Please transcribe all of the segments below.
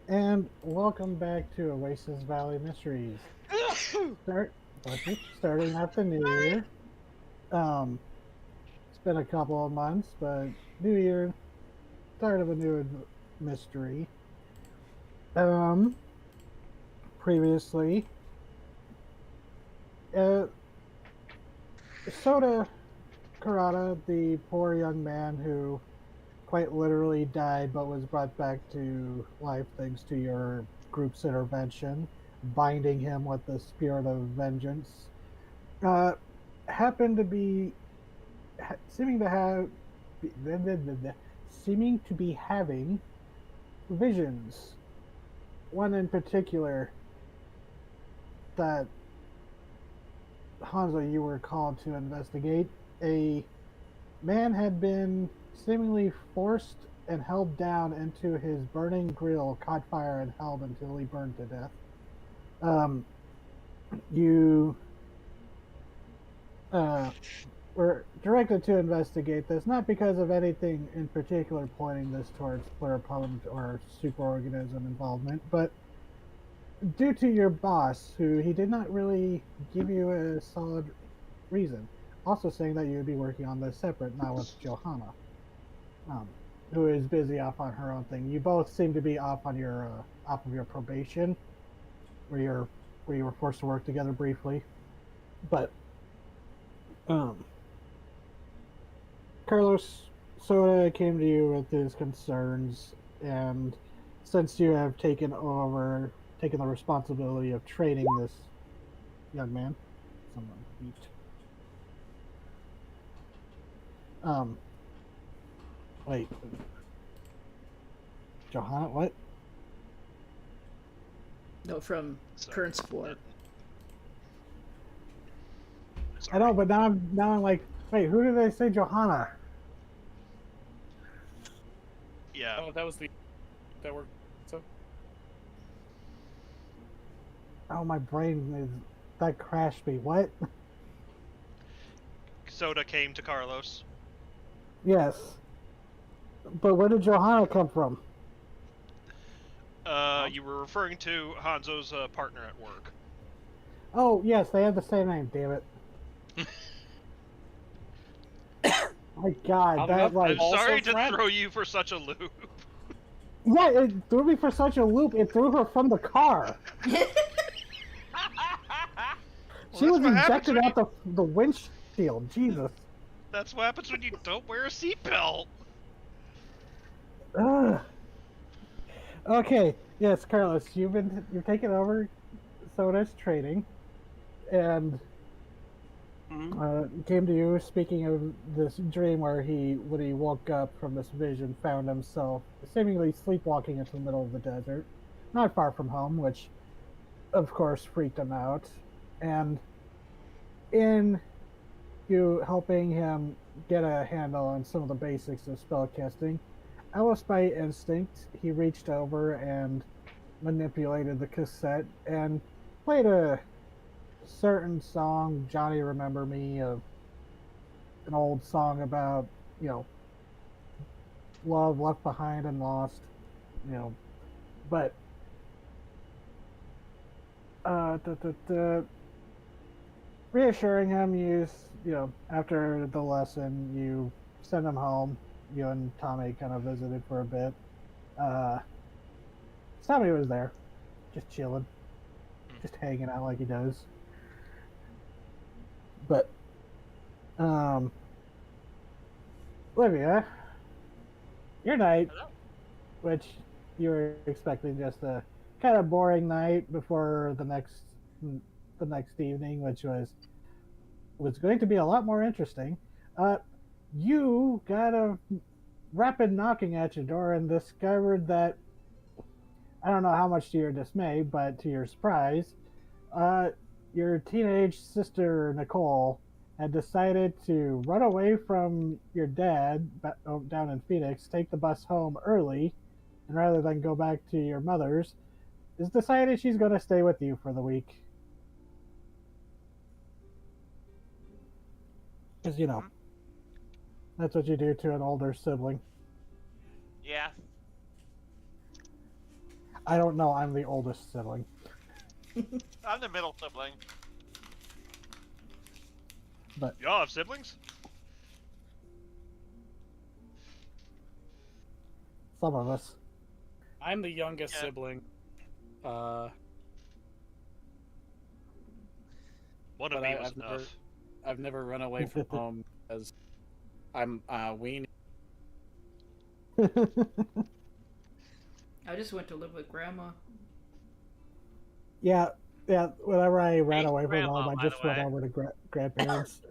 And welcome back to Oasis Valley Mysteries. Start, bless you, starting out the new year. Um, it's been a couple of months, but new year, start of a new mystery. Um, Previously, uh, Soda Karada, the poor young man who quite literally died but was brought back to life thanks to your group's intervention, binding him with the spirit of vengeance. Uh, Happened to be seeming to have seeming to be having visions. One in particular that Hanzo you were called to investigate. A man had been seemingly forced and held down into his burning grill, caught fire and held until he burned to death. Um, you uh, were directed to investigate this, not because of anything in particular pointing this towards pluripotent or superorganism involvement, but due to your boss, who he did not really give you a solid reason. Also saying that you would be working on this separate, not with Johanna, um, who is busy off on her own thing. You both seem to be off of your probation, where you were forced to work together briefly, but um, Carlos Soda came to you with his concerns, and since you have taken the responsibility of training this young man, someone beat. Um, Wait, Johanna, what? No, from Sorry. Currents 4. I know, Sorry. but now I'm like, wait, who did they say Johanna? Yeah. Oh, that was the that worked. So Oh, my brain is that crashed me. What? Soda came to Carlos. Yes, but where did Johanna come from? You were referring to Hanzo's partner at work. Oh, yes, they have the same name. Damn it! My God, I'm that like I'm also sorry to friend. throw you for such a loop. yeah, it threw me for such a loop. It threw her from the car. Well, She that's was what happens ejected when you. out the windshield. Jesus. That's what happens when you don't wear a seatbelt. Ugh. Okay, yes, Carlos, you've taken over Soda's training, and Mhm. came to you speaking of this dream where when he woke up from this vision, found himself seemingly sleepwalking into the middle of the desert, not far from home, which of course freaked him out. And in you helping him get a handle on some of the basics of spellcasting, almost by instinct, he reached over and manipulated the cassette and played a certain song, Johnny Remember Me, of an old song about, you know, love left behind and lost, you know. But uh, da, da, da, reassuring him, after the lesson, you send him home. You and Tommy kind of visited for a bit. Uh, Tommy was there, just chilling, just hanging out like he does. But um, Olivia, your night, Hello. which you were expecting just a kind of boring night before the next evening, which was going to be a lot more interesting. Uh, you got a rapid knocking at your door and discovered that, I don't know how much to your dismay, but to your surprise, uh, your teenage sister Nicole had decided to run away from your dad down in Phoenix, take the bus home early, and rather than go back to your mother's, has decided she's going to stay with you for the week. Because, Mhm. that's what you do to an older sibling. Yeah. I don't know. I'm the oldest sibling. I'm the middle sibling. But Y'all have siblings? some of us. I'm the youngest Yeah. sibling. One of But me was I've enough. I've never run away from home because I'm weenie. I just went to live with grandma. Yeah, yeah. Whenever I ran Hey, away from grandma, home, I by just the went way. over to grandparents.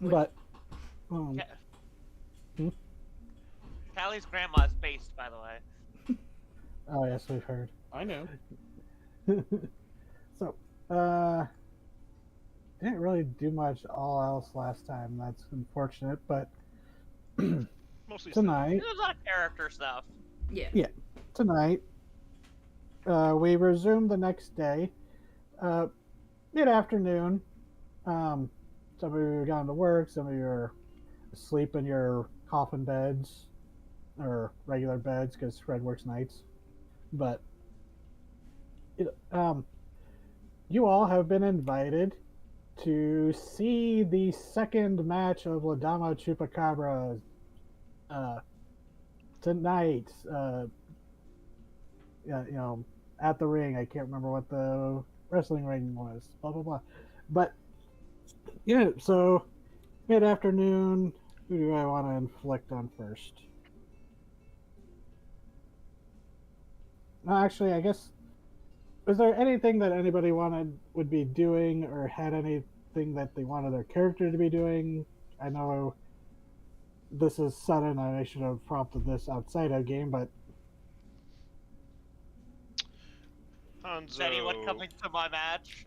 Which- But Ca- Hmm? Callie's grandma is based, by the way. oh yes, we've heard. I know. So, didn't really do much all else last time. That's unfortunate, but Mostly tonight, There's a lot of character stuff. Yeah. Yeah. tonight, we resumed the next day, mid-afternoon. Some of you are gone to work. Some of you are asleep in your coffin beds or regular beds because Fred works nights. But you all have been invited to see the second match of La Dama Chupacabra tonight. Yeah, at the ring. I can't remember what the wrestling ring was. Blah blah blah. But yeah, so mid afternoon. Who do I want to inflict on first? No, actually, I guess. Was there anything that anybody would be doing, or had anything that they wanted their character to be doing? I know this is sudden, and I should have prompted this outside of game, but Is anyone Hanzo. coming to my match?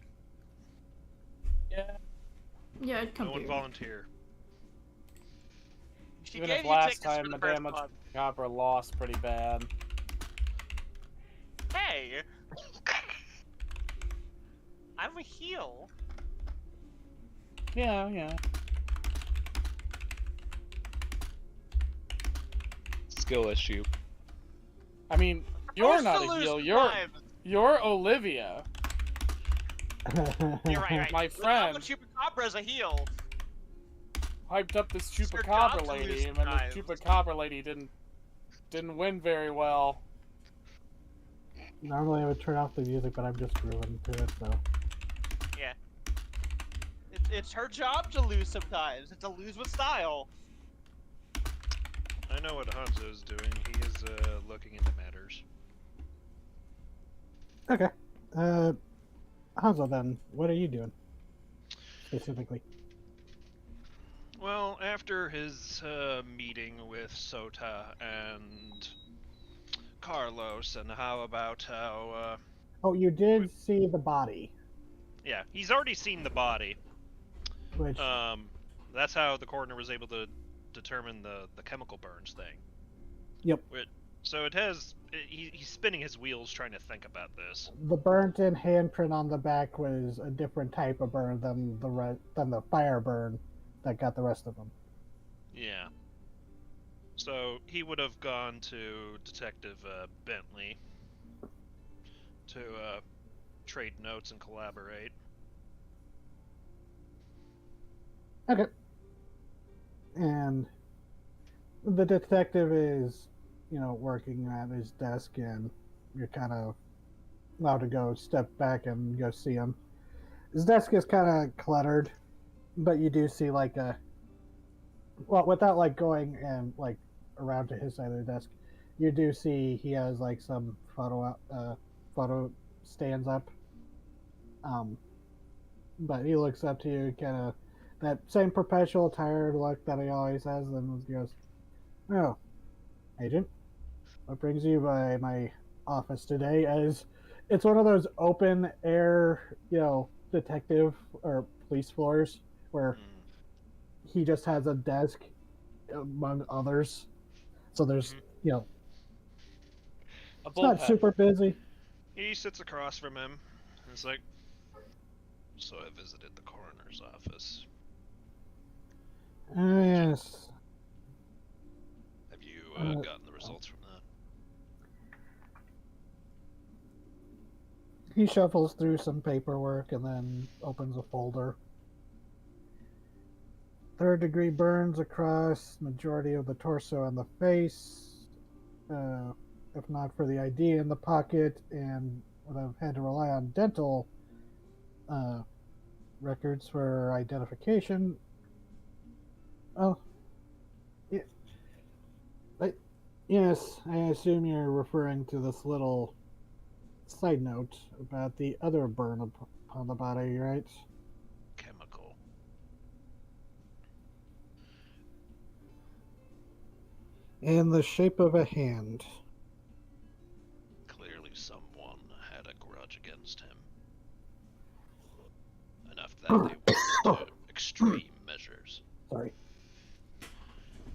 Yeah. Yeah, I'd come No to one you. volunteer. She Even gave if you last tickets time for the first Madame one. Chupacabra lost pretty bad. Hey! I'm a heel. Yeah. Skill issue. I mean, you're Forced not to a lose heel. sometimes. You're Olivia, You're right. my friend. The Chupacabra's a heel. Hyped up this It's her Chupacabra job to lady, lose and then sometimes. this Chupacabra lady didn't win very well. normally I would turn off the music, but I'm just ruined to it, so. Yeah. It's her job to lose sometimes. It's to lose with style. I know what Hanzo is doing. He is looking into matters. Okay. Hanzo, then, what are you doing? Specifically. Well, after his meeting with Sota and Carlos, and how about how, Oh, you did see the body, yeah, he's already seen the body. which, That's how the coroner was able to determine the chemical burns thing. Yep. So it has, he's spinning his wheels trying to think about this. the burnt-in handprint on the back was a different type of burn than the fire burn that got the rest of them. Yeah. So he would have gone to Detective Bentley to trade notes and collaborate. Okay. And the detective is, working at his desk, and you're kind of allowed to go step back and go see him. His desk is kind of cluttered, but you do see without going and around to his side of the desk, you do see he has some photo stands up. But he looks up to you, kind of that same perpetual tired look that he always has, and goes, "Oh, Agent, what brings you by my office today?" As it's one of those open air, detective or police floors where he just has a desk among others. So there's, A it's not bullpen. super busy. He sits across from him, and it's like, so I visited the coroner's office. Yes. Have you gotten the results from that? He shuffles through some paperwork and then opens a folder. Third-degree burns across majority of the torso and the face. If not for the ID in the pocket, and would have had to rely on dental records for identification. Oh, yeah. Yes, I assume you're referring to this little side note about the other burn upon the body, right? Chemical. In the shape of a hand. Clearly someone had a grudge against him. Enough that they went to extreme measures. Sorry.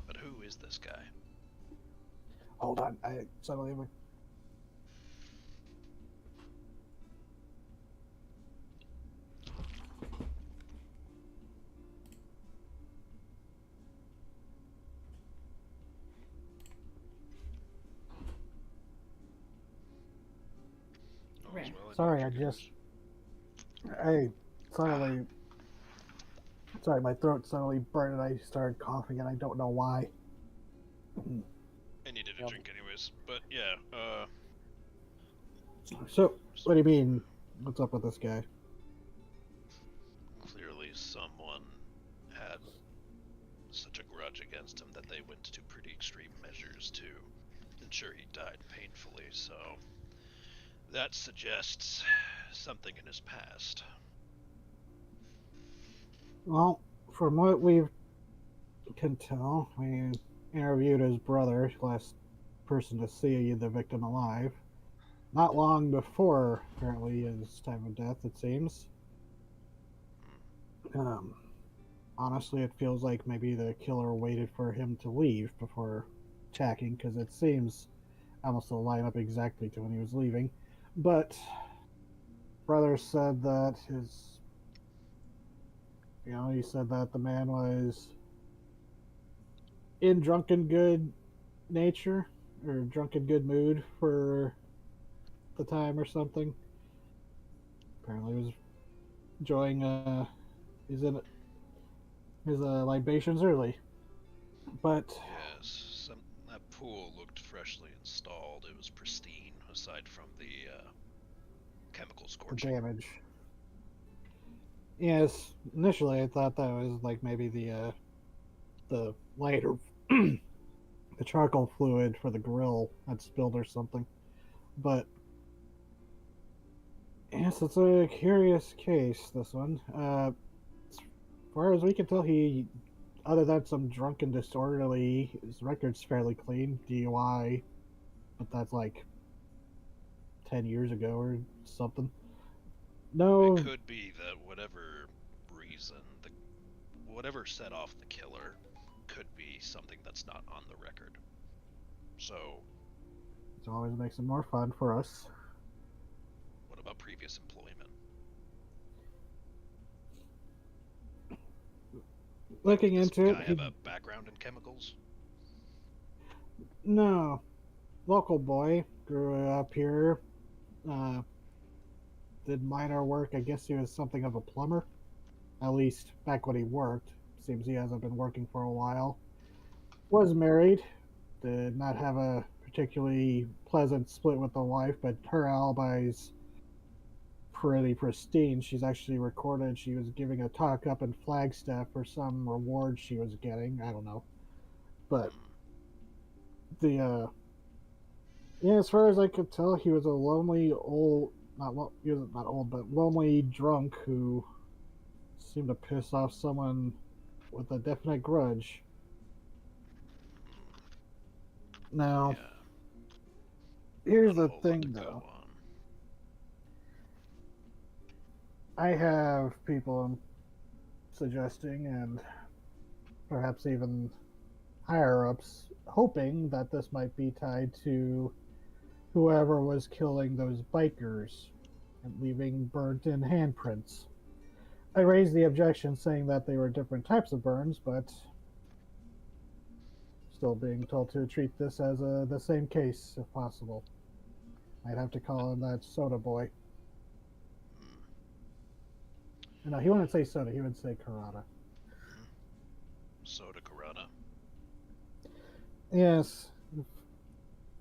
But who is this guy? Hold on. I suddenly. All's Right. well in Sorry, I Yorkshire. just. I suddenly. Sorry, my throat suddenly burned and I started coughing and I don't know why. I needed a drink anyways, but yeah, So, what do you mean? What's up with this guy? clearly someone had such a grudge against him that they went to pretty extreme measures to ensure he died painfully, so that suggests something in his past. Well, from what we can tell, we interviewed his brother, last person to see the victim alive. Not long before, apparently, his time of death, it seems. Honestly, it feels like maybe the killer waited for him to leave before attacking, because it seems almost to line up exactly to when he was leaving. But brother said that he said that the man was in drunken good nature or drunken good mood for the time or something. Apparently, he was enjoying his libations early, but Yes, that pool looked freshly installed. It was pristine, aside from the chemical the scorching. damage. Yes, initially I thought that was like maybe the lighter the charcoal fluid for the grill had spilled or something, but yes, it's a curious case, this one. As far as we can tell, he, other than some drunken disorderly, his record's fairly clean. DUI, but that's like 10 years ago or something. No, It could be that whatever reason, whatever set off the killer, could be something that's not on the record. So, it always makes it more fun for us. what about previous employment? Looking Does into this it, guy have a background in chemicals? no, local boy, grew up here, did minor work. I guess he was something of a plumber, at least back when he worked. Seems he hasn't been working for a while. Was married, did not have a particularly pleasant split with the wife, but her alibi's pretty pristine. She's actually recorded she was giving a talk up in Flagstaff for some reward she was getting. I don't know. But the yeah, as far as I could tell, he was a lonely old he was not old, but lonely drunk who seemed to piss off someone with a definite grudge. Now, here's Not a the whole lot thing, to go though. on. I have people I'm suggesting, and perhaps even higher ups, hoping that this might be tied to whoever was killing those bikers and leaving burnt in handprints. I raised the objection saying that they were different types of burns, but still being told to treat this as the same case if possible. I'd have to call him that soda boy. No, he wouldn't say soda. He would say Karada. Soda Corona. Yes,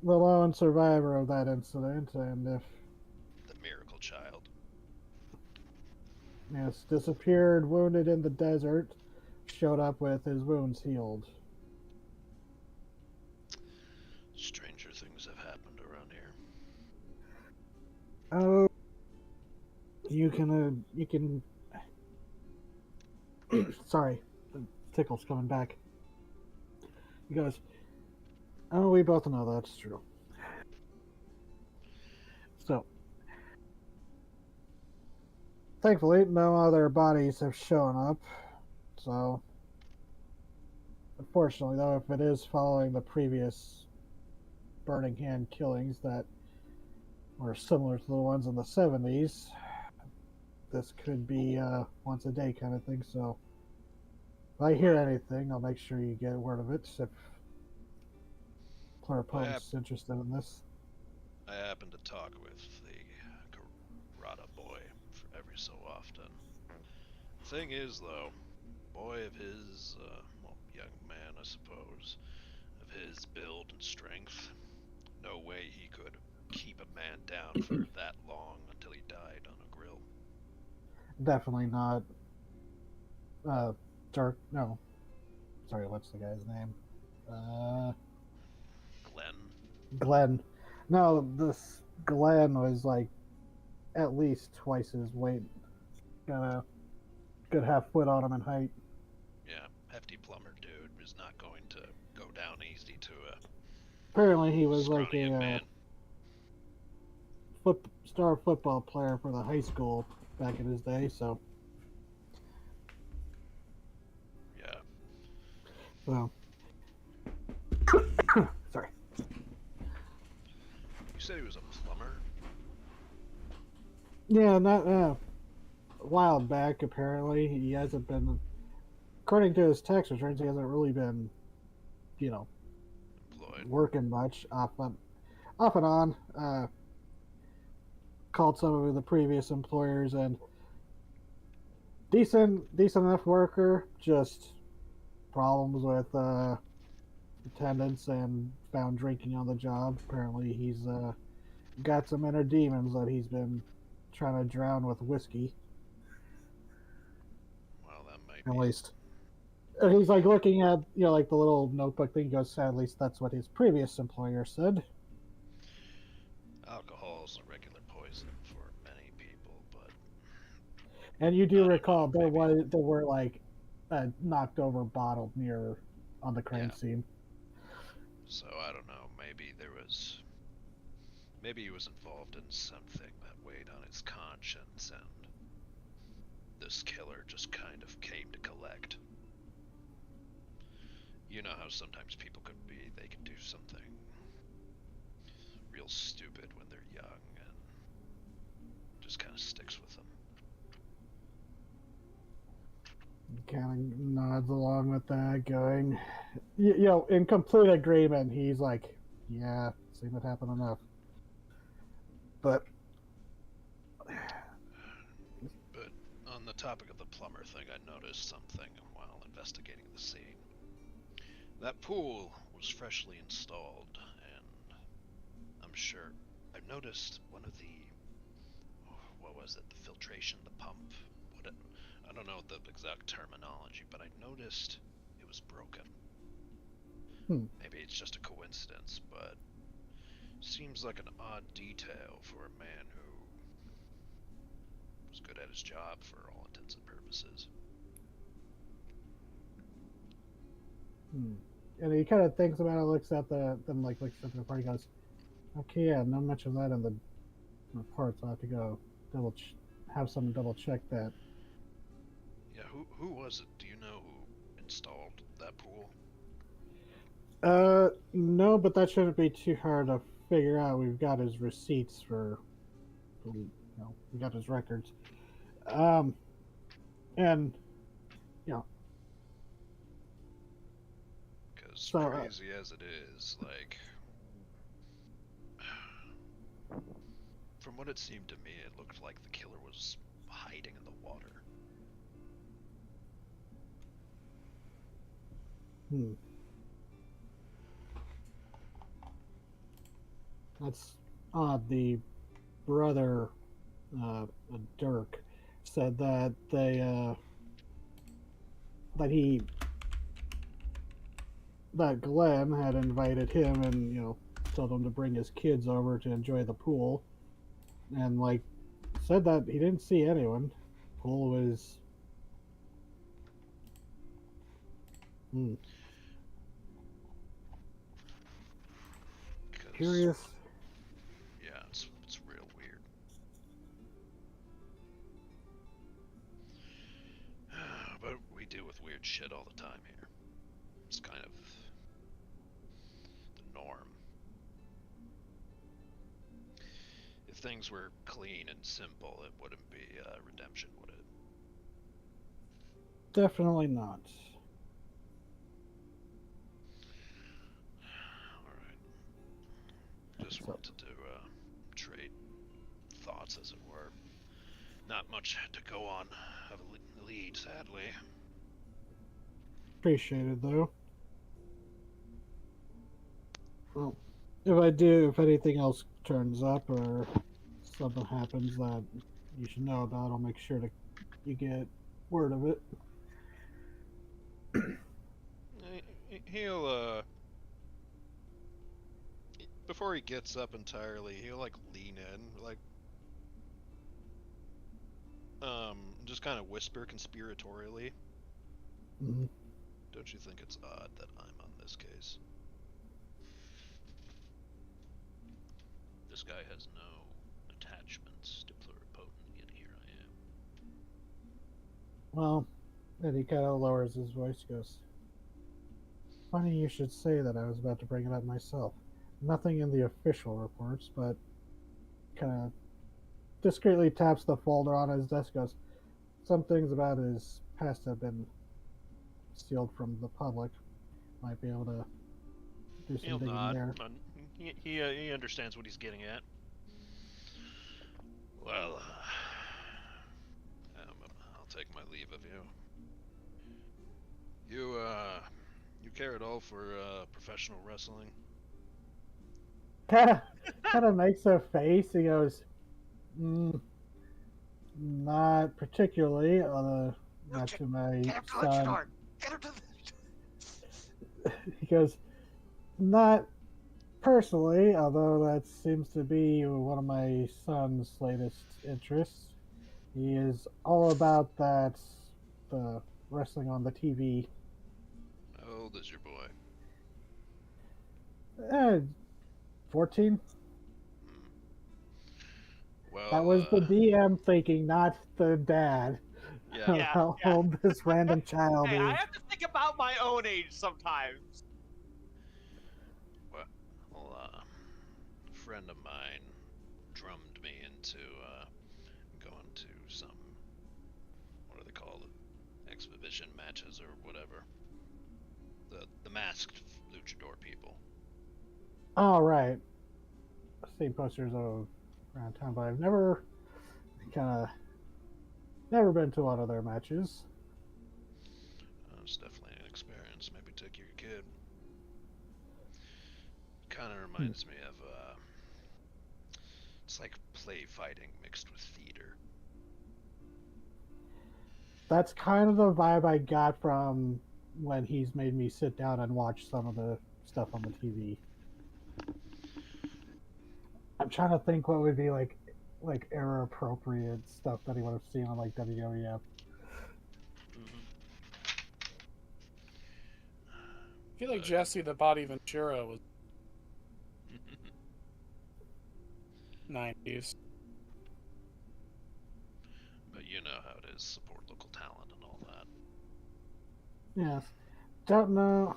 the lone survivor of that incident, and if The miracle child. yes, disappeared, wounded in the desert, showed up with his wounds healed. Stranger things have happened around here. Oh, you can. Sorry, the tickle's coming back. He goes, "Oh, we both know that's true." So, thankfully, no other bodies have shown up. So, unfortunately, though, if it is following the previous Burning Hand killings that were similar to the ones in the 70s, this could be once a day kind of thing. So, if I hear anything, I'll make sure you get word of it if Pluripote's interested in this. I happen to talk with the Karada boy every so often. Thing is, though, boy of his, well, young man, I suppose, of his build and strength, no way he could keep a man down for that long until he died on a grill. Definitely not. Dark. No. Sorry, what's the guy's name? Glenn. Glenn. No, this Glenn was like at least twice his weight. Got a good half foot on him in height. Yeah, hefty plumber dude is not going to go down easy to a Apparently, he was like scrawny a man. star football player for the high school back in his day. So, Yeah. well, sorry. You said he was a plumber? Yeah, not a while back. Apparently, he hasn't been. According to his tax returns, he hasn't really been, Employed. working much off and on. Called some of the previous employers and decent enough worker, just problems with attendance and found drinking on the job. Apparently, he's got some inner demons that he's been trying to drown with whiskey. Well, that might At be. least. And he's like looking at like the little notebook thing. He goes, at least that's what his previous employer said. Alcohol is a regular poison for many people, but And you I do don't recall know, maybe. there were like a knocked over bottle near on the crime Yeah. scene. So I don't know. Maybe he was involved in something that weighed on his conscience, and this killer just kind of came to collect. You know how sometimes people they can do something real stupid when they're young, and just kind of sticks with them. Kind of nods along with that, going, in complete agreement. He's like, yeah, seen it happen enough. But On the topic of the plumber thing, I noticed something while investigating the scene. That pool was freshly installed, and I'm sure I've noticed one of the, what was it, the filtration, the pump, I don't know the exact terminology, but I noticed it was broken. Maybe it's just a coincidence, but seems like an odd detail for a man who was good at his job for all intents and purposes. And he kind of thinks about it, looks at the report. He goes, okay, yeah, not much of that in the report, so I have to go have someone double check that. Yeah, who was it? Do you know who installed that pool? No, but that shouldn't be too hard to figure out. We've got his receipts we got his records. And Because So, crazy as it is, like, from what it seemed to me, it looked like the killer was hiding in the water. Hmm. That's odd. The brother, uh, Dirk, said that that he that Glenn had invited him and told him to bring his kids over to enjoy the pool, and like said that he didn't see anyone. Pool was hmm, 'Cause, curious. yeah, it's real weird. But we deal with weird shit all the time here. It's kind of the norm. If things were clean and simple, it wouldn't be redemption, would it? Definitely not. Alright. Just So, wanted to trade thoughts, as it were. Not much to go on of a lead, sadly. appreciated though. Well, if anything else turns up or something happens that you should know about, I'll make sure you get word of it. He'll before he gets up entirely, he'll like lean in, like just kind of whisper conspiratorially. Mhm. Don't you think it's odd that I'm on this case? This guy has no attachments to pluripotent, yet here I am. Well, then he kind of lowers his voice. Goes, "Funny you should say that. I was about to bring it up myself. Nothing in the official reports, but kind of discreetly taps the folder on his desk. Goes, some things about his past have been sealed from the public. Might be able to do some He'll digging nod. there." He understands what he's getting at. Well, I'll take my leave of you. You care at all for professional wrestling? Kind of makes a face. He goes, not particularly, although not to my Get him to the son. luchador! Get him to the... He goes, not personally, although that seems to be one of my son's latest interests. He is all about that, the wrestling on the TV. How old is your boy? 14. Well, That was the DM thinking, not the dad. yeah. Yeah, How yeah. old this random child Hey, is. I have to think about my own age sometimes. Well, a friend of mine drummed me into going to some, what are they called, exhibition matches or whatever. The masked luchador people. Oh, right. I've seen posters of around town, but I've never been to one of their matches. It's definitely an experience. Maybe take your kid. Kind of reminds me of it's like play fighting mixed with theater. That's kind of the vibe I got from when he's made me sit down and watch some of the stuff on the TV. I'm trying to think what would be like era appropriate stuff that he would have seen on like WWF. I feel like Jesse the Body Ventura was 90s. But you know how it is, support local talent and all that. Yes. Don't know.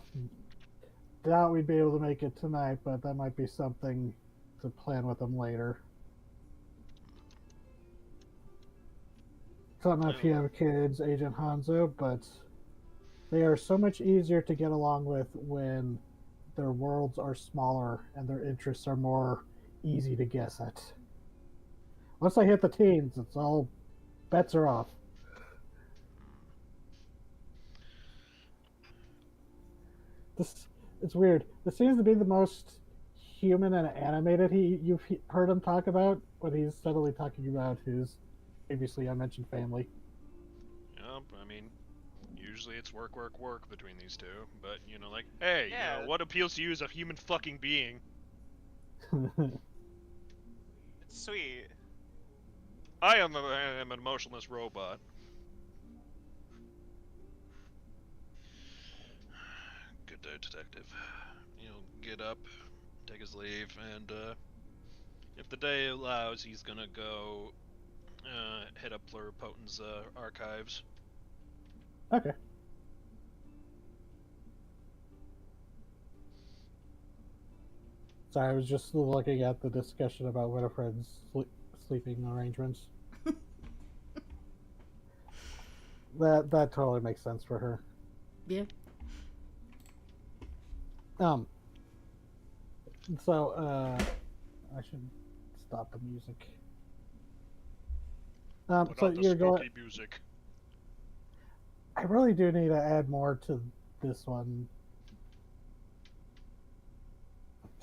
Doubt we'd be able to make it tonight, but that might be something to plan with him later. Don't know if you have kids, Agent Hanzo, but they are so much easier to get along with when their worlds are smaller and their interests are more easy to guess at. Once I hit the teens, it's all bets are off. this it's weird. This seems to be the most human and animated you've heard him talk about, when he's steadily talking about his previously unmentioned family. Yep, I mean, usually it's work, work, work between these two, but, you know, like, hey, Yeah. you know, what appeals to you as a human fucking being? It's sweet. I am an emotionless robot. Good day, detective. He'll get up, take his leave, and, if the day allows, he's gonna go, hit up Pluripoten's, archives. Okay. Sorry, I was just looking at the discussion about Winifred's sleeping arrangements. That totally makes sense for her. Yeah. So I should stop the music. Put So on the you're going. spooky music. I really do need to add more to this one.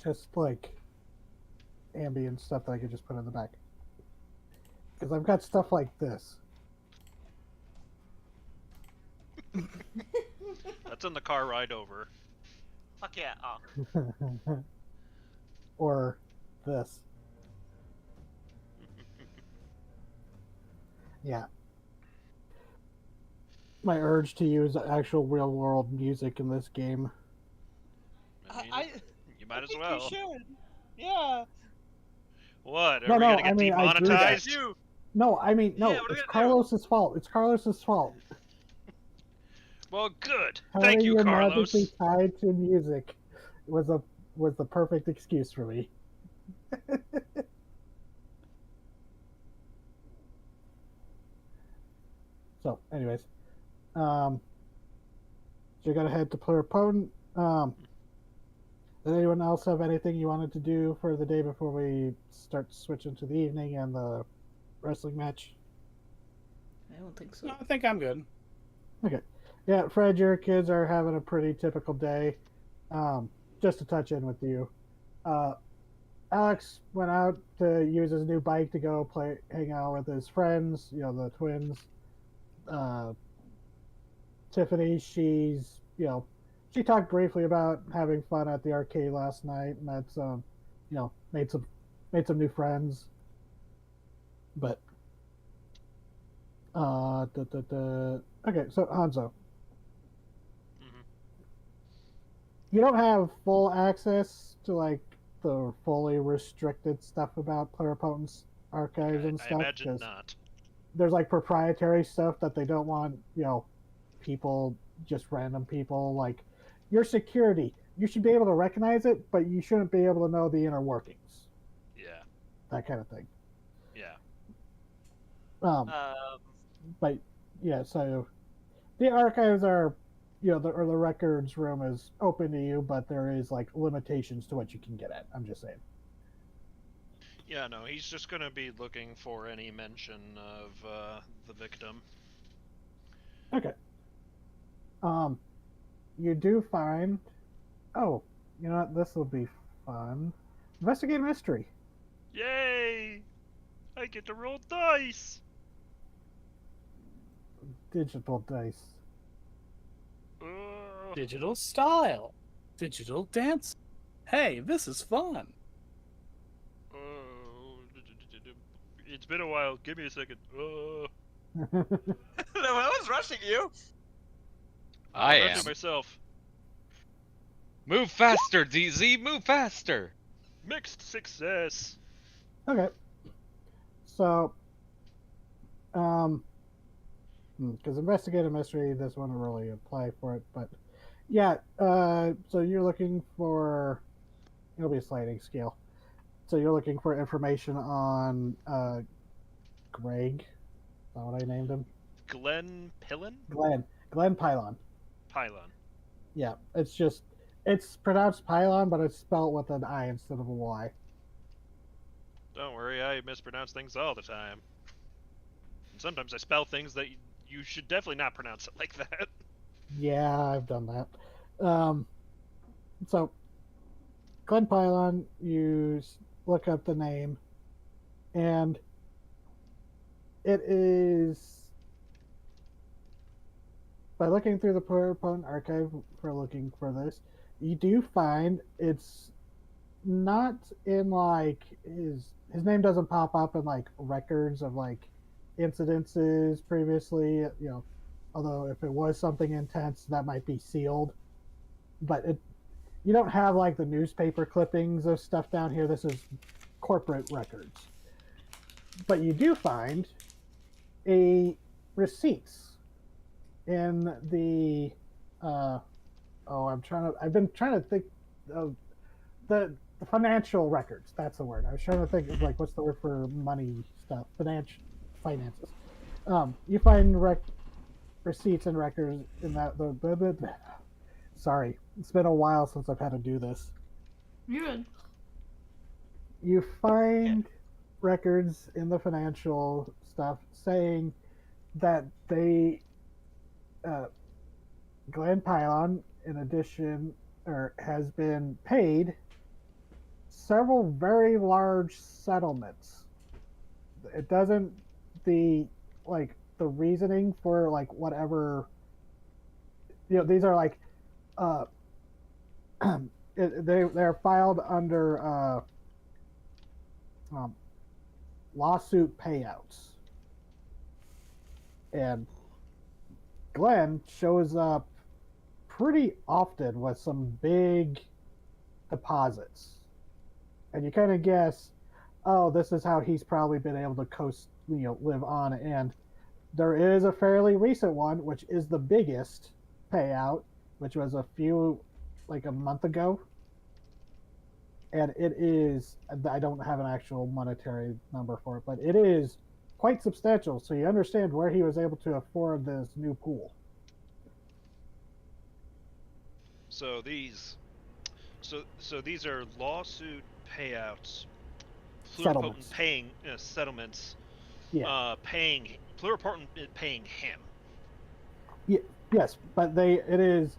Just like ambient stuff that I could just put in the back. Because I've got stuff like this. That's in the car ride over. Fuck yeah. Oh. Or this. Yeah. My urge to use actual real world music in this game. I mean, I you might as think well. you should. Yeah. What? Are No, we no, gonna get I mean, I agree that- demonetized? You. No, I mean, no, Yeah, what are we it's gonna do? Carlos's fault. It's Carlos's fault. Well, good. Having Thank you, your Carlos. magically tied to music was the perfect excuse for me. So, anyways, so you gotta head to Pluripotent. Did anyone else have anything you wanted to do for the day before we start switching to the evening and the wrestling match? I don't think so. No, I think I'm good. Okay. Yeah, Fred, your kids are having a pretty typical day. Just to touch in with you, Alex went out to use his new bike to go hang out with his friends. You know, the twins. Tiffany, she talked briefly about having fun at the arcade last night. Met some, made some new friends. But okay, so Hanzo. You don't have full access to like the fully restricted stuff about Pluripotent's archives and I stuff. imagine 'Cause not. there's like proprietary stuff that they don't want, people, just random people, like your security. You should be able to recognize it, but you shouldn't be able to know the inner workings. Yeah. That kind of thing. Yeah. But yeah, so the archives are, the records room is open to you, but there is like limitations to what you can get at. I'm just saying. Yeah, no, he's just gonna be looking for any mention of the victim. Okay. You do find. Oh, you know what? This will be fun. Investigate a mystery. Yay! I get to roll dice. Digital dice. Digital style. Digital dance. Hey, this is fun. It's been a while. Give me a second. No, I was rushing you. I I'm am. rushing myself. Move faster, DZ. Move faster. Mixed success. Okay. So, because investigate a mystery, this won't really apply for it, but yeah. So you're looking for. It'll be a sliding scale. So you're looking for information on Greg. Is that what I named him? Glenn Pillin? Glenn Pylon. Pylon. Yeah, it's pronounced Pylon, but it's spelled with an I instead of a Y. Don't worry, I mispronounce things all the time. And sometimes I spell things that you should definitely not pronounce it like that. Yeah, I've done that. So, Glen Pylon, look up the name, and it is by looking through the Pluripotent archive for looking for this, you do find it's not in like his name doesn't pop up in like records of like incidences previously, although if it was something intense that might be sealed, but you don't have like the newspaper clippings of stuff down here. This is corporate records. But you do find a receipts in the I've been trying to think of the financial records. That's the word. I was trying to think of like what's the word for money stuff, finances. You find receipts and records in that sorry, it's been a while since I've had to do this. You're good. You find records in the financial stuff saying that Glen Pylon, in addition, has been paid several very large settlements. It doesn't the reasoning for like whatever these are like they're filed under lawsuit payouts, and Glenn shows up pretty often with some big deposits, and you kind of guess, oh, this is how he's probably been able to live on. And there is a fairly recent one, which is the biggest payout, which was like a month ago. And it is, I don't have an actual monetary number for it, but it is quite substantial. So you understand where he was able to afford this new pool. So these are lawsuit payouts, pluripotent paying settlements. Yeah. Pluripotent paying him. Yeah, yes, but it is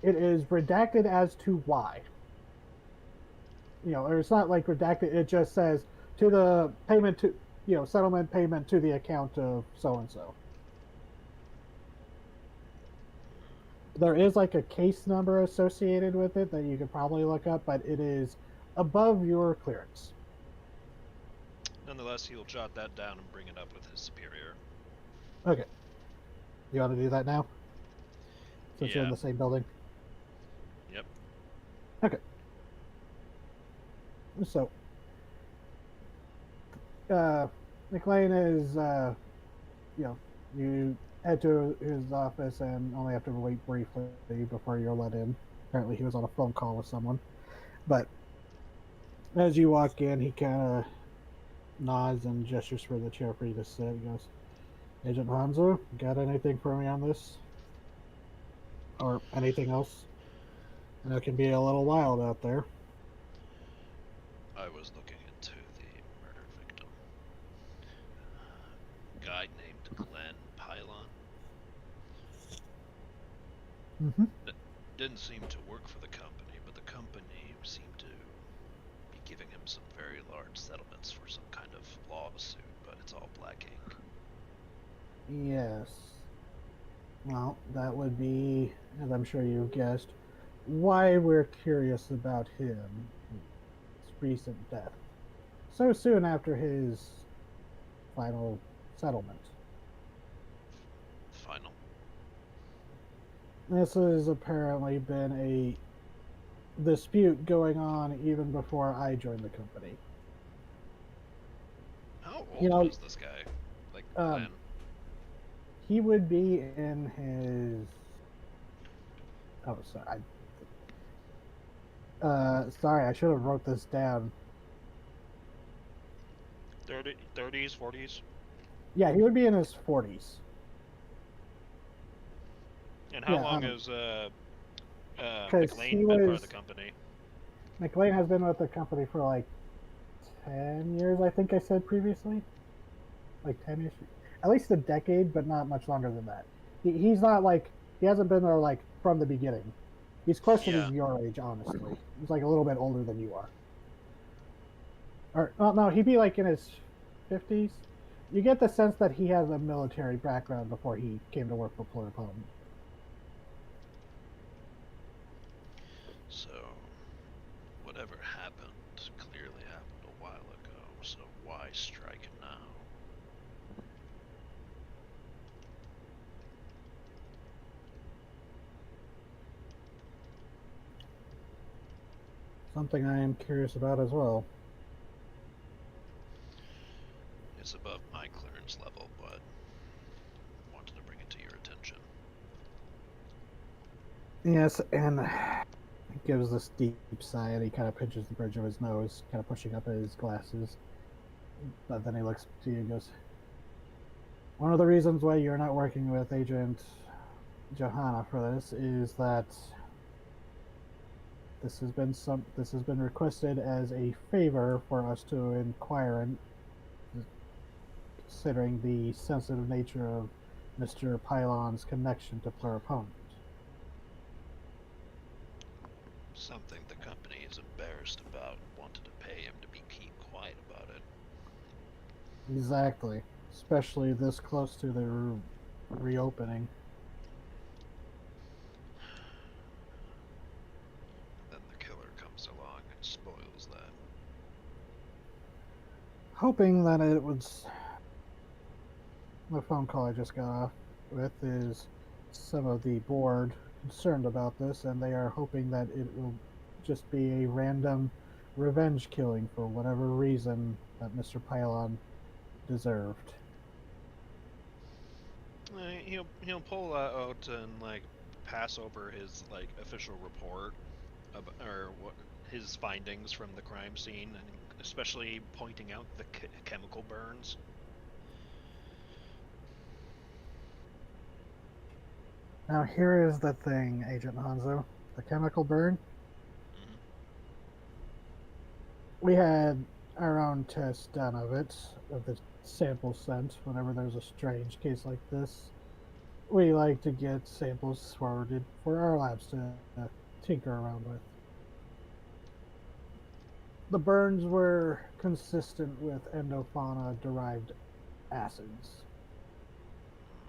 redacted as to why. Or it's not like redacted. It just says to the payment to settlement payment to the account of so and so. There is like a case number associated with it that you could probably look up, but it is above your clearance. Nonetheless, he'll jot that down and bring it up with his superior. Okay. You want to do that now? Since you're in Yeah. the same building? Yep. Okay. So, McLean is, you head to his office and only have to wait briefly before you're let in. Apparently he was on a phone call with someone. But as you walk in, he kind of nods and gestures for the chair for you to sit. He goes, Agent Hanzo, got anything for me on this? Or anything else? I know it can be a little wild out there. I was looking into the murder victim. A guy named Glen Pylon. Mm-hmm. Didn't seem to work for the company, but the company seemed to be giving him some very large settlements for some kind of lawsuit, but it's all black ink. Yes. Well, that would be, as I'm sure you've guessed, why we're curious about his recent death. So soon after his final settlement. Final. This has apparently been a dispute going on even before I joined the company. How old was this guy? Like, Glenn? He would be in his... Oh, sorry. Sorry, I should have wrote this down. 30s, 40s? Yeah, he would be in his 40s. And how long has McLean been part of the company? McLean has been with the company for like 10 years, I think I said previously. Like 10 years. At least a decade, but not much longer than that. He's not like, he hasn't been there like from the beginning. He's closer Yeah. to your age, honestly. He's like a little bit older than you are. Or well, no, he'd be like in his 50s. You get the sense that he has a military background before he came to work for Pluripone. So, whatever happened clearly happened a while ago, so why strike now? Something I am curious about as well. It's above my clearance level, but wanted to bring it to your attention. Yes, and he gives this deep sigh and he kind of pinches the bridge of his nose, kind of pushing up his glasses. But then he looks to you and goes, one of the reasons why you're not working with Agent Johanna for this is that this has been requested as a favor for us to inquire in, considering the sensitive nature of Mr. Pylon's connection to Pluripone. Something the company is embarrassed about, wanted to pay him to keep quiet about it. Exactly, especially this close to the reopening. Then the killer comes along and spoils that. Hoping that it was the phone call I just got off with is some of the board concerned about this, and they are hoping that it will just be a random revenge killing for whatever reason that Mr. Pylon deserved. He'll pull out and like pass over his like official report or what his findings from the crime scene, and especially pointing out the chemical burns. Now here is the thing, Agent Hanzo. The chemical burn. Mm-hmm. We had our own test done of it, of the sample sent whenever there's a strange case like this. We like to get samples forwarded for our labs to tinker around with. The burns were consistent with endofauna-derived acids,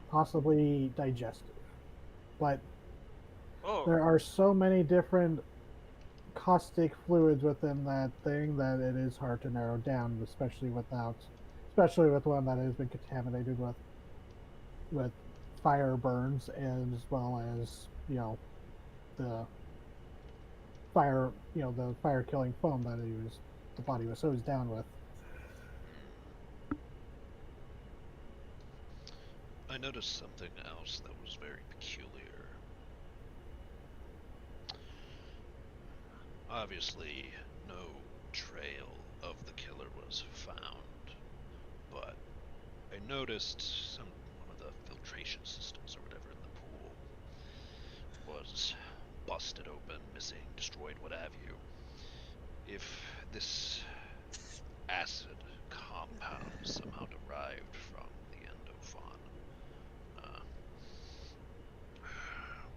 possibly digestive. But there are so many different caustic fluids within that thing that it is hard to narrow down, especially with one that has been contaminated with fire burns, and as well as the fire killing foam that the body was hosed down with. I noticed something else that was very peculiar. Obviously, no trail of the killer was found, but I noticed one of the filtration systems or whatever in the pool was busted open, missing, destroyed, what have you. If this acid compound somehow derived from the endofauna,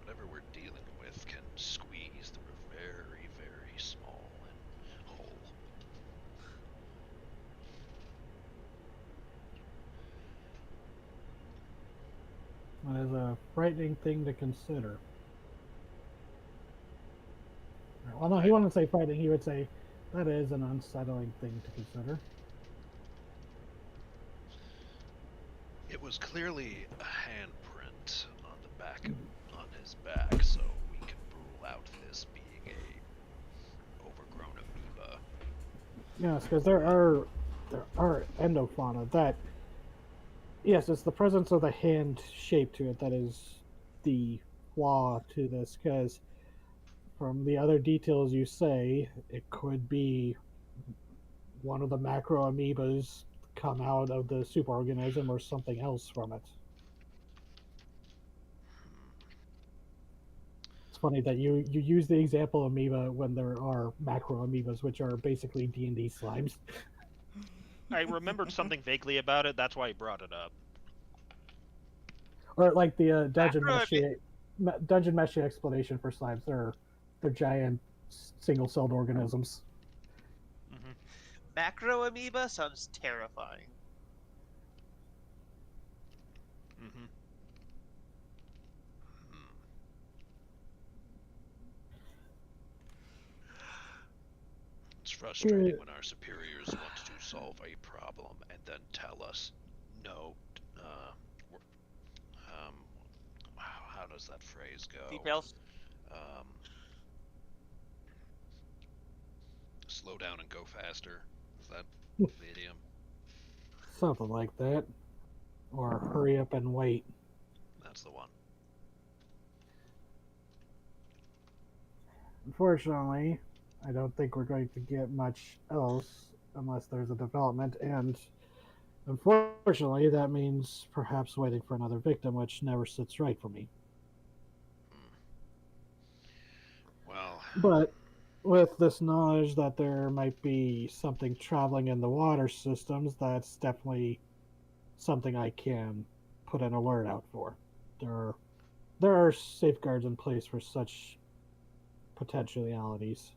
whatever we're dealing with can squeeze through a very, very small hole. That is a frightening thing to consider. Well, no, he wouldn't say frightening. He would say that is an unsettling thing to consider. It was clearly a handprint on his back, so we can rule out this being a overgrown amoeba. Yes, because there are endofauna that. Yes, it's the presence of the hand shape to it that is the flaw to this. Because from the other details you say, it could be one of the macro amoebas come out of the superorganism or something else from it. It's funny that you use the example amoeba when there are macro amoebas, which are basically D&D slimes. I remembered something vaguely about it. That's why I brought it up. Or like the dungeon meshy explanation for slimes. There are They're giant single-celled organisms. Mm-hmm. Macroamoeba sounds terrifying. Mm-hmm. Hmm. It's frustrating when our superiors want to solve a problem and then tell us, no, we're- um, how does that phrase go? Details. Um, slow down and go faster. Is that the idiom? Something like that. Or hurry up and wait. That's the one. Unfortunately, I don't think we're going to get much else unless there's a development, and unfortunately, that means perhaps waiting for another victim, which never sits right for me. Hmm. Well, But with this knowledge that there might be something traveling in the water systems, that's definitely something I can put an alert out for. There are, there are safeguards in place for such potentialities.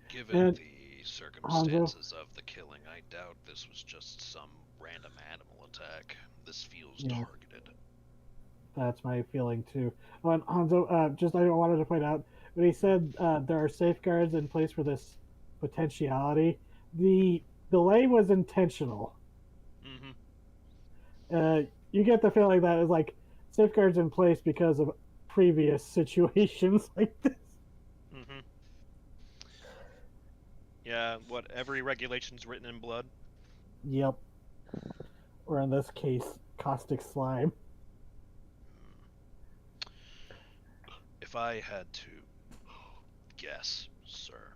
given And the Hanzo, circumstances of the killing, I doubt this was just some random animal attack. This feels yeah, targeted. that's my feeling too. Oh, and Hanzo, just I wanted to point out when he said there are safeguards in place for this potentiality, the delay was intentional. Mm-hmm. You get the feeling that it's like safeguards in place because of previous situations like this. Mm-hmm. Yeah, what, every regulation's written in blood? Yep. Or in this case, caustic slime. If I had to guess, sir,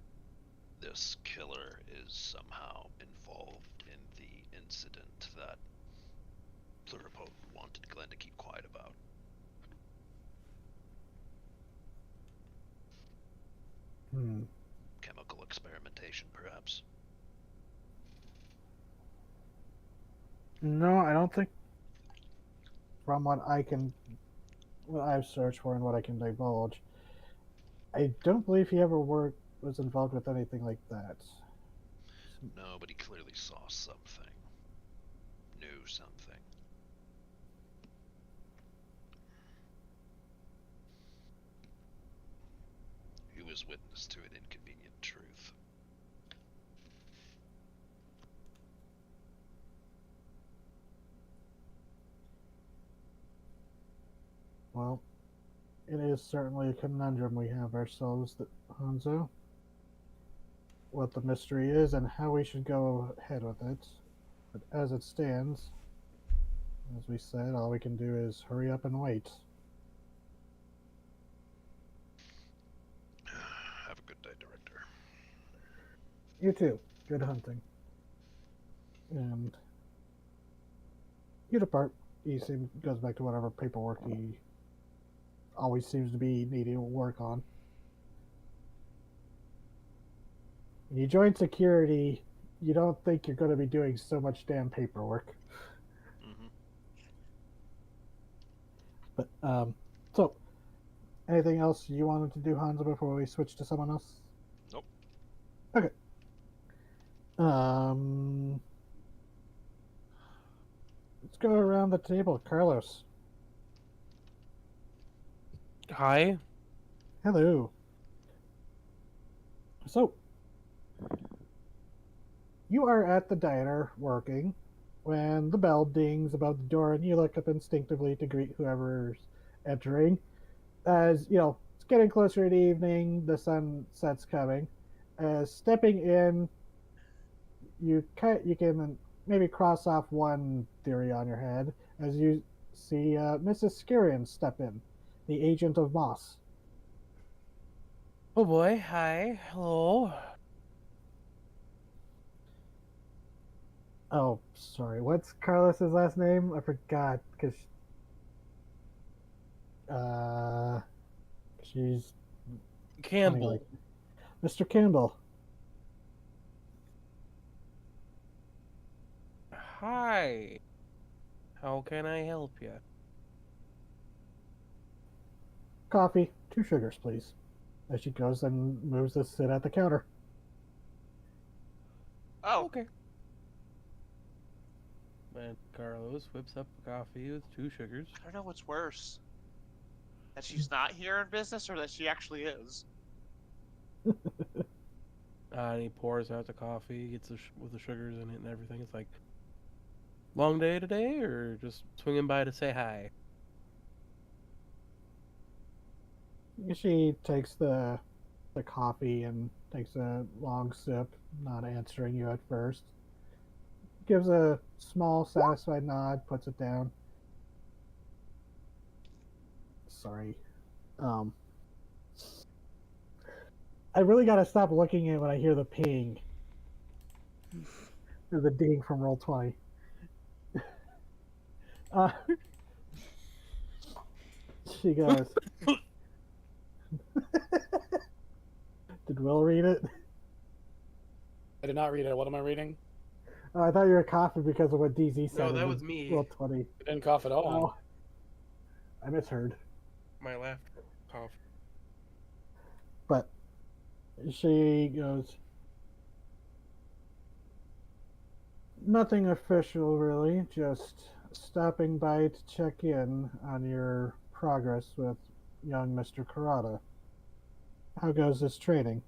this killer is somehow involved in the incident that Pluripotent wanted Glenn to keep quiet about. Hmm. Chemical experimentation, perhaps. No, I don't think. From what I've searched for and what I can divulge, I don't believe he ever was involved with anything like that. No, but he clearly saw something. Knew something. He was witness to an inconvenient truth. Well, it is certainly a conundrum we have ourselves, Hanzo. What the mystery is and how we should go ahead with it. But as it stands, as we said, all we can do is hurry up and wait. Have a good day, Director. You too. Good hunting. And you depart. Goes back to whatever paperwork he always seems to be needing to work on. When you join security, you don't think you're going to be doing so much damn paperwork. Mm-hmm. But so anything else you wanted to do, Hanzo, before we switch to someone else? Nope. Okay. Um, let's go around the table. Carlos. Hi. Hello. So, you are at the diner working when the bell dings above the door and you look up instinctively to greet whoever's entering. As you know, it's getting closer to evening, the sunset's coming. As stepping in, you can maybe cross off one theory on your head as you see Mrs. Skirian step in, the agent of Moss. Oh boy. Hi. Hello. Oh, sorry. What's Carlos's last name? I forgot because uh, she's funny like Campbell. Mr. Campbell. Hi. How can I help you? Coffee, 2 sugars, please. As she goes and moves to sit at the counter. Oh, Okay. And Carlos whips up a coffee with 2 sugars. I don't know what's worse. That she's not here in business or that she actually is. And he pours out the coffee, gets with the sugars in it and everything. It's like, long day today, or just swinging by to say hi? She takes the coffee and takes a long sip, not answering you at first. Gives a small, satisfied nod, puts it down. Sorry. I really gotta stop looking at when I hear the ping. Or the ding from Roll20. She goes. Did Will read it? I did not read it. What am I reading? Oh, I thought you were coughing because of what DZ said. No, that in was me. Roll20. I didn't cough at all. Oh, I misheard. My left cough. But she goes, nothing official really, just stopping by to check in on your progress with young Mr. Karada. How goes this training?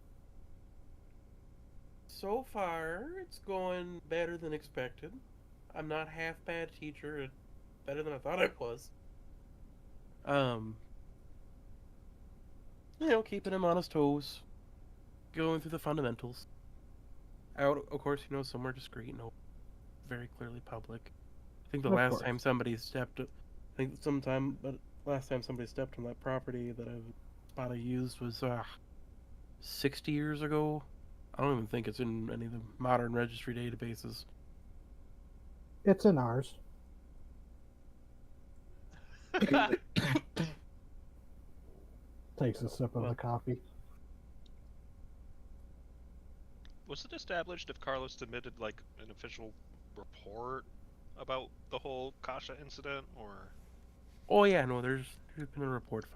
So far, it's going better than expected. I'm not half bad teacher. It's better than I thought I was. Keeping him on his toes, going through the fundamentals. Out, of course, somewhere discreet, no, very clearly public. I think the Of last course. time somebody stepped, last time somebody stepped on that property that I used was 60 years ago. I don't even think it's in any of the modern registry databases. It's in ours. Takes a sip of the coffee. Was it established if Carlos submitted like an official report about the whole Kasha incident, or? Oh yeah, no, there's been a report.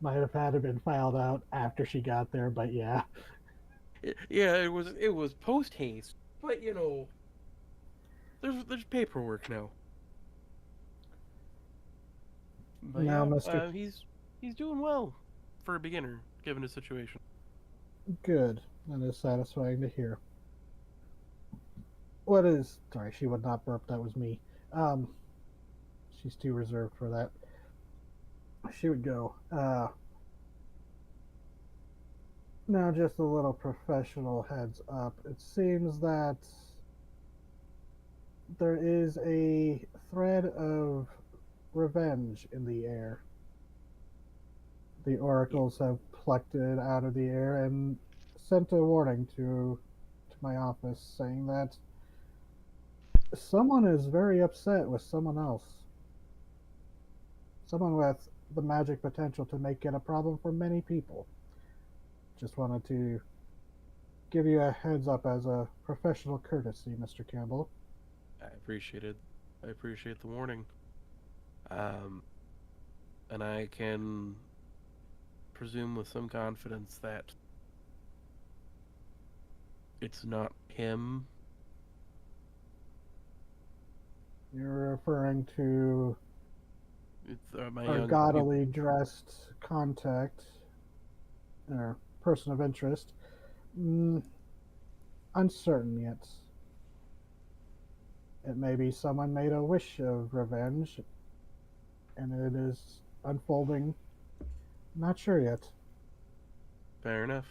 Might have had to been filed out after she got there, but yeah. Yeah, it was post haste, but there's paperwork now. But Now, yeah, Mr. He's doing well for a beginner, given his situation. Good. That is satisfying to hear. Sorry, she would not burp. That was me. She's too reserved for that. She would go. Now, just a little professional heads up. It seems that there is a thread of revenge in the air. The oracles have plucked it out of the air and sent a warning to my office saying that someone is very upset with someone else. Someone with the magic potential to make it a problem for many people. Just wanted to give you a heads up as a professional courtesy, Mr. Campbell. I appreciate it. I appreciate the warning. And I can presume with some confidence that it's not him. You're referring to It's my our young gaudily dressed contact, or person of interest. Uncertain yet. It may be someone made a wish of revenge, and it is unfolding. Not sure yet. Fair enough.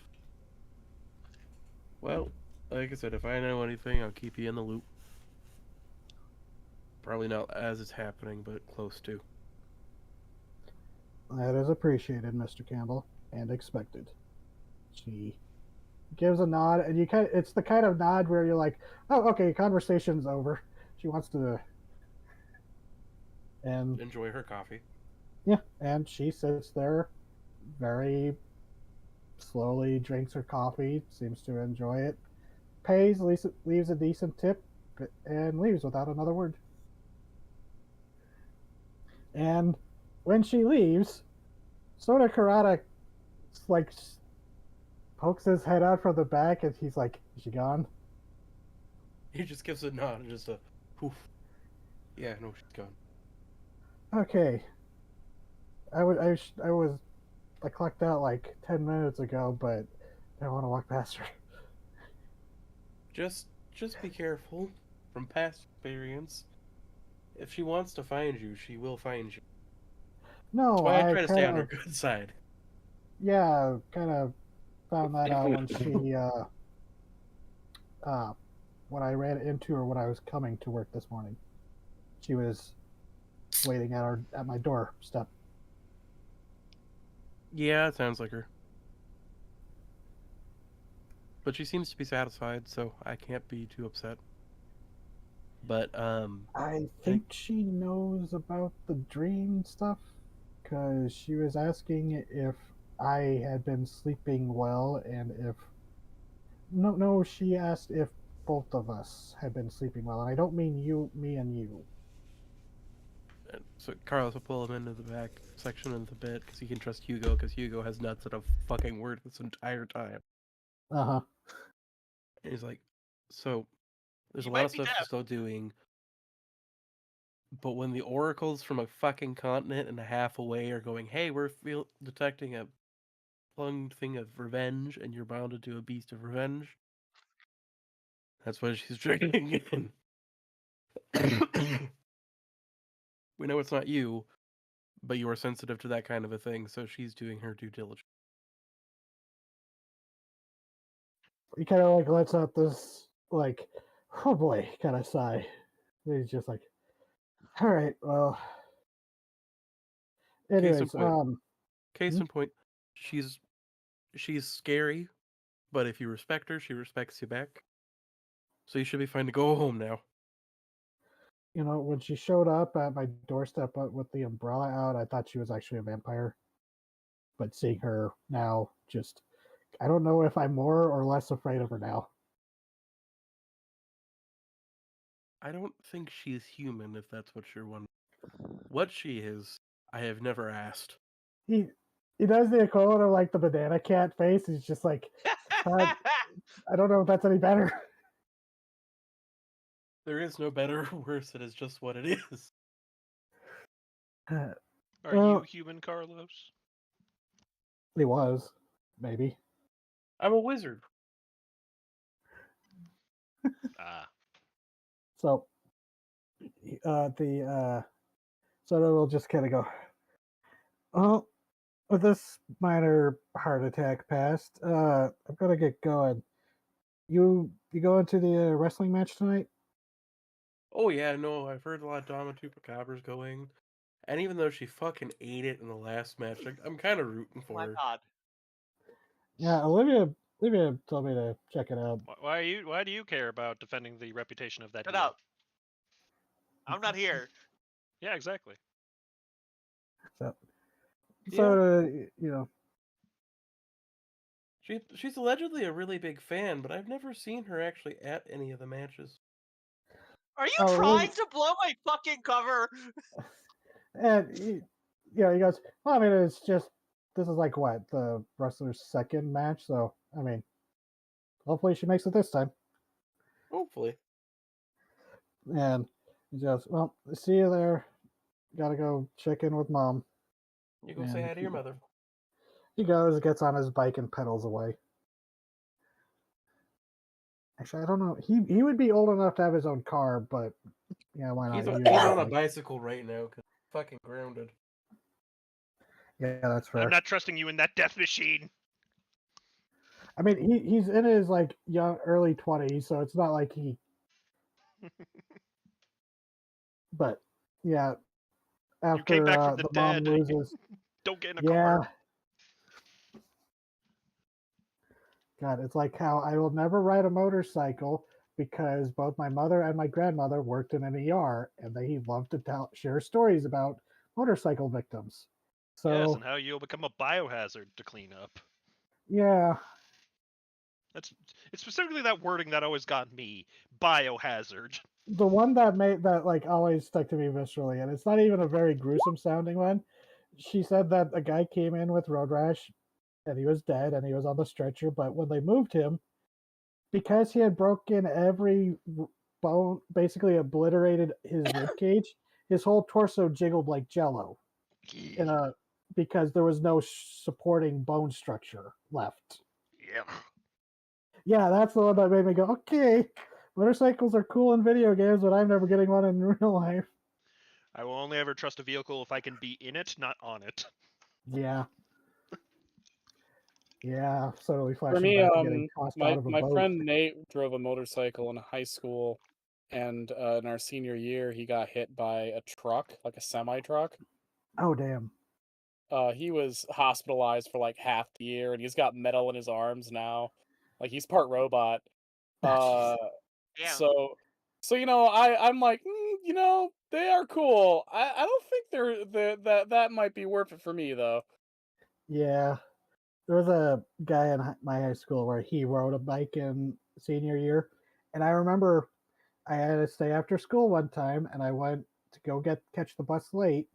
Well, like I said, if I know anything, I'll keep you in the loop. Probably not as it's happening, but close to. That is appreciated, Mr. Campbell, and expected. She gives a nod, and it's the kind of nod where you're like, oh, okay, conversation's over. She wants to... And Enjoy her coffee. yeah, and she sits there very slowly, drinks her coffee, seems to enjoy it, pays, leaves a decent tip, and leaves without another word. And when she leaves, Soda Karada like pokes his head out from the back, and he's like, "Is she gone?" He just gives a nod and just a poof. Yeah, no, she's gone. Okay. I clocked out like 10 minutes ago, but I don't want to walk past her. Just be careful from past experience. If she wants to find you, she will find you. No, That's why I I try to stay on kind her of, good side. yeah, kind of found that out when when I ran into her when I was coming to work this morning. She was waiting at my doorstep. Yeah, it sounds like her. But she seems to be satisfied, so I can't be too upset. But I think she knows about the dream stuff because she was asking if I had been sleeping well and if no, she asked if both of us had been sleeping well, and I don't mean me and you. so Carlos will pull him into the back section of the bit because he can trust Hugo because Hugo has not said a fucking word this entire time. Uh-huh. And he's like, so there's You a lot might of be stuff deaf. she's still doing, but when the oracles from a fucking continent and a half away are going, hey, we're detecting a plugged thing of revenge, and you're bound to a beast of revenge. That's what she's drinking in. We know it's not you, but you are sensitive to that kind of a thing, so she's doing her due diligence. He kind of like lets out this like, oh boy, kind of sigh. And he's just like, all right, well. Anyways, Case in point, she's scary, but if you respect her, she respects you back. So you should be fine to go home now. you know, when she showed up at my doorstep with the umbrella out, I thought she was actually a vampire. But seeing her now, just I don't know if I'm more or less afraid of her now. I don't think she's human, if that's what you're wondering. What she is, I have never asked. He does the equivalent of like the banana cat face. He's just like, I don't know if that's any better. There is no better or worse. It is just what it is. Are Well- you human, Carlos? He was, maybe. I'm a wizard. Ah. So, Soda will just kind of go, well, with this minor heart attack passed, I'm gonna get going. You going to the wrestling match tonight? Oh yeah, no, I've heard a lot of Dama Chupacabra's going. And even though she fucking ate it in the last match, I'm kind of rooting Oh for my her. god. Yeah, Olivia told me to check it out. Why do you care about defending the reputation of that? Shut hero? up. I'm not here. Yeah, exactly. So, Yeah. you know, She's allegedly a really big fan, but I've never seen her actually at any of the matches. Are you Oh, trying really? to blow my fucking cover? and he goes, well, I mean, it's just this is like what the wrestler's second match, so I mean, hopefully she makes it this time. Hopefully. And he goes, well, see you there. Gotta go check in with mom. You go say hi to your mother. He goes, gets on his bike, and pedals away. Actually, I don't know. He would be old enough to have his own car, but yeah, why not? He's He on was a bicycle right now because fucking grounded. Yeah, that's fair. I'm not trusting you in that death machine. I mean, he's in his like young early 20s, so it's not like he. But yeah, after You came back from the mom dead. loses, Don't get in a yeah. car. God, it's like how I will never ride a motorcycle because both my mother and my grandmother worked in an ER, and they love to share stories about motorcycle victims. So Yes, and how you'll become a biohazard to clean up. yeah, It's specifically that wording that always got me. Biohazard. The one that made that like always stuck to me viscerally, and it's not even a very gruesome sounding one. She said that a guy came in with road rash, and he was dead, and he was on the stretcher. But when they moved him, because he had broken every bone, basically obliterated his rib cage, his whole torso jiggled like jello. In a because there was no supporting bone structure left. Yeah. Yeah, that's the one that made me go, okay, motorcycles are cool in video games, but I'm never getting one in real life. I will only ever trust a vehicle if I can be in it, not on it. Yeah. Yeah, totally flashing For me, back to getting tossed out of a my boat. friend Nate drove a motorcycle in high school, and in our senior year, he got hit by a truck, like a semi truck. Oh, damn. He was hospitalized for like half the year, and he's got metal in his arms now. Like he's part robot. Jeez. Damn. So I'm like, they are cool. I don't think that might be worth it for me though. Yeah. There was a guy in my high school where he rode a bike in senior year, and I remember I had to stay after school one time, and I went to go catch the bus late,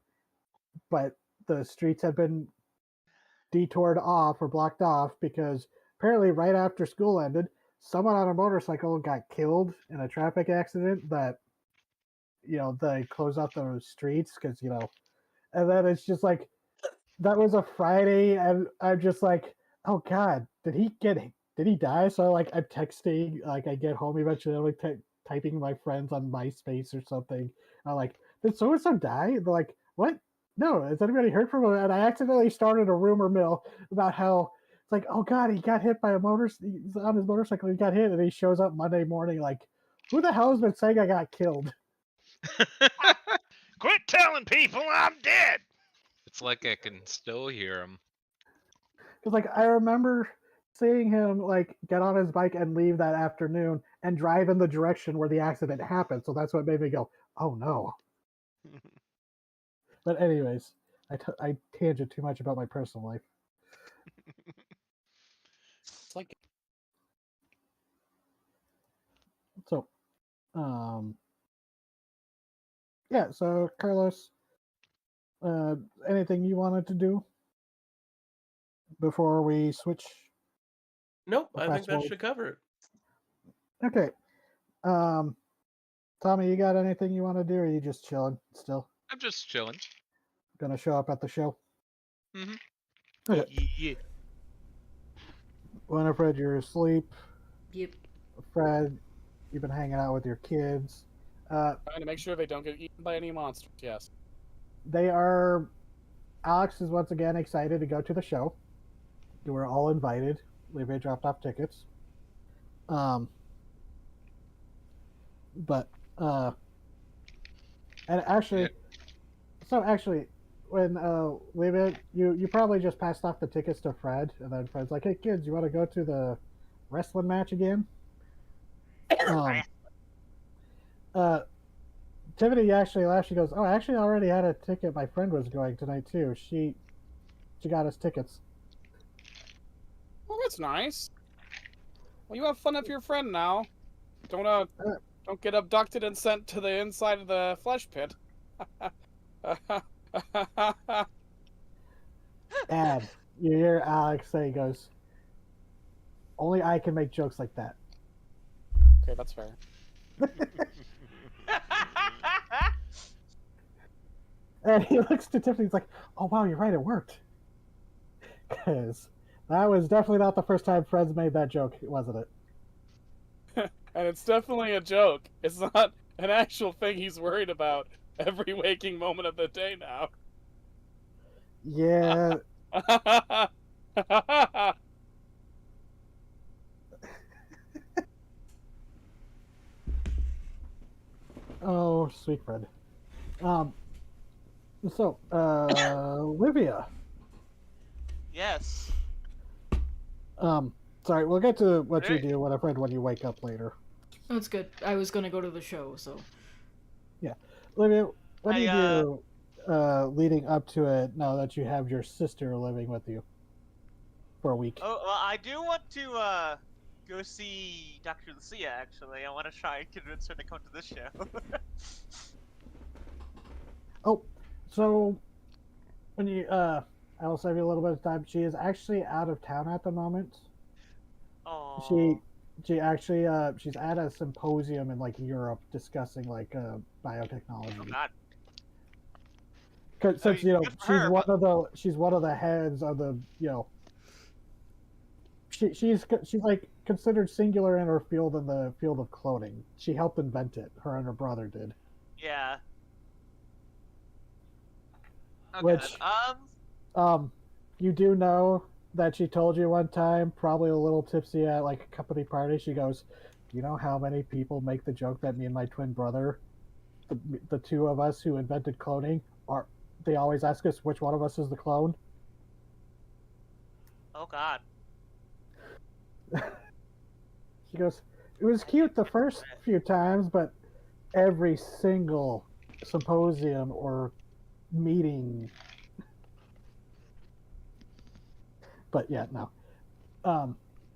but the streets had been detoured off or blocked off because apparently right after school ended, someone on a motorcycle got killed in a traffic accident that they closed out those streets because and then it's just like that was a Friday, and I'm just like, oh god, did he die? So like I'm texting, like I get home eventually, I'm like typing my friends on MySpace or something. I'm like, did so and so die? They're like, what? No, has anybody heard from him? And I accidentally started a rumor mill about how it's like, oh god, he got hit by he's on his motorcycle, he got hit, and he shows up Monday morning like, who the hell has been saying I got killed? Quit telling people I'm dead! It's like I can still hear him. Because like I remember seeing him like get on his bike and leave that afternoon and drive in the direction where the accident happened. So that's what made me go, oh no. But anyways, I tangent too much about my personal life. It's like So, yeah. So Carlos, anything you wanted to do before we switch? Nope, I think Fast that forward. should cover it. Okay. Tommy, you got anything you want to do, or are you just chilling still? I'm just chilling. Gonna show up at the show? Mhm. Okay. Yeah. Winifred, you're asleep. Yep. Fred, you've been hanging out with your kids. trying to make sure they don't get eaten by any monsters. Yes. They are. Alex is once again excited to go to the show. You were all invited. Libya dropped off tickets. But and actually, when Libya, you probably just passed off the tickets to Fred, and then Fred's like, "Hey kids, you want to go to the wrestling match again?" Tiffany actually laughed. She goes, "Oh, I actually already had a ticket. My friend was going tonight too. She got us tickets." Well, that's nice. Well, you have fun with your friend now. Don't get abducted and sent to the inside of the flesh pit. And you hear Alex say, he goes, "Only I can make jokes like that." Okay, that's fair. And he looks to Tiffany, he's like, "Oh wow, you're right, it worked." Because that was definitely not the first time Fred's made that joke, wasn't it? And it's definitely a joke. It's not an actual thing he's worried about every waking moment of the day now. Yeah. Oh, sweet Fred. So, Olivia. Yes. Sorry, we'll get to what you do when you wake up later. Oh, it's good. I was gonna go to the show, so. Yeah. Olivia, what do you do leading up to it now that you have your sister living with you for a week? Oh, well, I do want to go see Dr. Lucia, actually. I want to try and convince her to come to this show. Oh, so when you I will save you a little bit of time. She is actually out of town at the moment. Oh. She actually she's at a symposium in like Europe discussing like biotechnology. Oh God. Cause I since mean, you know good for her, she's one of the heads of the she's like considered singular in her field in the field of cloning. She helped invent it. Her and her brother did. Yeah. Okay. Which you do know that she told you one time, probably a little tipsy at like a company party. She goes, "Do you know how many people make the joke that me and my twin brother, the two of us who invented cloning, are? They always ask us which one of us is the clone." Oh God. She goes, "It was cute the first few times, but every single symposium or meeting." But yeah, no.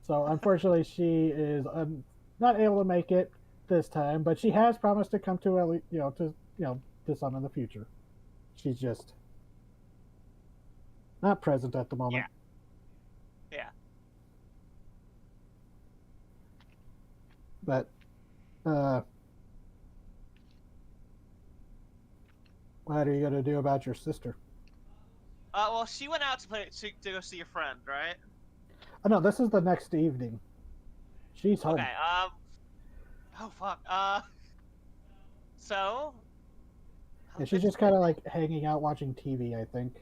So unfortunately, she is not able to make it this time, but she has promised to come to to some in the future. She's just not present at the moment. Yeah. But what are you gonna do about your sister? Well, she went out to go see a friend, right? Oh no, this is the next evening. She's home. Okay. Oh fuck. So. And she's just kind of like hanging out watching TV, I think.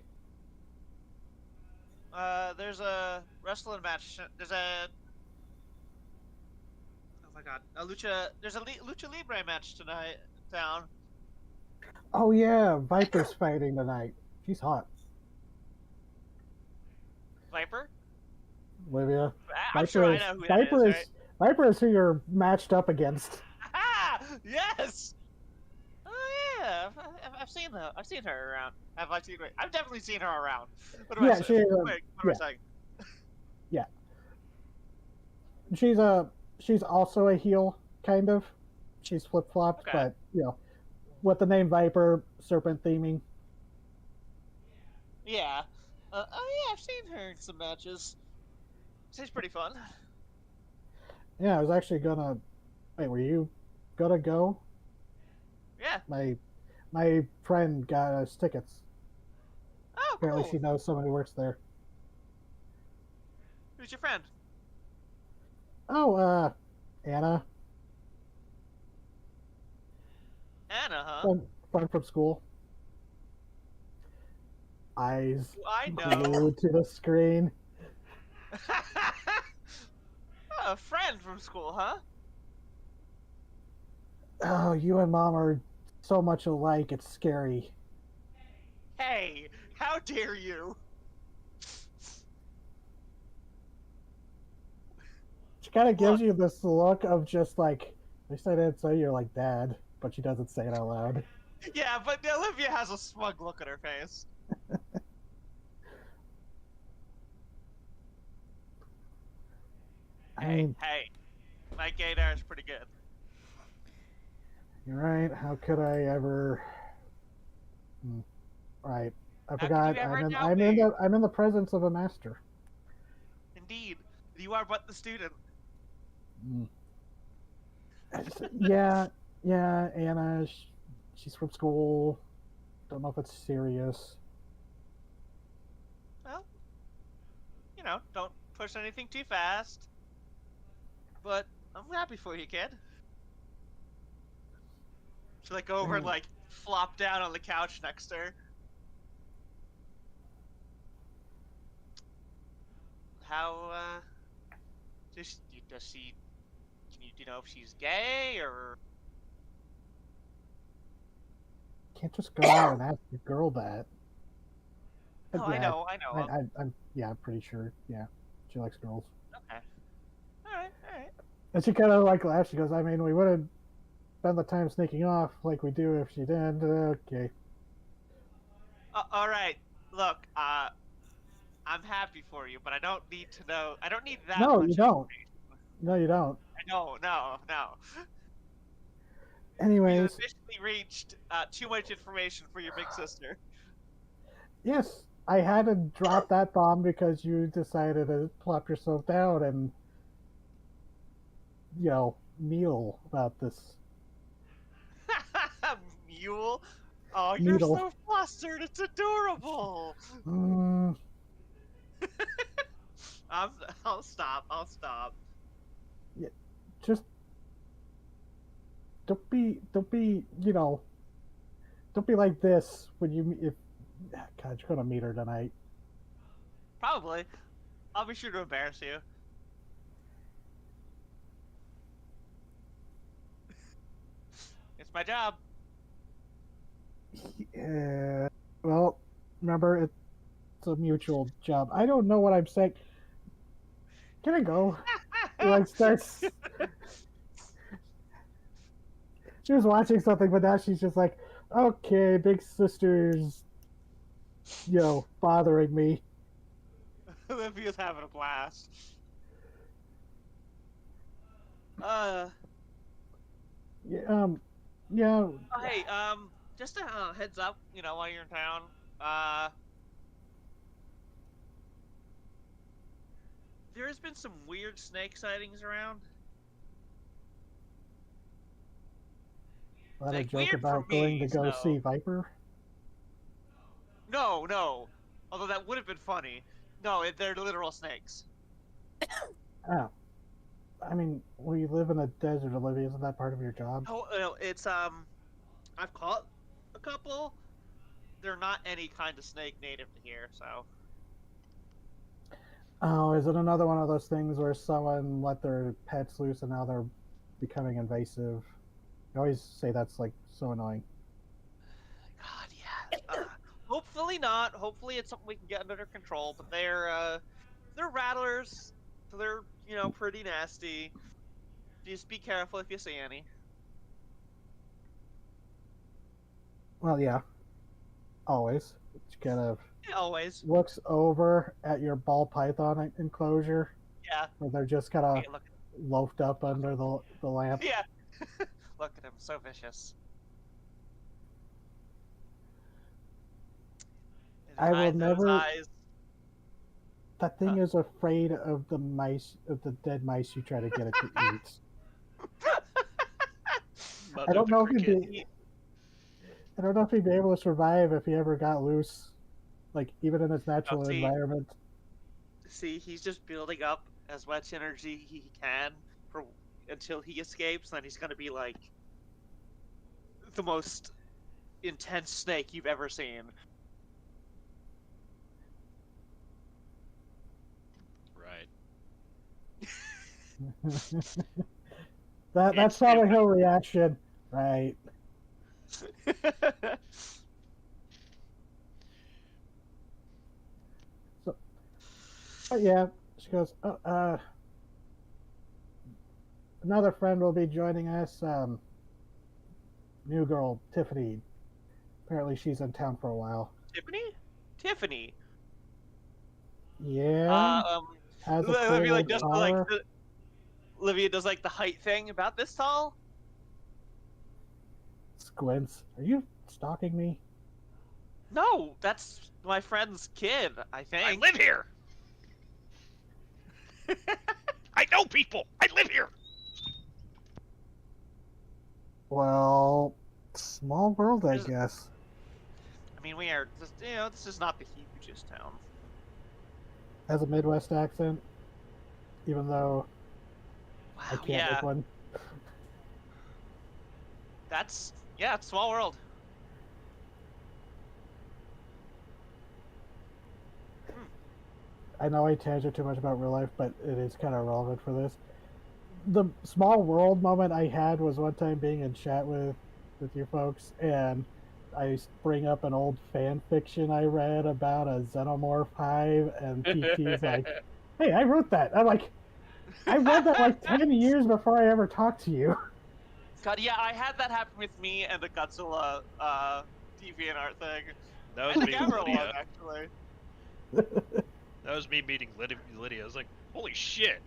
There's a wrestling match. There's a. Oh my God. There's a lucha libre match tonight in town. Oh yeah, Viper's fighting tonight. She's hot. Viper. Olivia. I'm sure I know who that Viper is. Right? Viper is who you're matched up against. Ah, yes. Oh yeah, I've seen her. I've seen her around. Have I seen her? I've definitely seen her around. What am I She saying? is. Wait, what am I saying? Yeah. She's also a heel, kind of. She's flip flopped, Okay. but with the name Viper, serpent theming. Yeah. Oh yeah, I've seen her in some matches. She's pretty fun. Yeah, I was actually gonna. Wait, were you gonna go? Yeah. My friend got us tickets. Oh, Apparently, cool. she knows someone who works there. Who's your friend? Oh, Anna, Anna, huh? friend from school. Eyes I know. glued to the screen. Oh, a friend from school, huh? Oh, you and Mom are so much alike. It's scary. Hey, how dare you? She kind of gives you this look of just like, at least I didn't say you're like Dad, but she doesn't say it out loud. Yeah, but Olivia has a smug look on her face. I mean, Hey, my gaydar is pretty good. you're right. How could I ever? Right. I could forgot. you ever doubt I'm in the presence of a master. Indeed, you are but the student. Mm. Yeah, Anna. She's from school. Don't know if it's serious. Well, don't push anything too fast. But I'm happy for you, kid. So go over and flop down on the couch next to her. How does she? Do you know if she's gay or? Can't just go out and ask a girl that. Oh, Yeah, I know. I'm pretty sure. Yeah, she likes girls. Okay. All right. And she kind of laughs. She goes, "I mean, we wouldn't spend the time sneaking off like we do if she didn't." Okay. All right. Look, I'm happy for you, but I don't need to know. I don't need that No, much you don't. information. No, you don't. No. You Anyways, officially reached too much information for your big sister. yes, I had to drop that bomb because you decided to plop yourself down and, kneel about this. Mule. Oh, you're Needle. so flustered. It's adorable. Mm, I'll stop. I'll stop. just don't be, don't be like this when if. God, you're gonna meet her tonight. Probably. I'll be sure to embarrass you. It's my job. Yeah. Well, remember, it's a mutual job. I don't know what I'm saying. Can I go? He like starts. She was watching something, but now she's just like, okay, big sister's, bothering me. Olivia's having a blast. Yeah, yeah. Oh, hey, just a heads up, while you're in town, there's been some weird snake sightings around. What a Like, joke weird about for going me, to go so- see Viper. No. Although that would have been funny. No, they're literal snakes. Oh, I mean, we live in a desert, Olivia. Isn't that part of your job? Oh, no, it's, I've caught a couple. They're not any kind of snake native to here, so. Oh, is it another one of those things where someone let their pets loose and now they're becoming invasive? I always say that's like so annoying. God, yeah. Hopefully not. Hopefully it's something we can get under control. But they're rattlers, so they're pretty nasty. Just be careful if you see any. Well, yeah, always. It's kind of Yeah, always. looks over at your ball python enclosure Yeah. where they're just kind of Hey, look. loafed up under the lamp. Yeah. Look at him, so vicious. It I will hides those never. eyes. That thing is afraid of the mice, of the dead mice you try to get it to eat. Mother I don't know if cricket. I don't know if he'd be able to survive if he ever got loose, like even in his natural see. environment. See, he's just building up as much energy he can until he escapes. Then he's gonna be like the most intense snake you've ever seen. Right. That's probably her reaction, right? So, but yeah, she goes. Oh, another friend will be joining us. New girl, Tiffany. Apparently, she's in town for a while. Tiffany. Yeah. Has a Olivia cool like just car. Olivia does like the height thing about this tall. Squints. Are you stalking me? No, that's my friend's kid. I think. I live here. I know people. I live here. Well, small world, I guess. I mean, we are. This is not the hugest town. Has a Midwest accent, even though I Wow. can't make one. It's small world. I know I tangent too much about real life, but it is kind of relevant for this. The small world moment I had was one time being in chat with you folks, and I bring up an old fan fiction I read about a xenomorph hive, and PT's like, "Hey, I wrote that." I'm like, "I read that like 10 years before I ever talked to you." God, yeah, I had that happen with me and the Godzilla DeviantArt thing. That was And me the with camera one, Lydia. actually. That was me meeting Lydia. I was like, holy shit.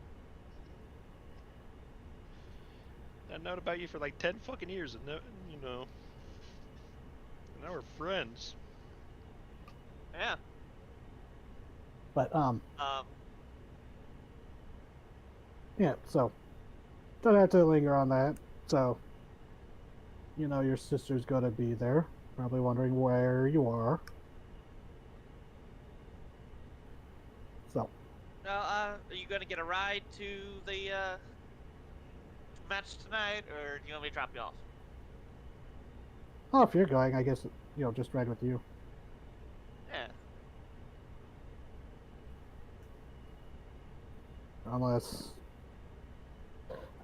I've known about you for like 10 fucking years, and you know, and now we're friends. Yeah. But Um. yeah. So don't have to linger on that. So you know your sister's gonna be there. Probably wondering where you are. So Are you gonna get a ride to the match tonight, or do you want me to drop you off? oh, if you're going, I guess just ride with you. Yeah.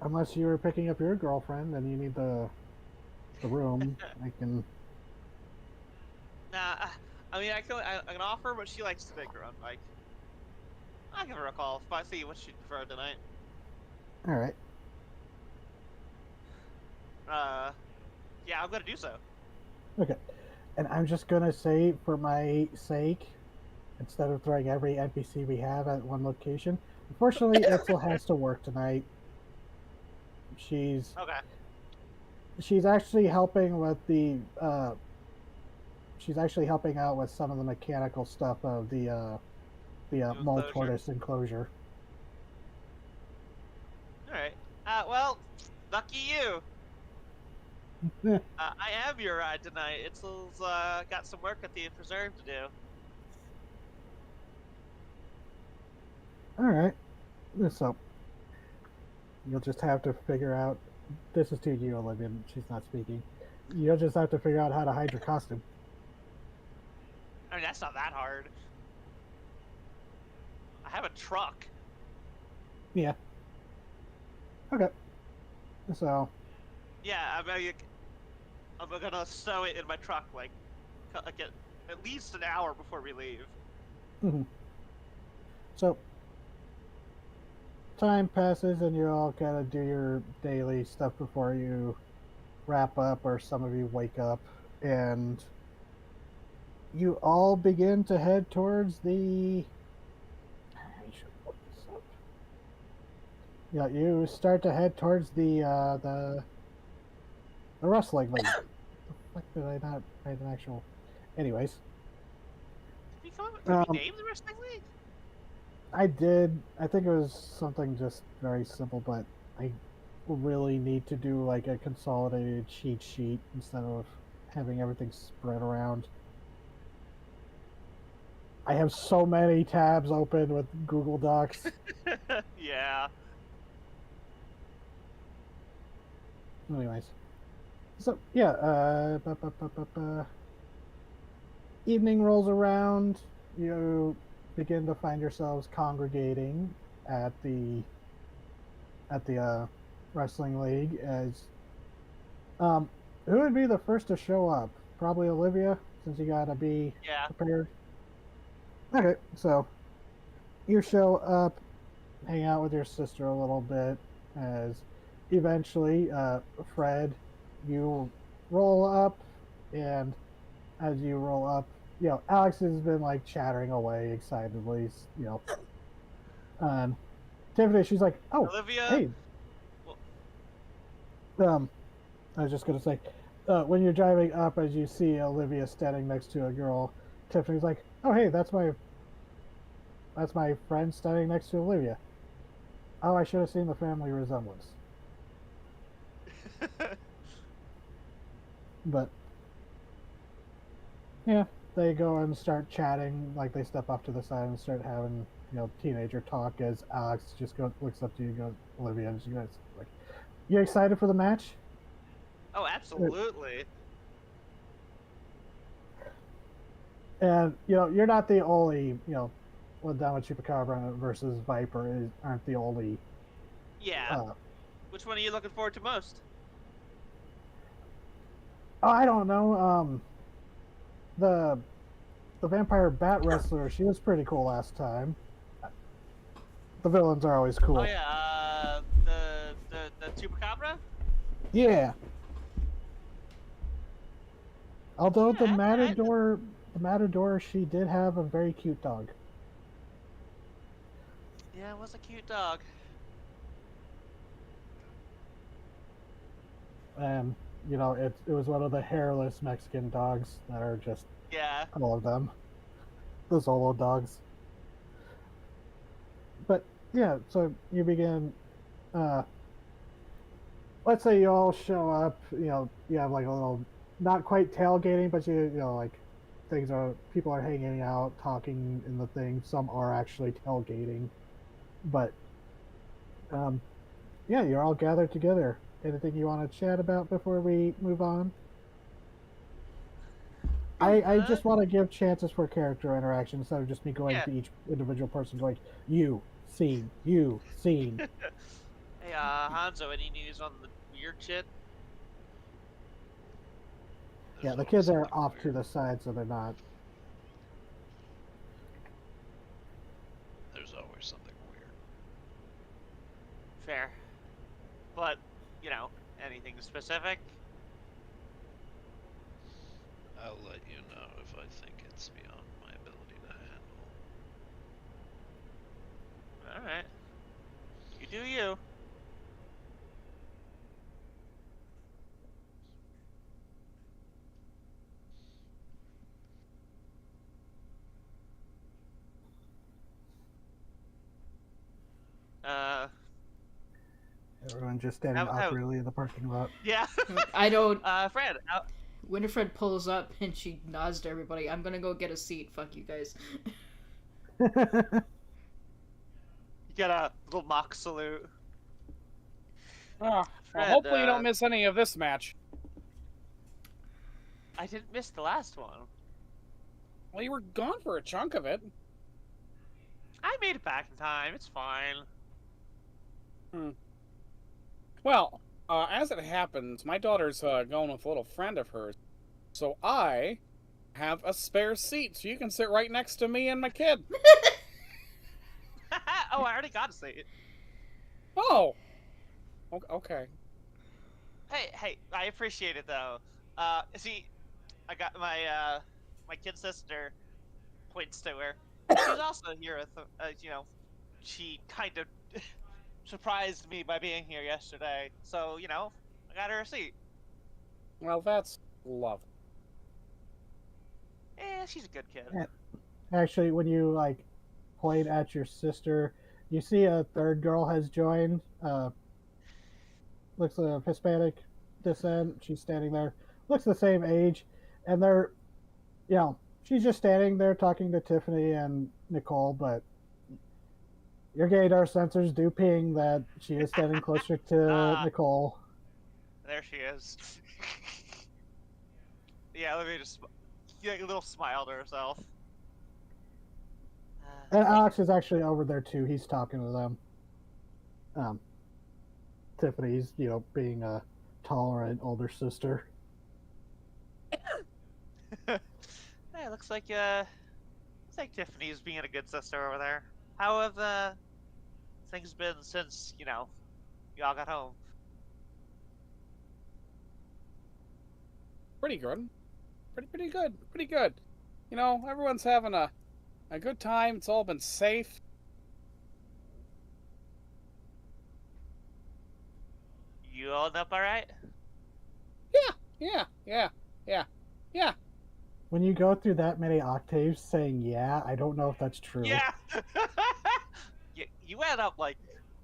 Unless you were picking up your girlfriend and you need the room, I can. Nah. I can offer, but she likes to take her own bike. I'll give her a call if I see what she'd prefer tonight. All right. Yeah, I'm gonna do so. Okay. And I'm just gonna say, for my sake, instead of throwing every NPC we have at one location, unfortunately, Itzel has to work tonight. She's Okay. she's actually helping with the she's actually helping out with some of the mechanical stuff of the New mole enclosure. tortoise enclosure. All right. Well, lucky you. I am your ride tonight. Itzel's got some work at the preserve to do. All right. So you'll just have to figure out. This is to you, Olivia. She's not speaking. You'll just have to figure out how to hide your costume. I mean, that's not that hard. I have a truck. Yeah. Okay. So Yeah, I'm gonna sew it in my truck like at least an hour before we leave. mhm. So time passes and you all kind of do your daily stuff before you wrap up, or some of you wake up, and you all begin to head towards the. I should look this up. Yeah, you start to head towards the wrestling league. The fuck did I not write an actual? Anyways, Did we name the wrestling league? I did. I think it was something just very simple, but I really need to do like a consolidated cheat sheet instead of having everything spread around. I have so many tabs open with Google Docs. Yeah. Anyways, so yeah, evening rolls around. You begin to find yourselves congregating at the wrestling league. As who would be the first to show up? Probably Olivia, since you gotta be Yeah. prepared. Okay, so you show up, hang out with your sister a little bit, as eventually, Fred, you roll up, and as you roll up, Alex has been like chattering away excitedly, Tiffany, she's like, "Oh, Olivia. hey." I was just gonna say, when you're driving up, as you see Olivia standing next to a girl, Tiffany's like, "Oh, hey, that's my friend standing next to Olivia. Oh, I should have seen the family resemblance." But yeah, they go and start chatting. Like they step off to the side and start having teenager talk. As Alex just looks up to you, and goes, "Olivia," and she goes like, "You excited for the match?" Oh, absolutely. And you're not the only well, down with Chupacabra versus Viper aren't the only. Yeah. Which one are you looking forward to most? Oh, I don't know. The vampire bat wrestler, she was pretty cool last time. The villains are always cool. Oh yeah, the Chupacabra? Yeah. Although Yeah, the Matador, she did have a very cute dog. Yeah, it was a cute dog. You know, it was one of the hairless Mexican dogs that are just Yeah. all of them, the Zolo dogs. But yeah, so you begin. Uh, let's say you all show up. You know, you have like a little, not quite tailgating, but you know like things are people are hanging out, talking in the thing. Some are actually tailgating, but um, yeah, you're all gathered together. Anything you want to chat about before we move on? I just want to give chances for character interaction instead of just me going Yeah. to each individual person going, you, scene, you, scene. Hey, Hanzo, any news on the weird shit? There's Yeah, the always kids are something off to weird. the side, so they're not. There's always something weird. Fair. But, you know, anything specific? I'll let you know if I think it's beyond my ability to handle. Alright. You do you. Uh, Everyone just standing How- awkwardly in the parking lot. yeah. I don't. Fred, Winifred pulls up and she nods to everybody. I'm gonna go get a seat. Fuck you guys. you get a little mock salute. Well, Fred, hopefully you don't miss any of this match. I didn't miss the last one. Well, you were gone for a chunk of it. I made it back in time. It's fine. Well, as it happens, my daughter's going with a little friend of hers, so I have a spare seat, so you can sit right next to me and my kid. Oh, I already got to say it. Oh, okay. Hey, I appreciate it though. See, I got my my kid sister points to her. She's also here with, you know, she kind of surprised me by being here yesterday. So, you know, I got her a seat. Well, that's lovely. She's a good kid. Yeah. Actually, when you like point at your sister, you see a third girl has joined. Looks of Hispanic descent. She's standing there. Looks the same age, and they're, you know, she's just standing there talking to Tiffany and Nicole. But your gaydar sensors do ping that she is standing closer to Nicole. There she is. Yeah, let me just get a little smile to herself. And Alex is actually over there too. He's talking to them. Tiffany's, you know, being a tolerant older sister. Hey, looks like Tiffany's being a good sister over there. How have things been since, you know, y'all got home? Pretty good. Pretty good. Pretty good. You know, everyone's having a good time. It's all been safe. You holding up all right? Yeah. When you go through that many octaves saying yeah, I don't know if that's true. Yeah. You went up like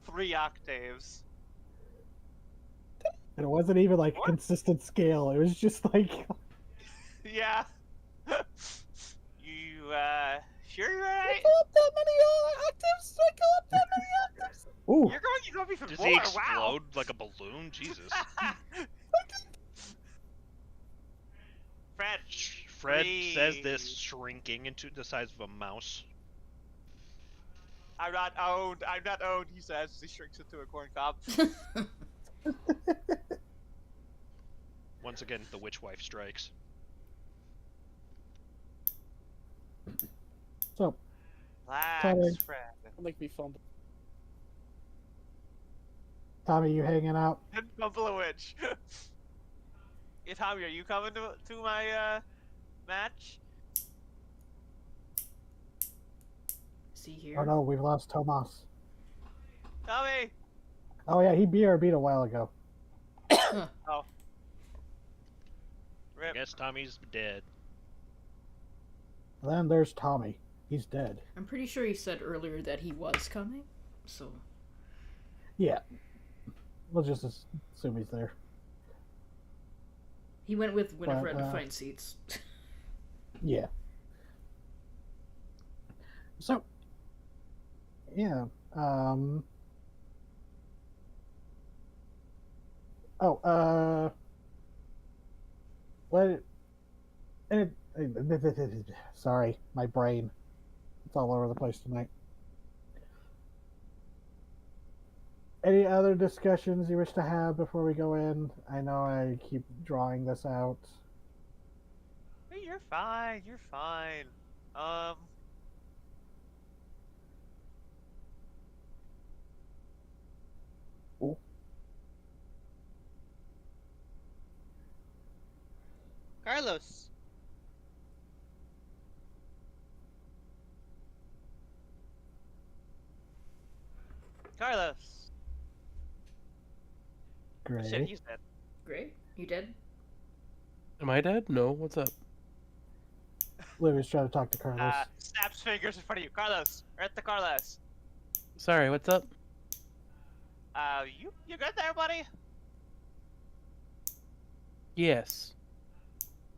3 octaves. And it wasn't even like a consistent scale. It was just like Yeah. You sure you're right? Go up that many octaves? I go up that many octaves? ooh. You're going even Does more. he Wow. explode like a balloon? Jesus. Fred. Fred says this Please. shrinking into the size of a mouse. I'm not owned. I'm not owned, he says as he shrinks into a corn cob. Once again, the witch wife strikes. So Relax, Tommy. Fred. Don't make me fumble. Tommy, you hanging out? Didn't fumble a witch. Yeah, Tommy, are you coming to my match? Is he here? Oh no, we've lost Tomas. Tommy. Oh yeah, he BRB'd a while ago. I Rip. guess Tommy's dead. Then there's Tommy. He's dead. I'm pretty sure he said earlier that he was coming, so. Yeah. We'll just assume he's there. He went with Winifred to But, find seats. Yeah. So, yeah. What? Sorry, my brain. It's all over the place tonight. Any other discussions you wish to have before we go in? I know I keep drawing this out. Hey, you're fine. You're fine. Cool. Carlos. Carlos. Great. Shit, he's dead. Great. You dead? Am I dead? No. What's up? Livy's trying to talk to Carlos. Snaps fingers in front of you. Carlos. We're at the Carlos. Sorry. What's up? You good there, buddy? Yes.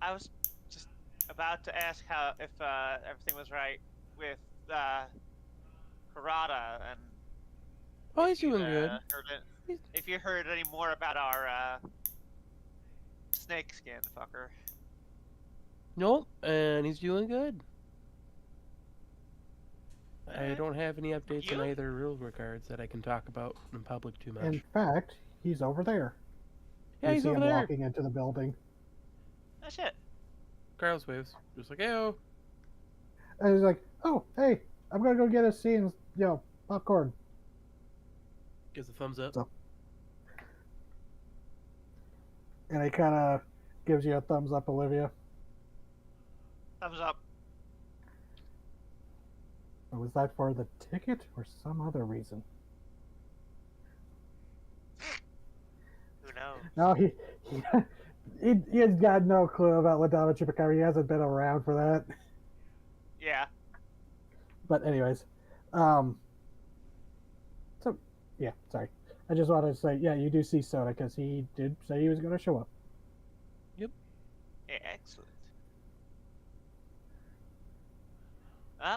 I was just about to ask if everything was right with Karada and Oh, he's you, doing good. if you heard any more about our snake skin fucker. Nope, and he's doing good. I don't have any updates on You? either real regards that I can talk about in public too much. In fact, he's over there. Yeah, You he's see over him there. walking into the building. Oh shit. Carlos waves. Just like, oh. And he's like, "Oh, hey, I'm gonna go get a scene, popcorn." Gives a thumbs up. So- And he kind of gives you a thumbs up, Olivia. Thumbs up. Or was that for the ticket or some other reason? Who knows? No, he has got no clue about Ladama Chupacabra. He hasn't been around for that. Yeah. But anyways, so yeah, sorry. I just wanted to say, yeah, you do see Soda because he did say he was going to show up. Yeah, excellent.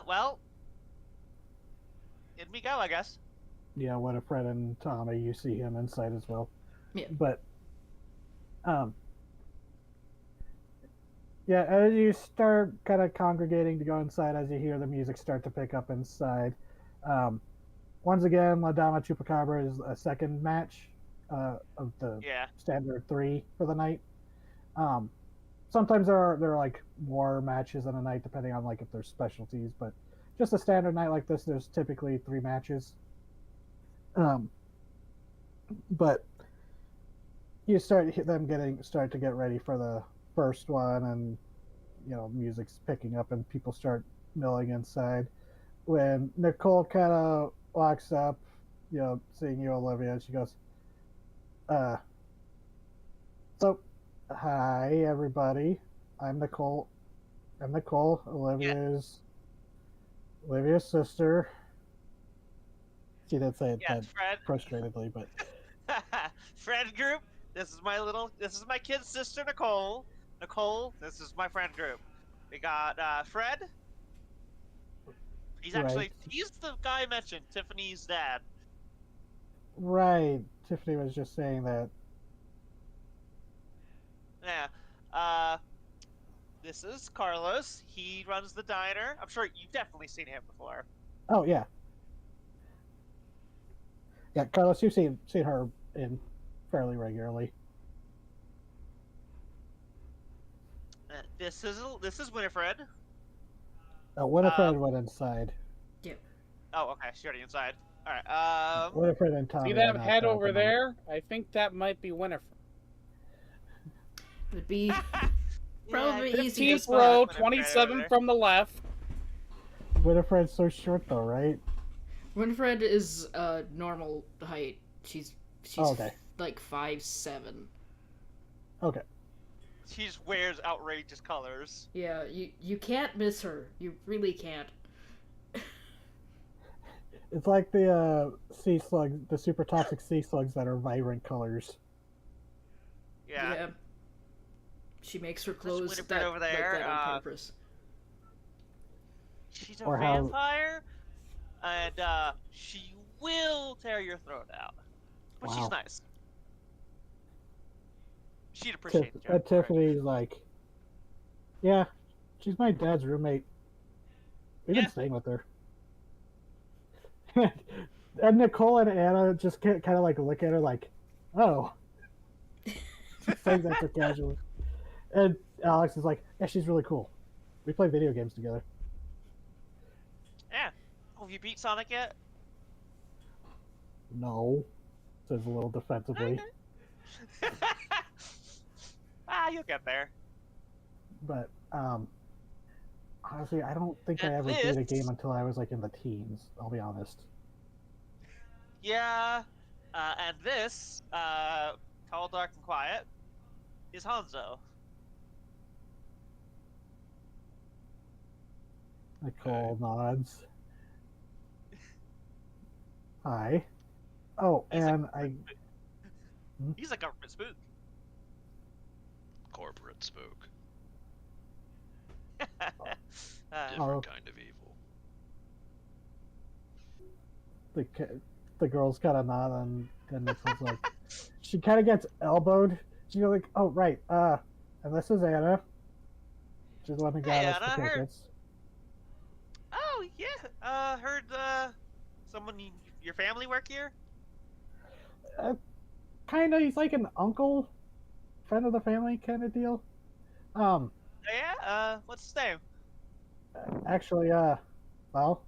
Well, in we go, I guess. Yeah, Winifred and Tommy, you see him inside as well. Yeah. But, yeah, as you start kind of congregating to go inside, as you hear the music start to pick up inside, once again, La Dama Chupacabra is a second match of the standard 3 for the night. Sometimes there are like more matches in a night depending on like if there's specialties, but just a standard night like this, there's typically 3 matches. But you start to get ready for the first one, and music's picking up and people start milling inside. When Nicole kind of walks up, seeing you, Olivia, and she goes, so, hi, everybody. I'm Nicole. Olivia's sister. She did say it that Fred. frustratedly, but Friend group. This is my kid's sister, Nicole. Nicole, this is my friend group. We got Fred. He's the guy I mentioned, Tiffany's dad. Right. Tiffany was just saying that. Yeah. This is Carlos. He runs the diner. I'm sure you've definitely seen him before. Oh yeah. Yeah, Carlos, you've seen her in fairly regularly. This is Winifred. Winifred went inside. Yep. Oh, okay. She's already inside. All right. Winifred and Tommy. See that head over there? I think that might be Winifred. It would be probably easy to 15th spot. row, 27 from the left. Winifred's so short though, right? Winifred is normal height. She's okay. like 5'7". Okay. She just wears outrageous colors. Yeah, you can't miss her. You really can't. It's like the sea slugs, the super toxic sea slugs that are vibrant colors. Yeah. She makes her This clothes Winifred that over like there, that on purpose. she's a Or how- vampire, and she will tear your throat out. But she's Wow. nice. She'd appreciate the joke. for it. Tiffany's like, yeah, she's my dad's roommate. We've Yeah. been staying with her. And Nicole and Anna just kind of like look at her like, oh. She's saying that so casually. And Alex is like, yeah, she's really cool. We play video games together. Yeah. Oh, have you beat Sonic yet? No, says a little defensively. You'll get there. But honestly, I don't think I And ever beat a this- game until I was like in the teens. I'll be honest. Yeah. And this, Tall, Dark, and Quiet, is Hanzo. Nicole nods. Hi. Oh, He's a- and I He's a government spook. Corporate spook. Uh, Different Oh. kind of evil. the girls kind of nod, and Nicole's like, she kind of gets elbowed. She's like, oh right, and this is Anna. She's the one who got Hey, us the Anna, her- tickets. oh yeah. Heard someone your family work here? Kind of, he's like an uncle, friend of the family kind of deal. Oh, yeah. What's his name? Actually, well,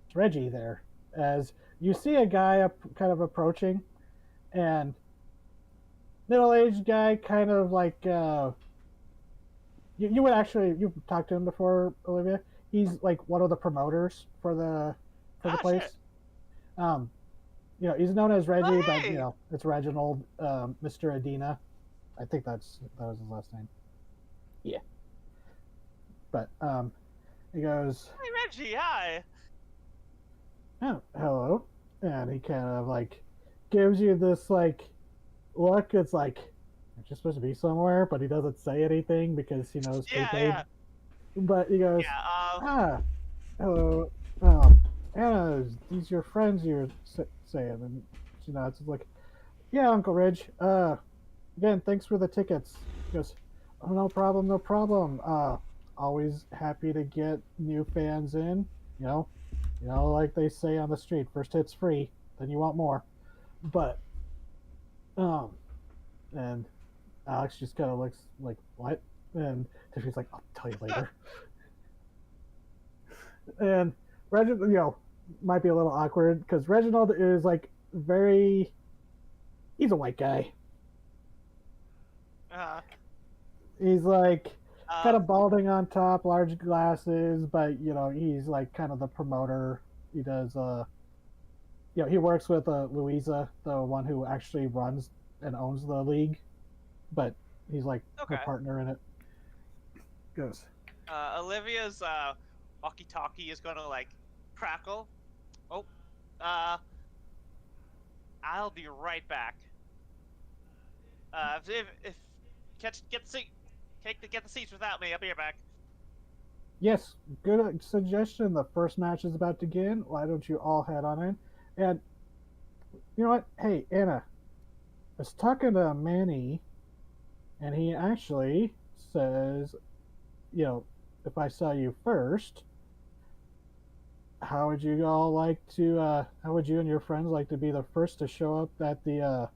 it's Reggie there. As you see a guy kind of approaching, and middle-aged guy, kind of like you would actually you've talked to him before, Olivia. He's like one of the promoters for the place. Shit. He's known as Reggie, but hey! it's Reginald, Mr. Adina. I think that was his last name. Yeah. But he goes, Hey, Reggie. Hi. oh, hello. And he kind of like gives you this like look. It's like you're just supposed to be somewhere, but he doesn't say anything because he knows Yeah, kayfabe. yeah. But he goes, Yeah. hello. Anna, these your friends you were saying? And she nods. It's like, yeah, Uncle Ridge. Again, thanks for the tickets. He goes, oh, no problem, no problem. Always happy to get new fans in. Like they say on the street, first hit's free, then you want more. But, and Alex just kind of looks like, what? And Tiffany's like, I'll tell you later. And Reginald, might be a little awkward because Reginald is like he's a white guy. He's like kind of balding on top, large glasses, but he's like kind of the promoter. He does he works with Louisa, the one who actually runs and owns the league, but he's like Okay. a partner in it. Goes. Olivia's walkie-talkie is gonna like crackle. Oh, I'll be right back. If get the seats without me, I'll be right back. Yes, good suggestion. The first match is about to begin. Why don't you all head on in? And you know what? Hey, Anna, I was talking to Manny, and he actually says, if I saw you first, how would you and your friends like to be the first to show up at the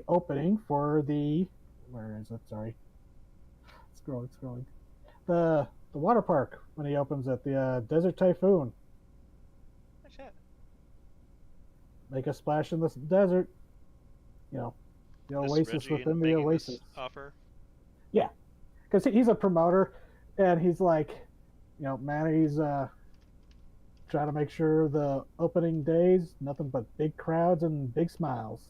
opening for where is it? Sorry. Scrolling. The water park when he opens at the Desert Typhoon. Oh, shit. Make a splash in the desert. The Is Oasis Reggie within the making Oasis. this offer? Yeah, because he's a promoter, and he's like, Manny's trying to make sure the opening days nothing but big crowds and big smiles.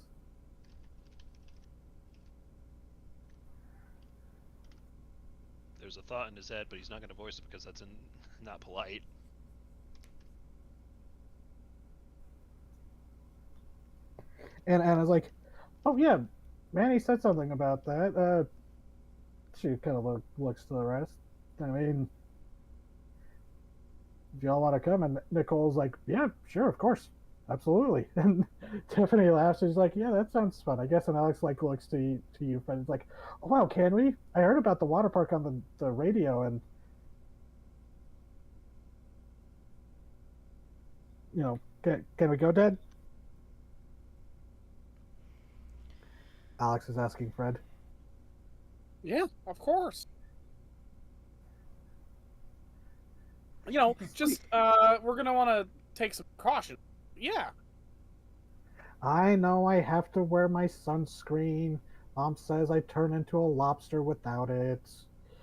there's a thought in his head, but he's not going to voice it because that's not polite. And Anna's like, "Oh yeah, Manny said something about that." She kind of looks to the rest. I mean, if y'all want to come, and Nicole's like, "Yeah, sure, of course, absolutely." And Tiffany laughs. She's like, "Yeah, that sounds fun, I guess." And Alex like looks to you, friend. It's like, "Oh wow, can we? I heard about the water park on the radio, and you know, can we go, Dad?" Alex is asking Fred. Yeah, of course. You know, just we're gonna want to take some precautions. Yeah. I know I have to wear my sunscreen. Mom says I turn into a lobster without it.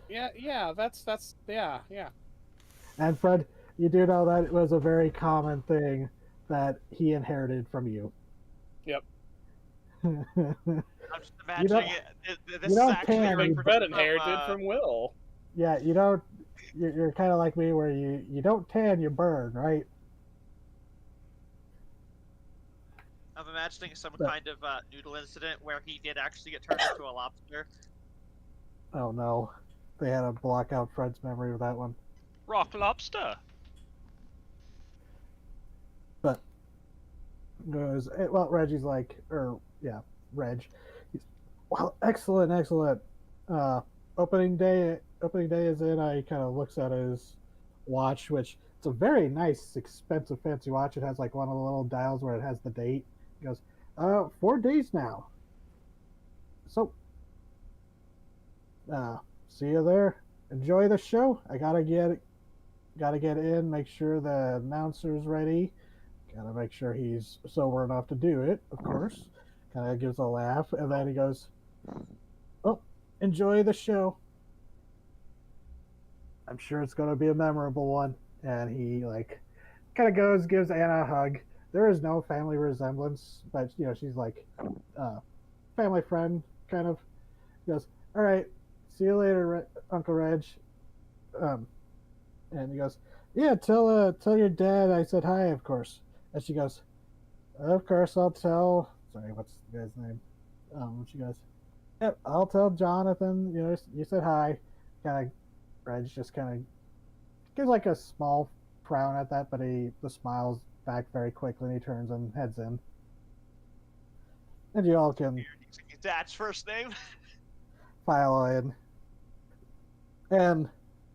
Yeah. That's yeah. And Fred, you do know that it was a very common thing that he inherited from you. Yep. I'm just imagining don't- this you is don't actually tan, like you- from Fred some, inherited from Will. Yeah, you don't. You're kind of like me, where you don't tan, you burn, right? I'm imagining some But- kind of noodle incident where he did actually get turned into a lobster. Oh no, they had to block out Fred's memory of that one. Rock lobster. But goes well. Reggie's like, or yeah, Reg. He's, well, excellent. Opening day is in. I kind of looks at his watch, which it's a very nice, expensive, fancy watch. It has like one of the little dials where it has the date. He goes, 4 days now. So, see you there. Enjoy the show. I gotta get in. Make sure the announcer's ready. Gotta make sure he's sober enough to do it, of course. Kind of gives a laugh, and then he goes, "Oh, enjoy the show. I'm sure it's going to be a memorable one." And he like kind of goes, gives Anna a hug. There is no family resemblance, but you know she's like family friend kind of. He goes, "All right, see you later, Uncle Reg." And he goes, "Yeah, tell your dad I said hi, of course." And she goes, "Of course, I'll tell." Sorry, what's the guy's name? She goes, "Yep, I'll tell Jonathan. You know, you said hi." Kind of, Reg just kind of gives like a small frown at that, but the smiles back very quickly, and he turns and heads in. And you all can Using his dad's first name. file in. And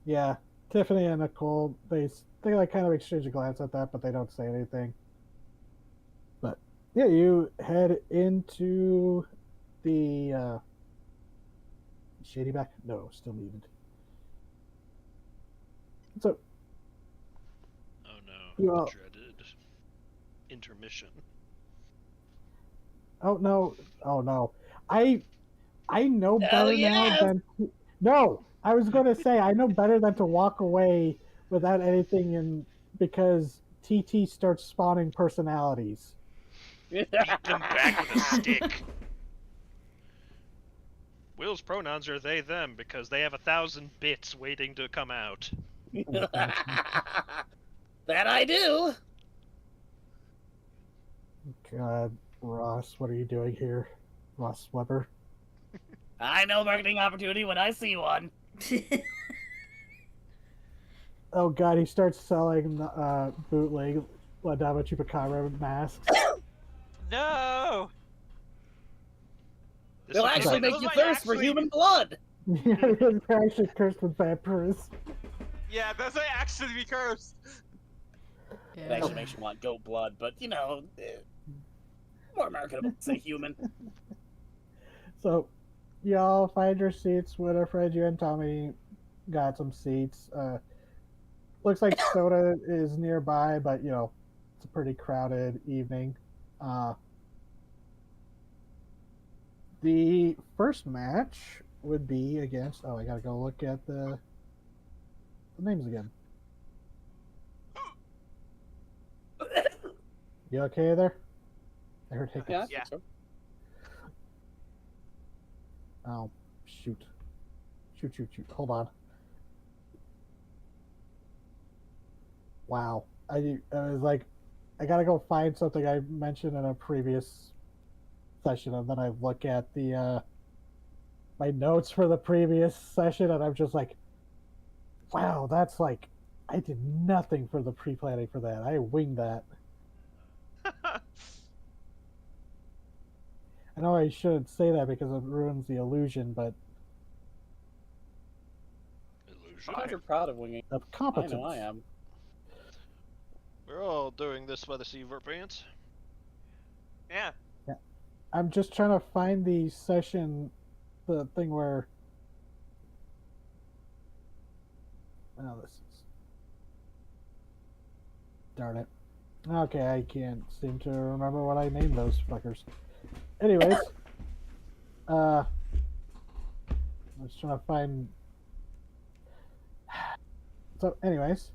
yeah, Tiffany and Nicole, they like kind of exchange a glance at that, but they don't say anything. But yeah, you head into the Shady back? No, still needed. So Oh no, You the all- dreaded intermission. oh no, I know better yes! now than no. I was going to say I know better than to walk away without anything in because TT starts spawning personalities. Beat them back with a stick. Will's pronouns are they, them, because they have 1,000 bits waiting to come out. That I do. God, Ross, what are you doing here? Ross Weber. I know marketing opportunity when I see one. Oh God, he starts selling bootleg Ladama Chupacabra masks. No. This They'll will actually come make out- you might thirst for actually- human blood. They're actually cursed with vampirism. Yeah, those might actually be cursed. It actually makes you want goat blood, but you know, more marketable to say human. So, y'all find your seats. Winifred, you and Tommy got some seats. Looks like soda is nearby, but you know, it's a pretty crowded evening. The first match would be against. Oh, I gotta go look at the names again. You okay there? I heard hiccups. Yeah. Yeah. So. Oh, shoot. Shoot. Hold on. wow. I was like, I gotta go find something I mentioned in a previous session, and then I look at the my notes for the previous session, and I'm just like, wow, that's like, I did nothing for the pre-planning for that. I winged that. I know I shouldn't say that because it ruins the illusion, but Illusion. Sometimes you're proud of winging. of I competence. know I am. We're all doing this by the seat of our pants. Yeah. I'm just trying to find the session, the thing where. Oh, this is. Darn it. Okay, I can't seem to remember what I named those fuckers. Anyways, I was trying to find. So, anyways,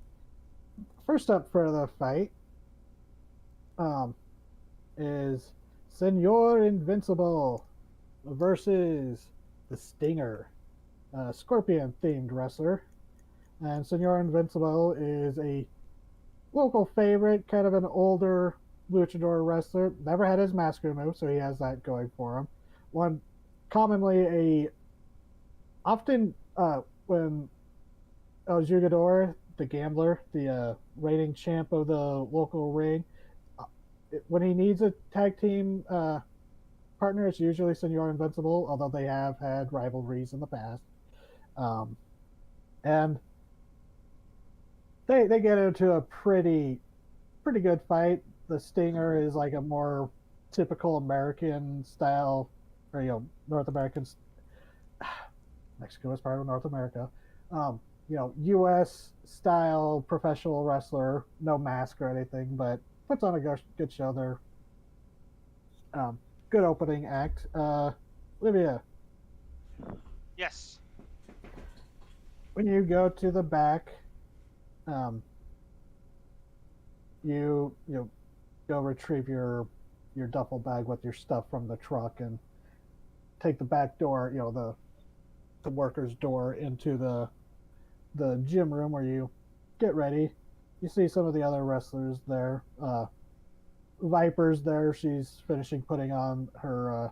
first up for the fight, is Senor Invincible versus the Stinger, a scorpion-themed wrestler. And Senor Invincible is a local favorite, kind of an older luchador wrestler. Never had his mask removed, so he has that going for him. One commonly a often when El Jugador, the gambler, the reigning champ of the local ring, when he needs a tag team partner, it's usually Senor Invincible, although they have had rivalries in the past. And they get into a pretty good fight. The Stinger is like a more typical American style, or North American. Mexico is part of North America. U.S. style professional wrestler, no mask or anything, but puts on a good show there. Good opening act. Olivia, Yes. when you go to the back, you go retrieve your duffel bag with your stuff from the truck and take the back door, the worker's door into the gym room where you get ready. You see some of the other wrestlers there. Viper's there. She's finishing putting on her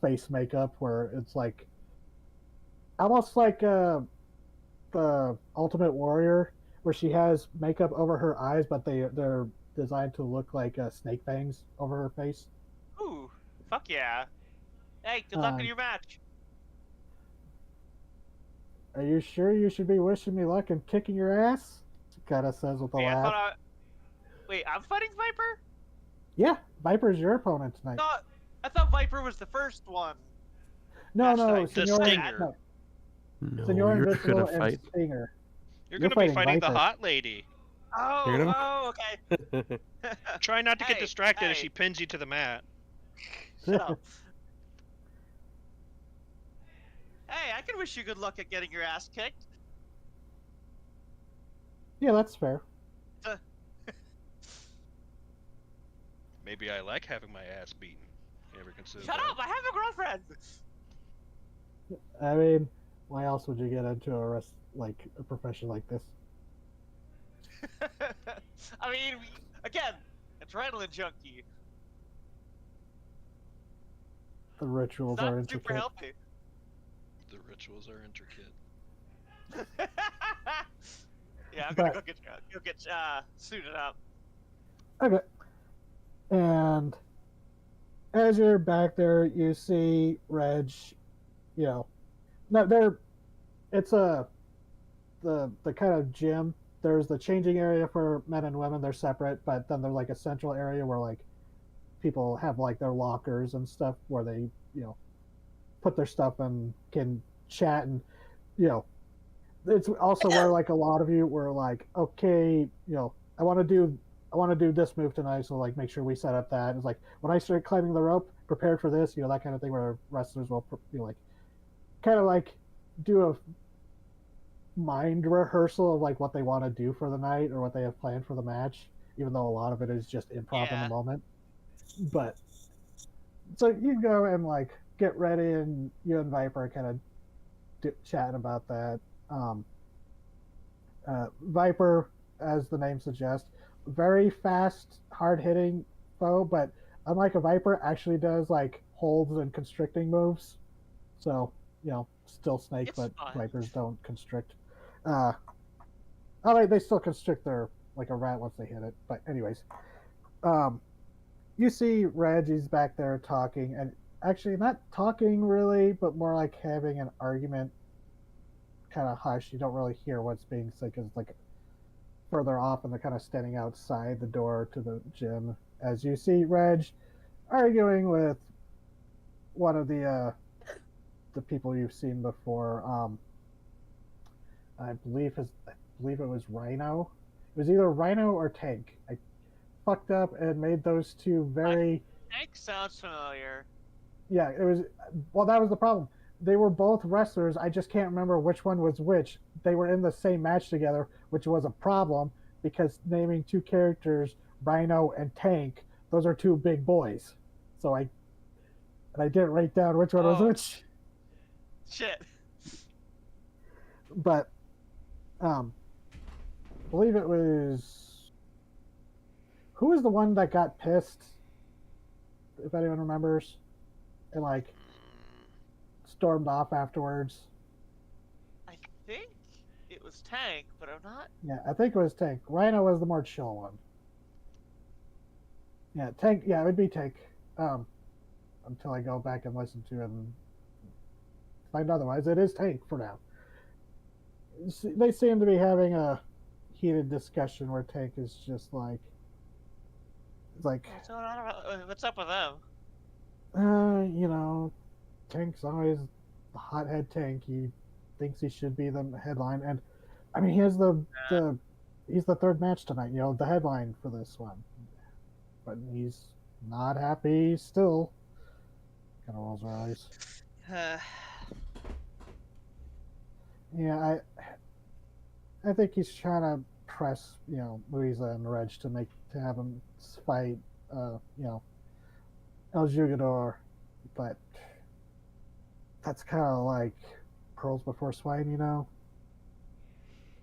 face makeup, where it's like almost like the Ultimate Warrior, where she has makeup over her eyes, but they're designed to look like snake fangs over her face. Ooh. Fuck yeah. Hey, good luck in your match. Are you sure you should be wishing me luck and kicking your ass? She kind of says with a Hey, laugh. Wait, I'm fighting Viper? Yeah, Viper's your opponent tonight. I thought Viper was the first one. No, Match no, night. The Senor, Stinger. no, No, Senor you're Invincible gonna and fight. Stinger. You're You're gonna be fighting fighting the Viper. hot lady. Oh, You're gonna- okay. Try not to get Hey, distracted as hey. she pins you to the mat. Shut up. Hey, I can wish you good luck at getting your ass kicked. Yeah, that's fair. Maybe I like having my ass beaten. You ever consider Shut that? up! I have a girlfriend. I mean, why else would you get into a profession like this? I mean, again, adrenaline junkie. The rituals Not are super intricate. healthy. The rituals are intricate. Yeah, I'm gonna But- go get suited up. Okay. And as you're back there, you see Reg. No, it's the kind of gym. There's the changing area for men and women. They're separate, but then there's like a central area where like people have like their lockers and stuff where they put their stuff and can chat, and it's also where like a lot of you were like, okay, I want to do this move tonight, so like make sure we set up that. It's like when I start climbing the rope, prepared for this, that kind of thing, where wrestlers will like kind of like do a mind rehearsal of like what they want to do for the night or what they have planned for the match, even though a lot of it is just improv in Yeah. the moment. But so you go and like get ready, and you and Viper kind of chatting about that. Viper as the name suggests, very fast, hard-hitting foe, but unlike a Viper, actually does like holds and constricting moves. So, still snake, It's but fun. Vipers don't constrict. Uh, oh, they still constrict their like a rat once they hit it. But anyways, um, you see Reggie's back there talking, and actually not talking really, but more like having an argument, kind of hush. You don't really hear what's being said because it's like further off, and they're kind of standing outside the door to the gym. As you see Reg arguing with one of the people you've seen before. I believe it was Rhino. It was either Rhino or Tank. I fucked up and made those two very. Hank sounds familiar. Yeah, it was. Well, that was the problem. They were both wrestlers. I just can't remember which one was which. They were in the same match together, which was a problem because naming two characters, Rhino and Tank, those are two big boys. So I didn't write down which one was Oh. which. Shit. But I believe it was who was the one that got pissed, if anyone remembers, and like stormed off afterwards. I think it was Tank, but I'm not. Yeah, I think it was Tank. Rhino was the more chill one. Yeah, Tank. Yeah, it would be Tank. Until I go back and listen to it and find otherwise, it is Tank for now. They seem to be having a heated discussion where Tank is just like, So, I don't know, what's up with them? Tank's always the hothead Tank. He thinks he should be the headline, and I mean, he has he's the third match tonight. The headline for this one, but he's not happy still. Kind of rolls our eyes. Yeah, I think he's trying to press, Louisa and Reg to have him fight, El Jugador, but that's kind of like pearls before swine,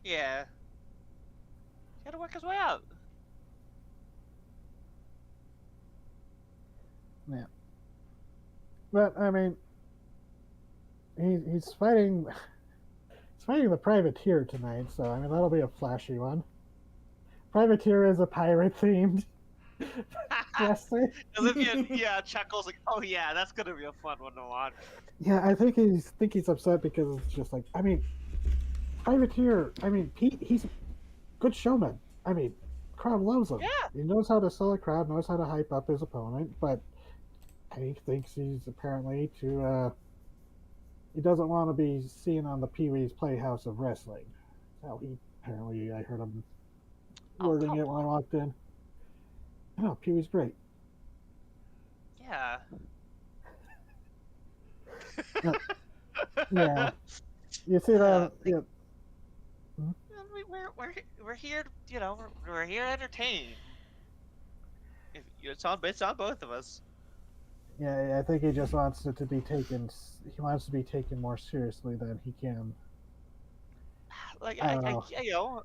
Yeah. He had to work his way out. Yeah. But I mean, he's fighting. He's fighting the privateer tonight, so I mean that'll be a flashy one. Privateer is a pirate themed wrestler. Yeah, chuckles like, oh yeah, that's gonna be a fun one to watch. Yeah, I think he's upset because it's just like, I mean, privateer. I mean, he's a good showman. I mean, crowd loves him. Yeah. He knows how to sell a crowd, knows how to hype up his opponent, but he thinks he's apparently he doesn't want to be seen on the Pee Wee's Playhouse of Wrestling. How I heard him wording it when I walked in. Oh, Pee Wee's great. Yeah. Yeah. You see that? Yeah. We're here, we're here to entertain. It's on both of us. Yeah, I think he just wants it to be taken. He wants to be taken more seriously than he can. Like I don't know.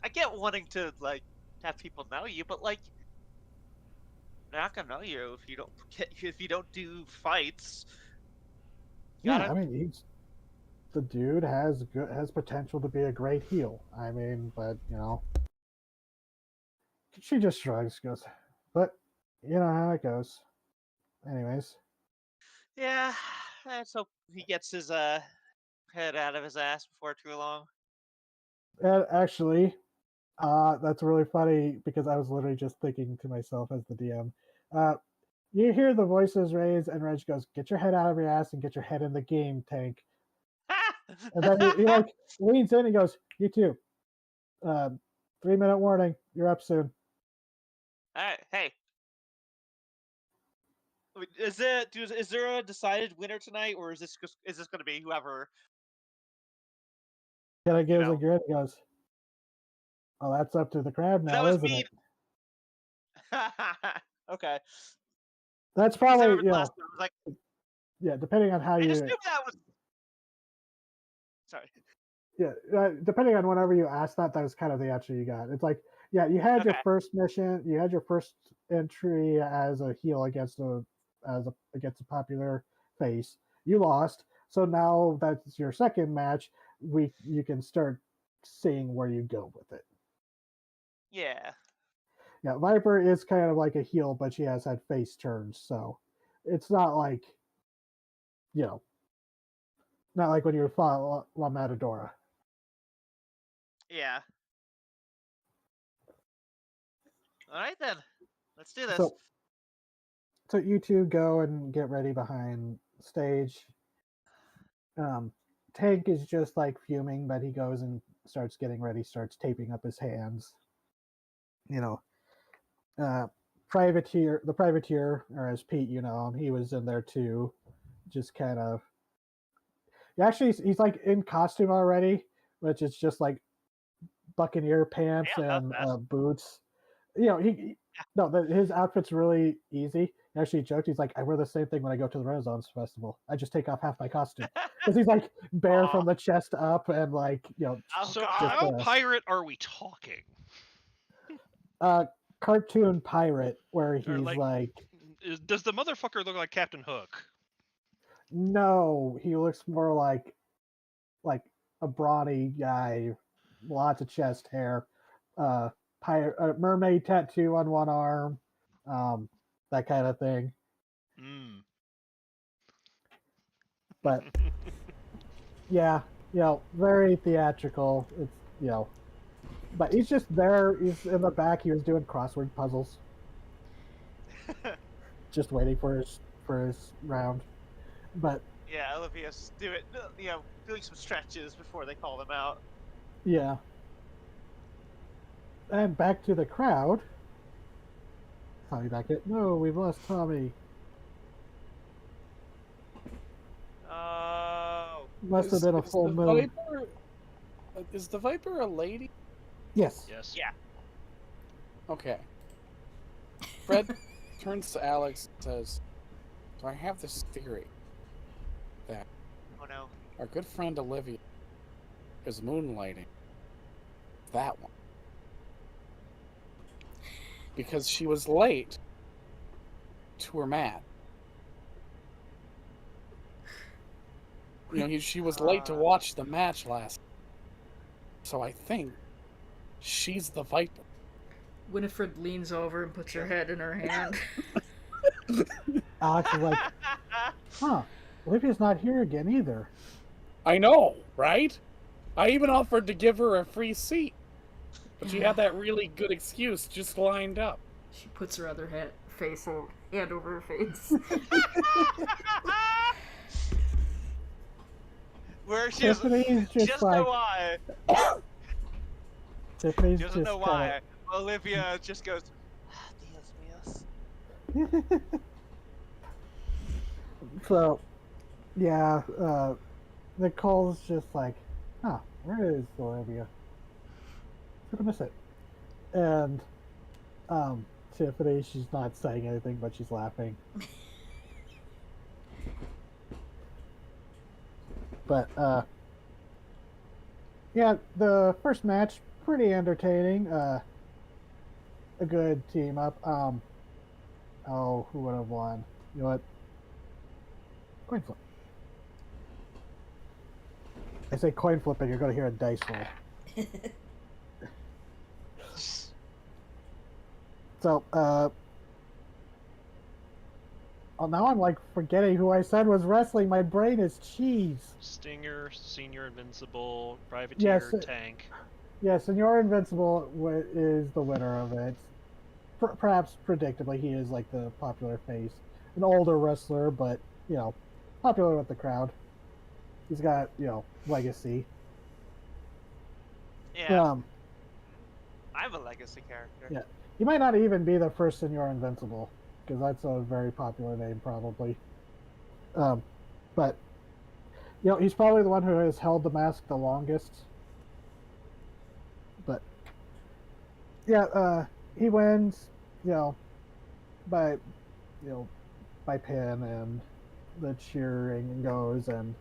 I get wanting to have people know you, but they're not gonna know you if you don't do fights. Yeah, I mean, the dude has potential to be a great heel. I mean, but she just shrugs, goes, but you know how it goes. Anyways. Yeah, let's hope he gets his head out of his ass before too long. And actually, that's really funny because I was literally just thinking to myself as the DM. You hear the voices raised, and Reg goes, "Get your head out of your ass and get your head in the game, Tank." And then he leans in and goes, "You too. 3-minute warning. You're up soon." All right, hey. Is there a decided winner tonight, or is this going to be whoever? And I gives a grin and goes, "Oh, that's up to the crowd now, isn't it?" Okay. That's probably like, yeah, depending on how I you. just knew that was. Sorry. Yeah, depending on whenever you ask that, that was kind of the answer you got. It's like, yeah, you had your Okay. first mission, you had your first entry as a heel against a popular face. You lost, so now that's your second match. You can start seeing where you go with it. Yeah. Yeah, Viper is kind of like a heel, but she has had face turns, so it's not like, you know, not like when you fought La Matadora. Yeah. All right then. Let's do this. So you two go and get ready behind stage. Tank is just like fuming, but he goes and starts getting ready, starts taping up his hands. You know, the privateer, or as Pete, you know, he was in there too. Just kind of, actually, he's like in costume already, which is just like buccaneer pants Yeah, and that's boots. You know, his outfit's really easy. He actually joked, he's like, I wear the same thing when I go to the Renaissance Festival. I just take off half my costume because he's like bare Aw. from the chest up and like, you know, Oh, So God. how pirate are we talking? cartoon pirate where Or he's like, does the motherfucker look like Captain Hook? no, he looks more like a brawny guy, lots of chest hair, mermaid tattoo on one arm, that kind of thing. Mm. But yeah, you know, very theatrical. It's, you know, but he's just there. He's in the back. He was doing crossword puzzles, just waiting for his round. But Yeah, Olivia's doing some stretches before they call them out. yeah, and back to the crowd. Tommy back it. No, we've lost Tommy. Oh. Must have been a full moon. Is the Viper a lady? Yes. Yes. Yeah. Okay. Fred turns to Alex and says, so I have this theory that Oh no. our good friend Olivia is moonlighting that one. Because she was late to her mat. You know, she was late to watch the match last. So I think she's the Viper. Winifred leans over and puts her head in her hand. Alex is like, huh, Olivia's not here again either. I know, right? I even offered to give her a free seat. But she had that really good excuse just lined up. She puts her other hand over her face. Where she Tiffany's just like, know why. Tiffany's Doesn't know just why. Olivia just goes, Dios míos. kinda... So, yeah, Nicole's just like, huh, where is Olivia? Gonna miss it. And Tiffany, she's not saying anything, but she's laughing. But yeah, the first match pretty entertaining. A good team up. Oh, who would have won? You know what? Coin flip. I say coin flip, and you're going to hear a dice roll. So, oh, now I'm like forgetting who I said was wrestling. My brain is cheese. Stinger, Senior Invincible, Privateer, Yes. Tank. Yeah, Senor Invincible is the winner of it. Perhaps predictably, he is like the popular face. An older wrestler, but, you know, popular with the crowd. He's got, you know, legacy. Yeah. I'm a legacy character. Yeah. He might not even be the first Senor Invincible, because that's a very popular name, probably. But, you know, he's probably the one who has held the mask the longest. But, yeah, he wins, you know, by pin, and the cheering goes, and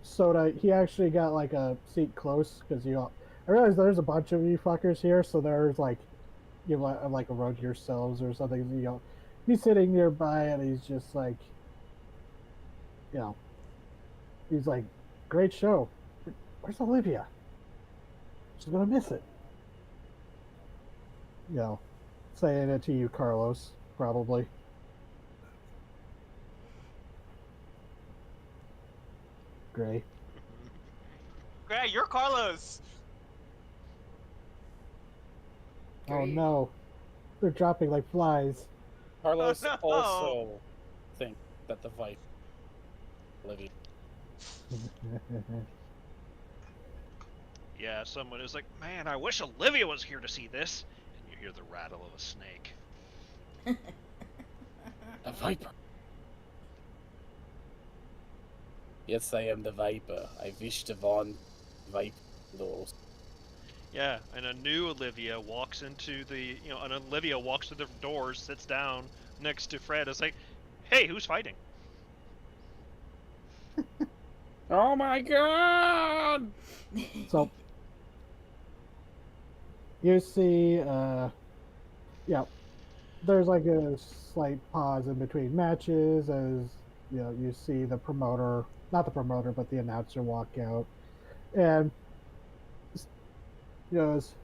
Soda, he actually got like a seat close because I realize there's a bunch of you fuckers here, so there's like you like a row to yourselves or something. He's sitting nearby and he's just like, you know, he's like, great show. Where's Olivia? She's gonna miss it. Saying it to you, Carlos, probably. Gray. Great, you're Carlos. Oh Great. no, they're dropping like flies. Carlos no. also thinks that the Viper, Olivia. Yeah, someone is like, man, I wish Olivia was here to see this. And you hear the rattle of a snake. The Viper. Yes, I am the Viper. I wish to warn Viper those. Yeah, and a new Olivia walks into the, and Olivia walks to the doors, sits down next to Fred. It's like, hey, who's fighting? Oh my god! So you see, there's like a slight pause in between matches as you see the promoter, not the promoter, but the announcer walk out, and he goes,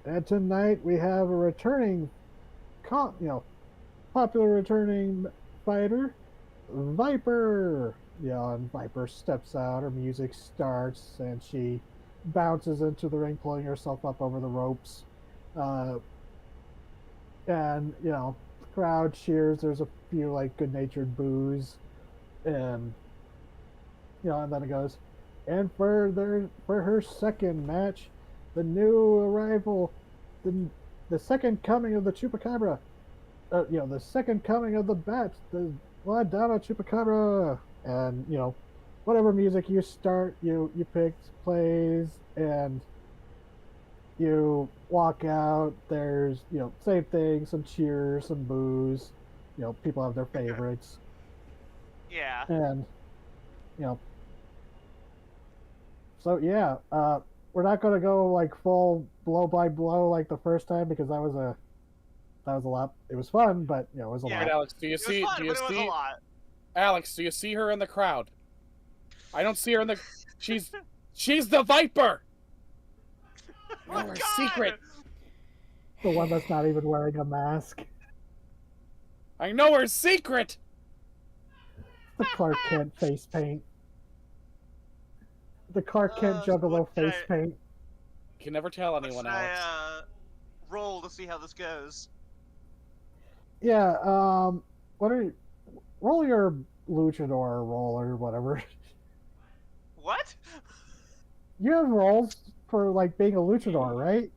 and tonight we have a returning, popular returning fighter, Viper. And Viper steps out. Her music starts, and she bounces into the ring, pulling herself up over the ropes. And the crowd cheers. There's a few like good-natured boos, and and then it goes, and for her second match, the new arrival, the second coming of the Chupacabra, the second coming of the Bat, the La Dama Chupacabra, and whatever music you start, you picked plays, and you walk out. There's same thing, some cheers, some boos. People have their favorites, Yeah. and so yeah, we're not gonna go like full blow by blow like the first time because that was a lot. It was fun, but it was a Yeah. Right, lot. Alex, do you It was see? fun, Do you but it was a see? lot. Alex, do you see her in the crowd? I don't see her in the. She's the Viper. Oh, Her God! secret. The one that's not even wearing a mask. I know her secret. The Clark Kent face paint. The Clark Kent So Juggalo what should face I- paint. You can never tell What anyone, should Alex. I roll to see how this goes? Yeah. What are you? Roll your luchador roll or whatever. What? You have rolls for like being a luchador, right?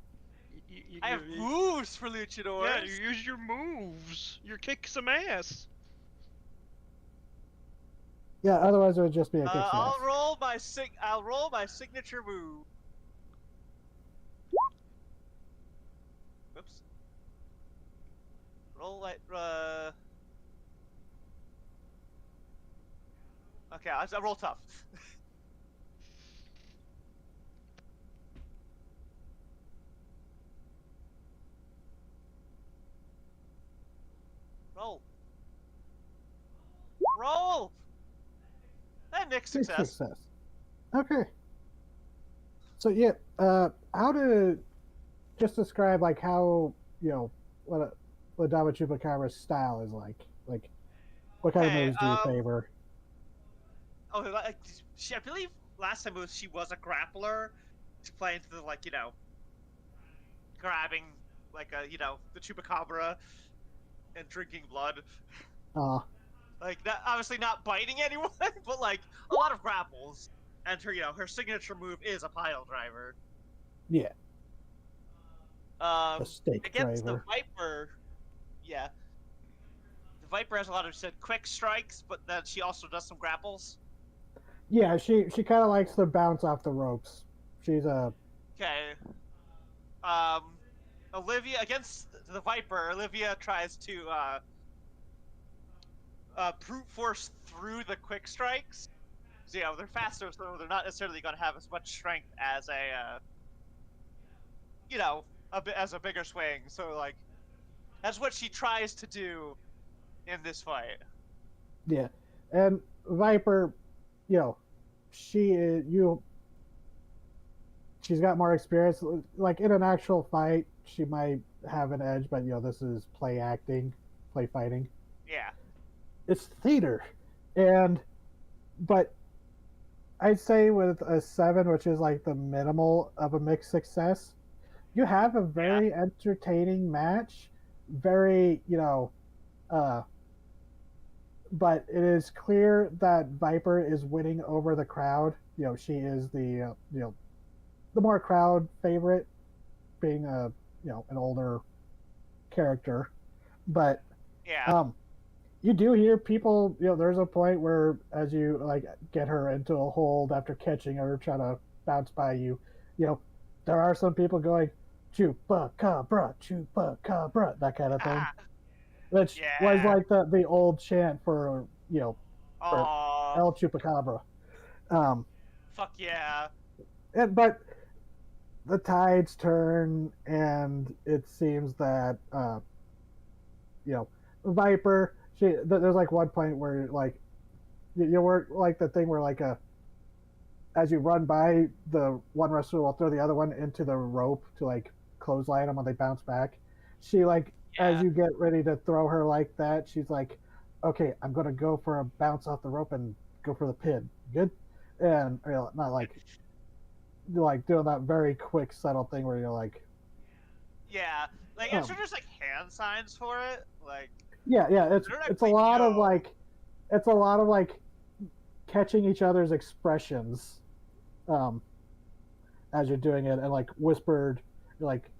I have moves for luchadors. Yeah, you use your moves. You kick some ass. Yeah. Otherwise, it would just be a kick. I'll roll my signature move. Whoops. Roll like Okay, I roll tough. Roll. Roll. And mixed success. Okay. So yeah, how to just describe like how what Dama Chupacabra's style is like? Like, what kind of Okay, moves do you favor? Oh, like, I believe last time she was a grappler to play into the grabbing the chupacabra and drinking blood. Like that, obviously not biting anyone, but like a lot of grapples. And her signature move is a pile driver. Yeah. The stake Against driver. the Viper, yeah. The Viper has a lot of quick strikes, but then she also does some grapples. Yeah, she kind of likes to bounce off the ropes. She's a Okay. Olivia against the Viper. Olivia tries to brute force through the quick strikes So, they're faster, so they're not necessarily going to have as much strength as as a bigger swing. So, like, that's what she tries to do in this fight. Yeah, and Viper, you know, she is she's got more experience. Like in an actual fight, she might have an edge, but this is play acting, play fighting. Yeah. It's theater, and but I'd say with a 7, which is like the minimal of a mixed success, you have a very entertaining match. Very, but it is clear that Viper is winning over the crowd. She is the the more crowd favorite, being an older character. But Yeah. you do hear people. There's a point where as you like get her into a hold after catching her, trying to bounce by you, there are some people going, "Chupacabra, chupacabra," that kind of thing. Which was Yeah. like the old chant for for Aw. El Chupacabra. Fuck yeah. But the tides turn, and it seems that Viper. There's like one point where like you work like the thing where like as you run by, the one wrestler will throw the other one into the rope to like clothesline them when they bounce back. She like as Yeah. you get ready to throw her like that, she's like, "Okay, I'm gonna go for a bounce off the rope and go for the pin." Good, and not like doing that very quick subtle thing where you're like, Yeah. Like, and so there's like hand signs for it. Like, yeah, they don't actually know. it's a lot of like catching each other's expressions, as you're doing it, and like whispered, like,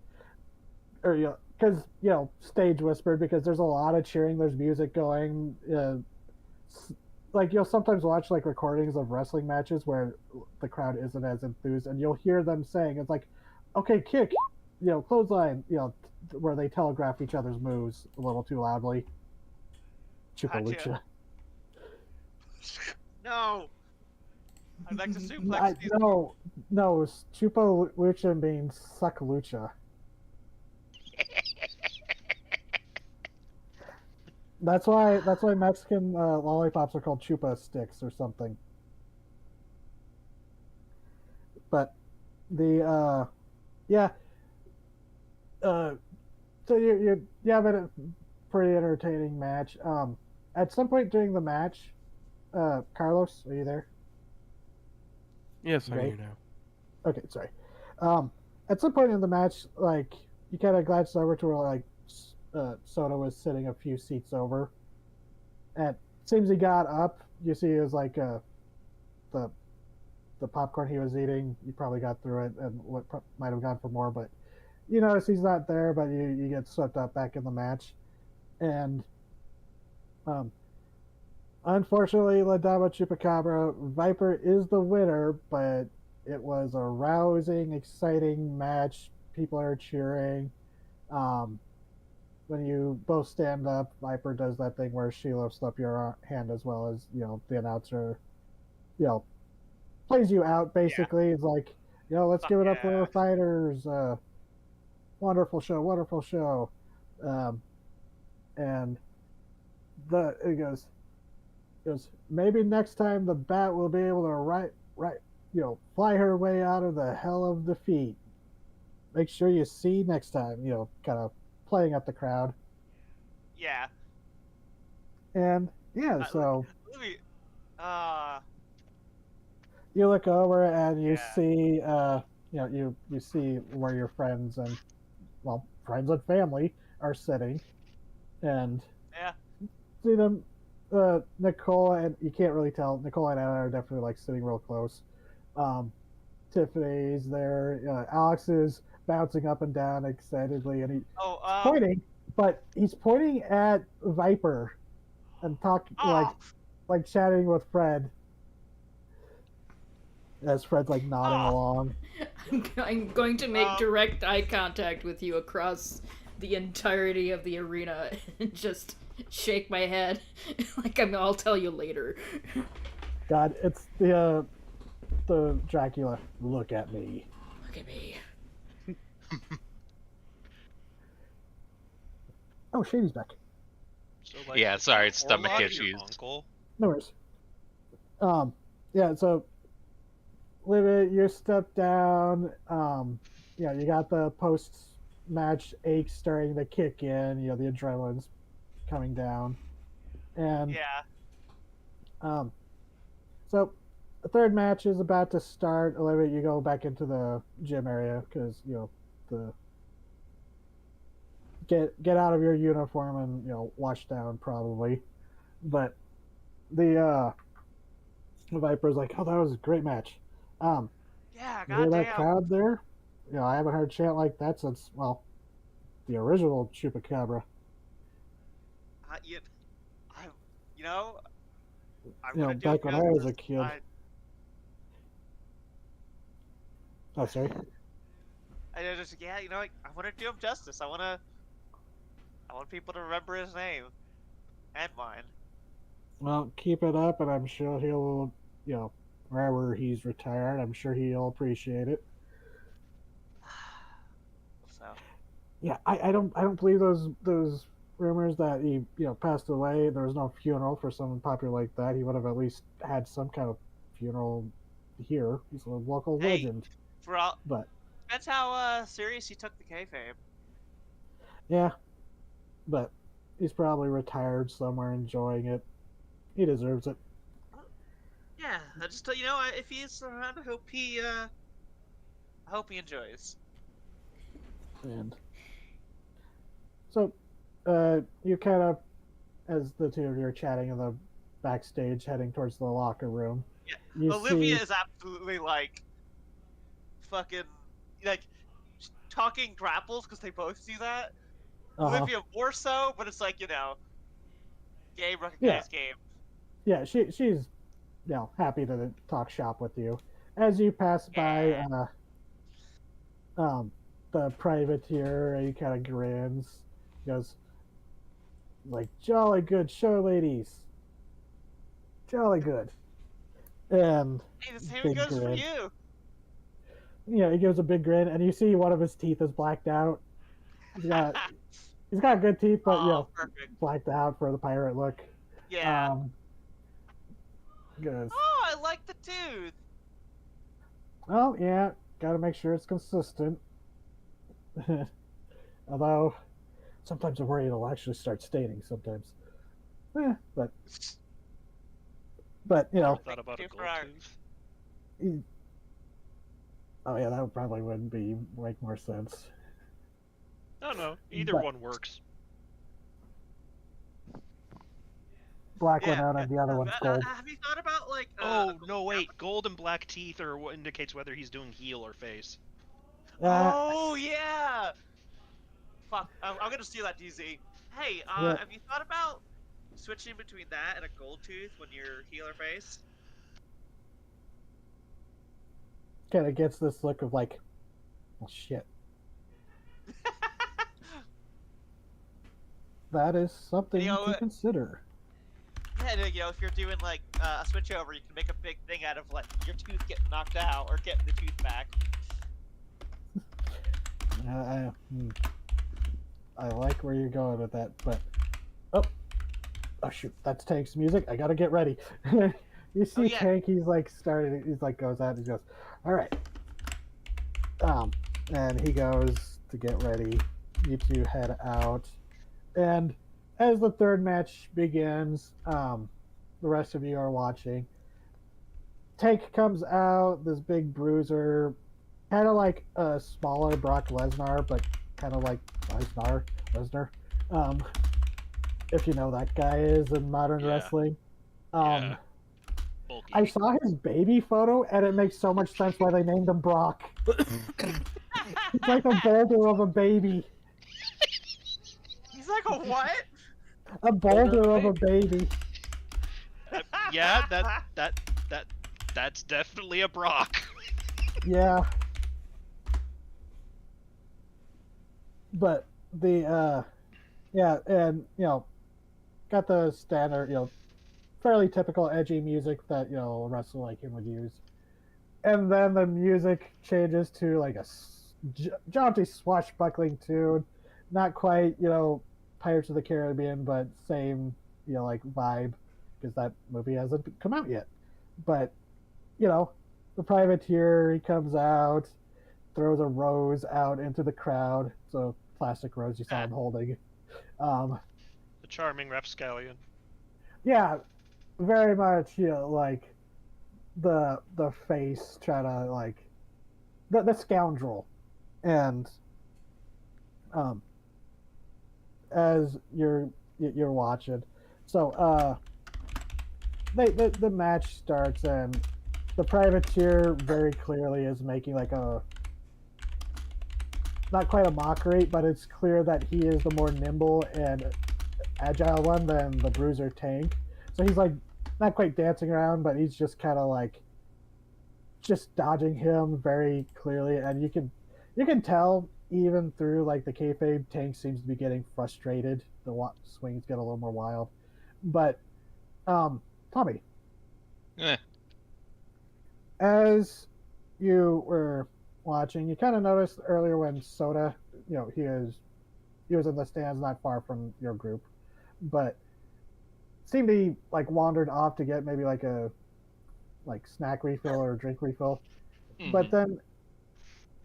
or because stage whispered, because there's a lot of cheering, there's music going. Like you'll sometimes watch like recordings of wrestling matches where the crowd isn't as enthused, and you'll hear them saying it's like, "Okay, kick," clothesline, where they telegraph each other's moves a little too loudly. Chupalucha. No. I'd like to suplex these. No, Chupalucha means suck-lucha. That's why Mexican lollipops are called chupa sticks or something. But the yeah, so you have a pretty entertaining match. At some point during the match, Carlos, are you there? Yes, I'm Okay. here now. Okay, sorry. At some point in the match, like you kind of glanced over to where like Soda was sitting a few seats over, and seems he got up. You see, it was like the popcorn he was eating. You probably got through it, and what might have gone for more, but you notice he's not there. But you get swept up back in the match, and unfortunately, La Dama Chupacabra, Viper is the winner, but it was a rousing, exciting match. People are cheering. When you both stand up, Viper does that thing where she lifts up your hand as well as, the announcer, plays you out basically. It's like, let's give it up for our fighters. Wonderful show, wonderful show. And it goes, maybe next time the bat will be able to fly her way out of the hell of defeat. Make sure you see next time, kind of playing up the crowd. Yeah. And yeah, so uh you look over and you Yeah. see you see where your friends and friends and family are sitting, and yeah. see them. Nicole, and you can't really tell, Nicole and Anna are definitely like sitting real close. Tiffany's there. Alex is bouncing up and down excitedly, and he's pointing, but he's pointing at Viper and talking like chatting with Fred, as Fred's like nodding along. I'm going to make direct eye contact with you across the entirety of the arena and just shake my head like I'll tell you later. God, it's the Dracula. Look at me. Look at me. Oh, Shady's back. So, like, Yeah, sorry, it's stomach Orlok, your issues. uncle. No worries. Yeah. So, Livia, you step down. Yeah, you got the post-match aches starting to kick in. You know, the adrenaline's coming down, and Yeah. So the third match is about to start. Olivia, you go back into the gym area because the get out of your uniform and wash down probably. But the Viper's like, oh, that was a great match. Yeah, You hear that goddamn. crowd there? I haven't heard chant like that since the original Chupacabra. You, I, you know, I You know, want to do back when I was a justice. kid. Oh, sorry. I just yeah, I want to do him justice. I want people to remember his name and mine. Well, keep it up, and I'm sure he'll, wherever he's retired, I'm sure he'll appreciate it. So Yeah, I don't believe those rumors that he passed away. There was no funeral for someone popular like that. He would have at least had some kind of funeral here. He's a local hey, legend. for all But that's how serious he took the kayfabe. yeah, but he's probably retired somewhere enjoying it. He deserves it. Yeah, I just if he's around, I hope he enjoys. And so, you kind of, as the two of you are chatting in the backstage, heading towards the locker room. Yeah, You Olivia see, is absolutely like fucking like talking grapples because they both do that. Olivia more so, but it's like game recognized game. Yeah, she's happy to talk shop with you. As you pass by the privateer, he kind of grins. He goes, like, jolly good show, ladies. Jolly good. And Hey, the same big goes for grin. you. He gives a big grin, and you see one of his teeth is blacked out. He's got good teeth, but perfect. blacked out for the pirate look. Yeah. Goes, Oh, I like the tooth. well, yeah, gotta make sure it's consistent. Although, sometimes I worry it'll actually start staining sometimes. But Thought about a gold tooth. Oh yeah, that probably wouldn't make more sense. No, either one works. Black one out and the other one's gold. Have you thought about like? Oh no, wait! Gold and black teeth are what indicates whether he's doing heel or face. Oh yeah. Fuck! I'm gonna steal that DZ. Hey, have you thought about switching between that and a gold tooth when you're heel or face? Kind of gets this look of like, well, shit. That is something to consider. Yeah, if you're doing like a switch over, you can make a big thing out of like your tooth getting knocked out or getting the tooth back. I like where you're going with that, but oh shoot, that's Tank's music. I gotta get ready. You see Tank, he's like goes out and he goes, all right. And he goes to get ready. You two head out, and as the third match begins, the rest of you are watching. Tank comes out, this big bruiser, kind of like a smaller Brock Lesnar, but kind of like Lesnar. If you know that guy is in modern wrestling. I saw his baby photo, and it makes so much sense why they named him Brock. He's like a boulder of a baby. He's like a what? A boulder of a baby. Yeah, that's definitely a Brock. Yeah. But the and got the standard fairly typical edgy music that a wrestler like him would use. And then the music changes to like a jaunty swashbuckling tune, not quite Pirates of the Caribbean, but same like vibe, because that movie hasn't come out yet. But the privateer, he comes out, throws a rose out into the crowd. So plastic rose you saw him holding. The charming rapscallion. Yeah, very much like the face trying to like the scoundrel. And as you're watching, so the match starts, and the privateer very clearly is making like a, not quite a mockery, but it's clear that he is the more nimble and agile one than the bruiser tank. So he's like not quite dancing around, but he's just kind of like just dodging him very clearly, and you can tell even through like the kayfabe, Tank seems to be getting frustrated. The swings get a little more wild, but Tommy, Eh. as you were watching, you kind of noticed earlier when Soda, he was in the stands not far from your group, but seemed to be like wandered off to get maybe like a snack refill or a drink refill. Mhm. But then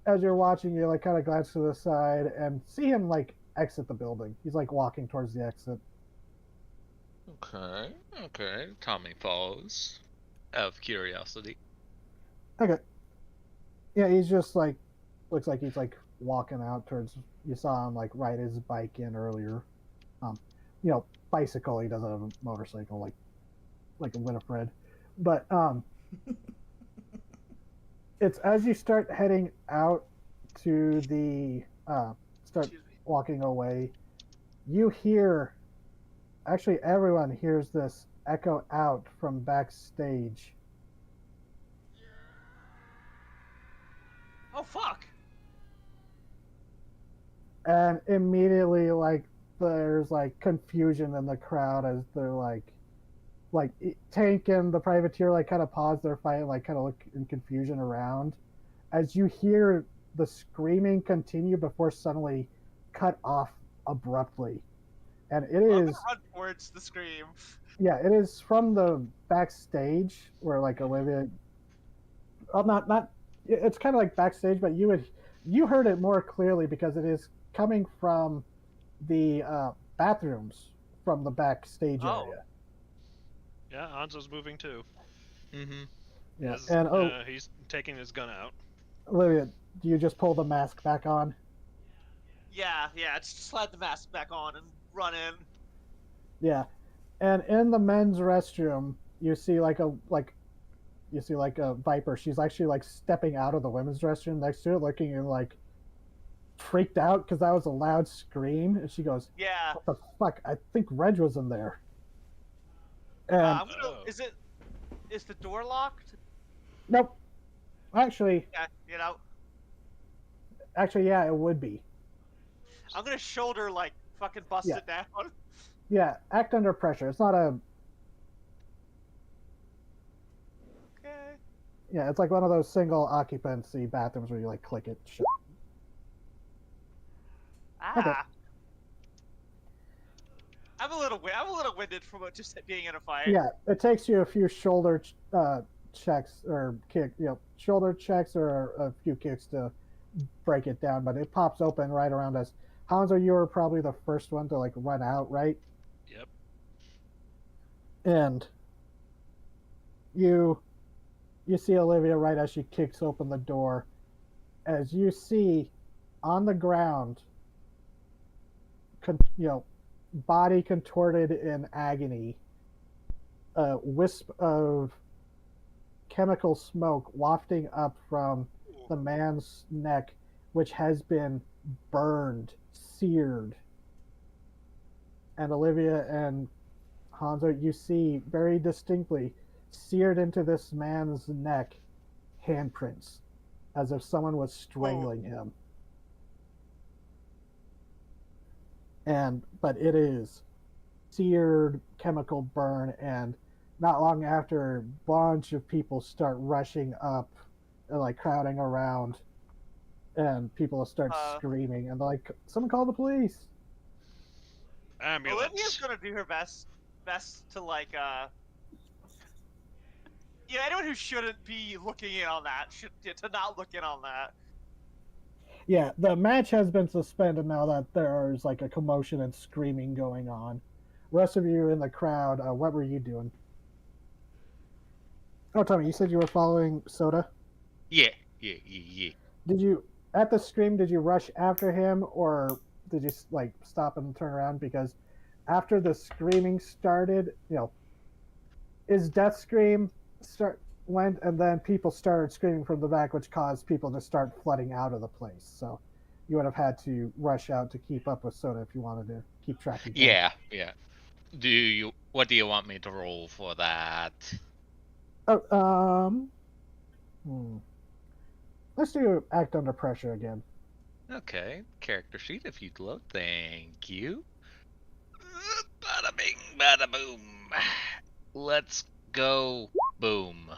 as you're watching, you like kind of glance to the side and see him like exit the building. He's like walking towards the exit. Okay. Tommy follows. Out of curiosity. Okay. Yeah, he's just like, looks like he's like walking out towards, you saw him like ride his bike in earlier. Bicycle, he doesn't have a motorcycle like a Winifred. But it's as you start heading out to the start walking away, you hear, actually everyone hears this echo out from backstage. Oh fuck! And immediately like there's like confusion in the crowd as they're like Tank and the privateer like kind of pause their fight and like kind of look in confusion around as you hear the screaming continue before suddenly cut off abruptly. And it I'm is gonna run towards the scream. yeah, it is from the backstage where like Olivia, well, not it's kind of like backstage, but you heard it more clearly because it is coming from the bathrooms from the backstage area. Yeah, Anzo's moving too. Mm-hmm. Yeah, As, and he's taking his gun out. Olivia, do you just pull the mask back on? Yeah, just slide the mask back on and run in. Yeah, and in the men's restroom, you see like a Viper. She's actually like stepping out of the women's restroom next to it, looking and like freaked out because that was a loud scream, and she goes, Yeah. "What the fuck? I think Reg was in there." And Is the door locked? nope, actually, Yeah, yeah, it would be. I'm gonna shoulder like fucking bust Yeah. it down. Yeah, act under pressure. It's not a. Okay. Yeah, it's like one of those single occupancy bathrooms where you like click it. Shut. Okay. I'm a little winded from just being in a fight. Yeah, it takes you a few shoulder checks or shoulder checks or a few kicks to break it down, but it pops open right around us. Hanzo, you were probably the first one to like run out, right? Yep. And you see Olivia right as she kicks open the door, as you see on the ground, body contorted in agony, a wisp of chemical smoke wafting up from the man's neck, which has been burned, seared. And Olivia and Hanzo, you see very distinctly seared into this man's neck handprints, as if someone was strangling him. But it is seared chemical burn, and not long after, a bunch of people start rushing up and like crowding around, and people start screaming, and they're like, "Someone call the police!" Ambulance. Olivia's gonna do her best to like yeah, anyone who shouldn't be looking in on that should to not look in on that. Yeah, the match has been suspended now that there's like a commotion and screaming going on. Rest of you in the crowd, what were you doing? Oh, Tommy, you said you were following Soda. Yeah. Did you at the scream? Did you rush after him, or did you like stop and turn around? Because after the screaming started, his death scream went, and then people started screaming from the back, which caused people to start flooding out of the place. So you would have had to rush out to keep up with Soda if you wanted to keep track of him. Yeah. What do you want me to roll for that? Oh, let's do act under pressure again. Okay, character sheet if you'd load. Thank you. Bada bing, bada boom. Let's go. Boom.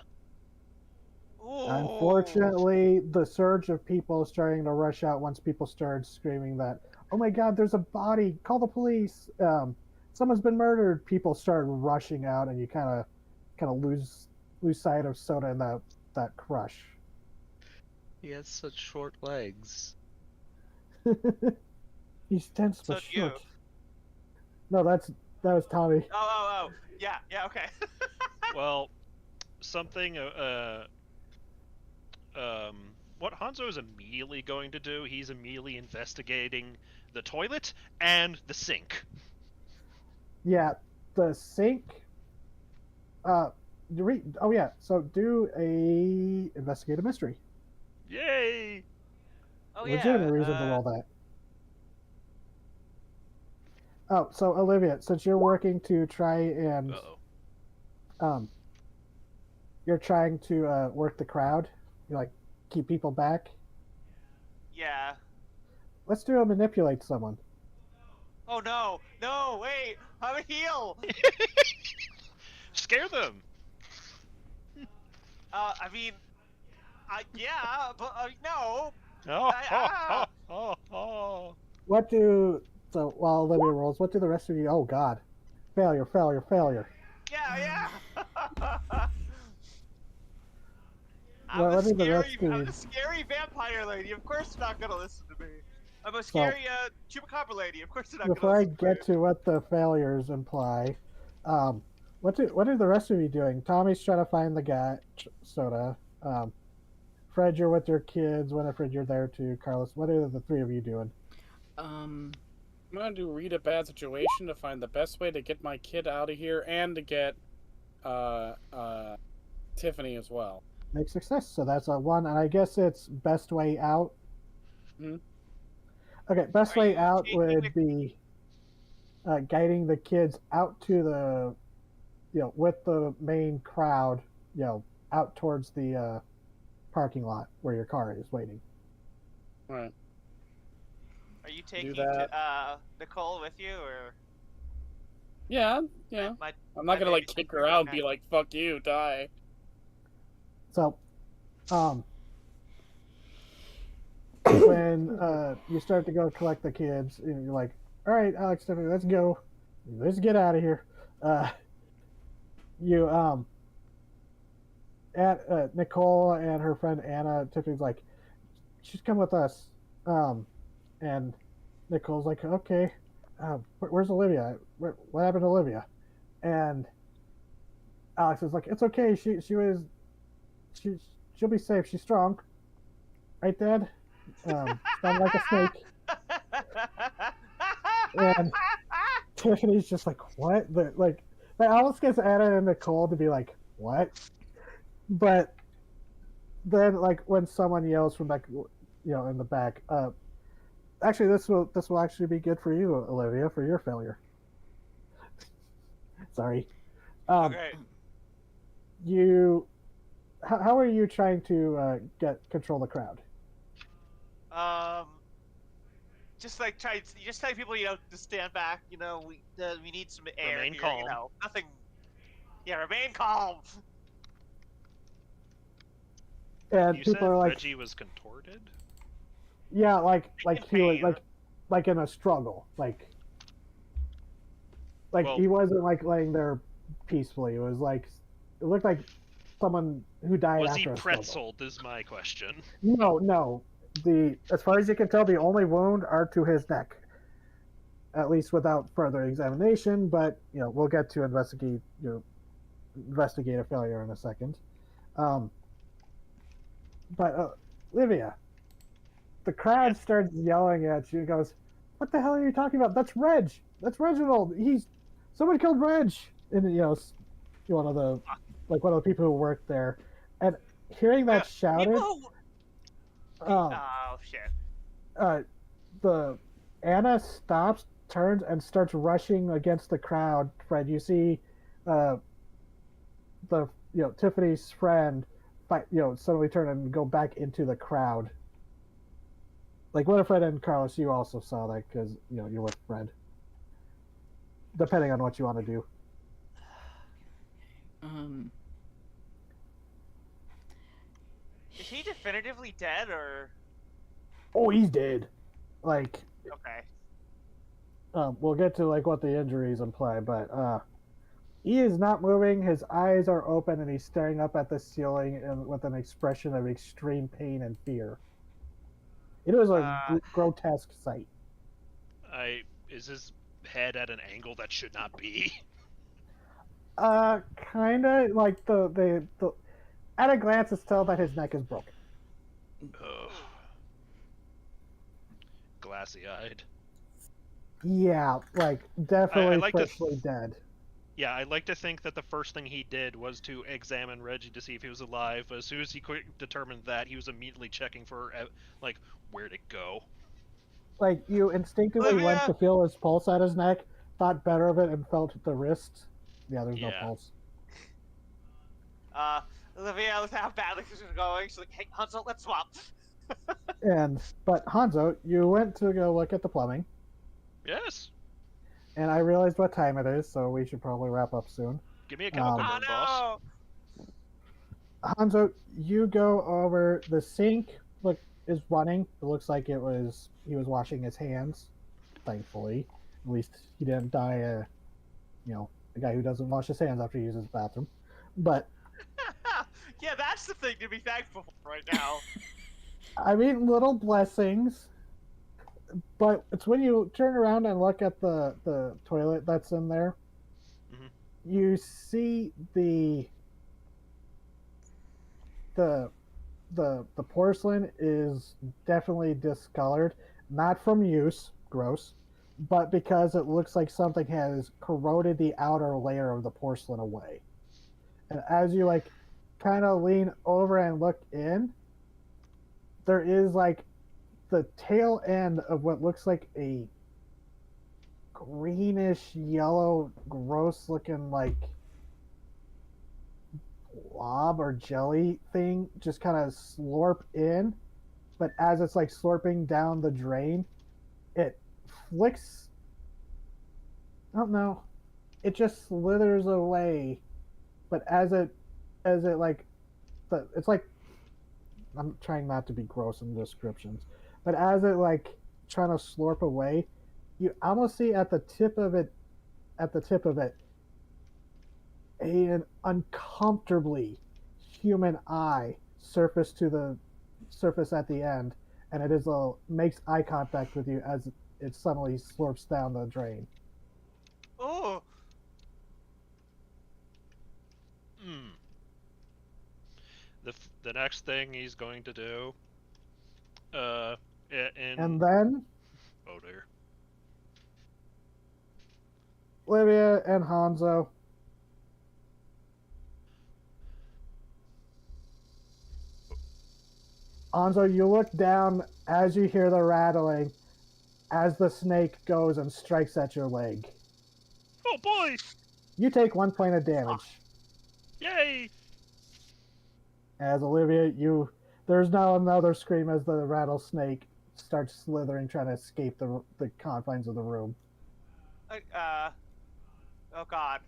Ooh. Unfortunately, the surge of people starting to rush out once people started screaming that, "Oh my God, there's a body! Call the police! Someone's been murdered!" People started rushing out, and you kind of lose sight of Soda in that crush. He has such short legs. He's dense So but do you. short. No, that was Tommy. Oh. Yeah, okay. Well, something. What Hanzo is immediately going to do, he's immediately investigating the toilet and the sink. Yeah, the sink. Oh yeah. So do a investigate a mystery. Yay! Oh Legitimate yeah. reason to roll that. Oh, so Olivia, since you're working to try and you're trying to work the crowd, you like keep people back. Yeah. Let's do a manipulate someone. Oh no, wait, I'm a heel. Scare them. I mean, yeah, but no. Oh. So while Olivia rolls, what do the rest of you? Oh God, failure. Yeah. Well, I'm a scary vampire lady. Of course they're not gonna listen to me. I'm a scary chupacabra lady. Of course they're not Before gonna I listen to me. get to what the failures imply, what are the rest of you doing? Tommy's trying to find the guy, Soda. Fred, you're with your kids. Winifred, you're there too. Carlos, what are the three of you doing? I'm gonna do read a bad situation to find the best way to get my kid out of here and to get Tiffany as well. Make success. So that's a 1, and I guess it's best way out. Hmm? Okay, best way out would be guiding the kids out to the, with the main crowd, out towards the parking lot where your car is waiting. Right. Are you taking Nicole with you, or? Yeah. I'm not gonna kick her out and be like, "Fuck you, die." So, when you start to go collect the kids, you're like, "All right, Alex, Tiffany, let's go. Let's get out of here." Nicole and her friend Anna, Tiffany's like, "She's come with us," and Nicole's like, "Okay, where's Olivia? What happened to Olivia?" And Alex is like, "It's okay. She'll be safe. She's strong, right, Dad? Sound like a snake." And Tiffany's just like, "What?" That almost gets Anna and Nicole to be like, "What?" But then, when someone yells from in the back, actually, this will actually be good for you, Olivia, for your failure. Sorry. Okay. How are you trying to control the crowd? Just tell people to stand back. We need some air Remain here. calm. Nothing. Yeah, remain calm. And You people said are like, Reggie was contorted? yeah, like In he was pain. like in a struggle, like Well- he wasn't like laying there peacefully. It was like it looked like someone who died Was he after a struggle. pretzeled is my question. No. As far as you can tell, the only wound are to his neck. At least without further examination, but we'll get to investigate a failure in a second. But Livia, the crowd starts yelling at you and goes, "What the hell are you talking about? That's Reg. That's Reginald. Someone killed Reg." And one of the people who worked there, and hearing that shouted, People who... oh shit. The Anna stops, turns, and starts rushing against the crowd. Fred, you see, Tiffany's friend, suddenly turn and go back into the crowd. Like Winifred and Carlos, you also saw that because you're with Fred. Depending on what you want to do. Is he definitively dead, or? Oh, he's dead. Like, Okay. we'll get to what the injuries imply, but he is not moving. His eyes are open, and he's staring up at the ceiling with an expression of extreme pain and fear. It was a grotesque sight. Is his head at an angle that should not be? Kinda like the at a glance, it's tell that his neck is broken. Ugh. Glassy-eyed. Yeah, definitely like to freshly dead. Yeah, I like to think that the first thing he did was to examine Reggie to see if he was alive. But as soon as he determined that, he was immediately checking for where'd it go. Like you instinctively went to feel his pulse at his neck, thought better of it, and felt the wrist. Yeah, there's no pulse. Olivia, let's how badly this is going. She's like, hey, Hansel, let's swap. But Hanzo, you went to go look at the plumbing. Yes. And I realized what time it is, so we should probably wrap up soon. Give me a chemical burn, boss. Hanzo, you go over the sink. Is running. It looks like he was washing his hands. Thankfully, at least he didn't die. A guy who doesn't wash his hands after he uses the bathroom. But yeah, that's the thing to be thankful for right now. I mean, little blessings. But it's when you turn around and look at the toilet that's in there, you see the porcelain is definitely discolored, not from use, gross, but because it looks like something has corroded the outer layer of the porcelain away. And as you kind of lean over and look in, there is the tail end of what looks like a greenish yellow, gross looking blob or jelly thing just kind of slurp in, but as it's slurping down the drain, it flicks. I don't know. It just slithers away, but as it it's I'm trying not to be gross in descriptions, but as it trying to slurp away, you almost see at the tip of it, an uncomfortably human eye surface at the end, and it makes eye contact with you as it suddenly slurps down the drain. Oh. The next thing he's going to do, and then oh dear, Olivia and Hanzo. Hanzo, you look down as you hear the rattling, as the snake goes and strikes at your leg. Oh boy! You take 1 point of damage. Yay! As Olivia, there's now another scream as the rattlesnake starts slithering, trying to escape the confines of the room. Oh god.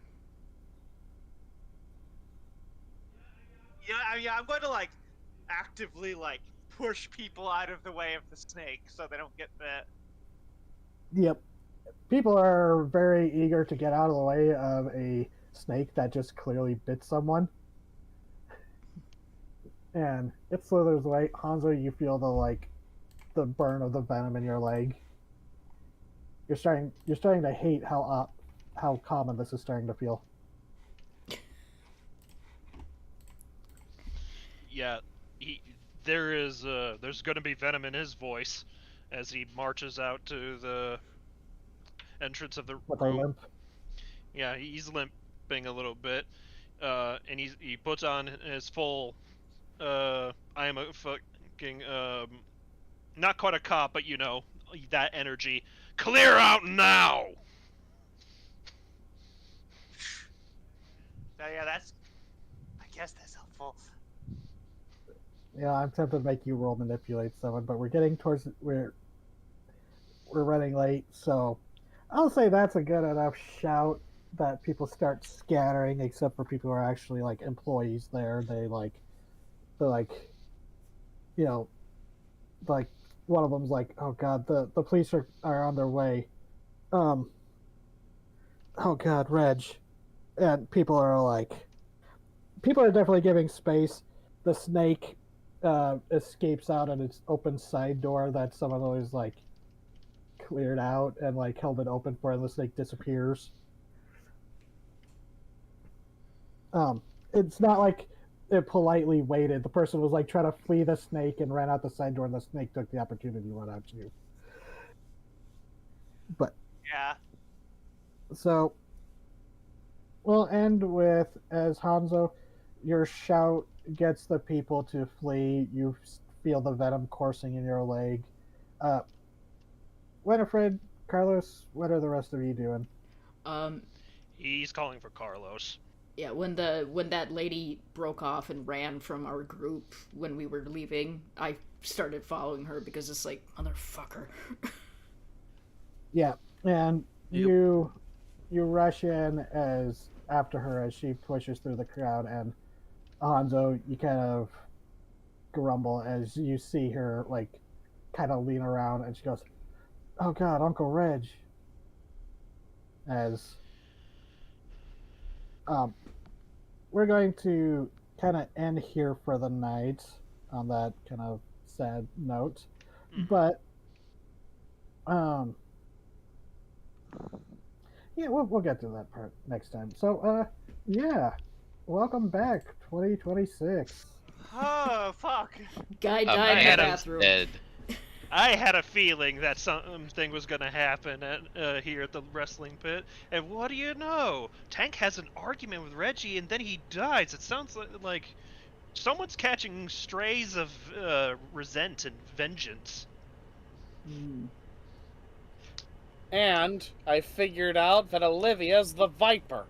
Yeah, I'm going to like actively like push people out of the way of the snake so they don't get bit. Yep. People are very eager to get out of the way of a snake that just clearly bit someone. And it slithers away. Hanzo, you feel the burn of the venom in your leg. You're starting to hate how common this is starting to feel. Yeah, there's going to be venom in his voice as he marches out to the entrance of the With a room. limp. Yeah, he's limping a little bit, and he puts on his full I am a fucking not quite a cop, but you know that energy. Clear out now. Yeah, I guess that's helpful. Yeah, I'm tempted to make you roll manipulate someone, but we're getting towards we're running late, so I'll say that's a good enough shout that people start scattering, except for people who are actually like employees there. They're like, you know, like one of them's like, oh god, the police are on their way. Oh god, Reg, and people are definitely giving space. The snake escapes out at its open side door that someone always like cleared out and like held it open for, and the snake disappears. It's not like it politely waited. The person was like trying to flee the snake and ran out the side door, and the snake took the opportunity to run out to you. But Yeah. so we'll end with, as Hanzo, your shout gets the people to flee. You feel the venom coursing in your leg. Winifred, Carlos, what are the rest of you doing? He's calling for Carlos. Yeah, when that lady broke off and ran from our group when we were leaving, I started following her because it's like, motherfucker. Yeah, and Yep. you rush in as after her as she pushes through the crowd, and Hanzo, you kind of grumble as you see her like kind of lean around, and she goes, "Oh God, Uncle Reg." As we're going to kind of end here for the night on that kind of sad note, but yeah, we'll get to that part next time. So yeah, welcome back, 2026. Oh fuck. Guy My died in the had a- bathroom. dead. I had a feeling that something was going to happen here at the wrestling pit, and what do you know? Tank has an argument with Reggie, and then he dies. It sounds like someone's catching strays of resent and vengeance. And I figured out that Olivia's the Viper.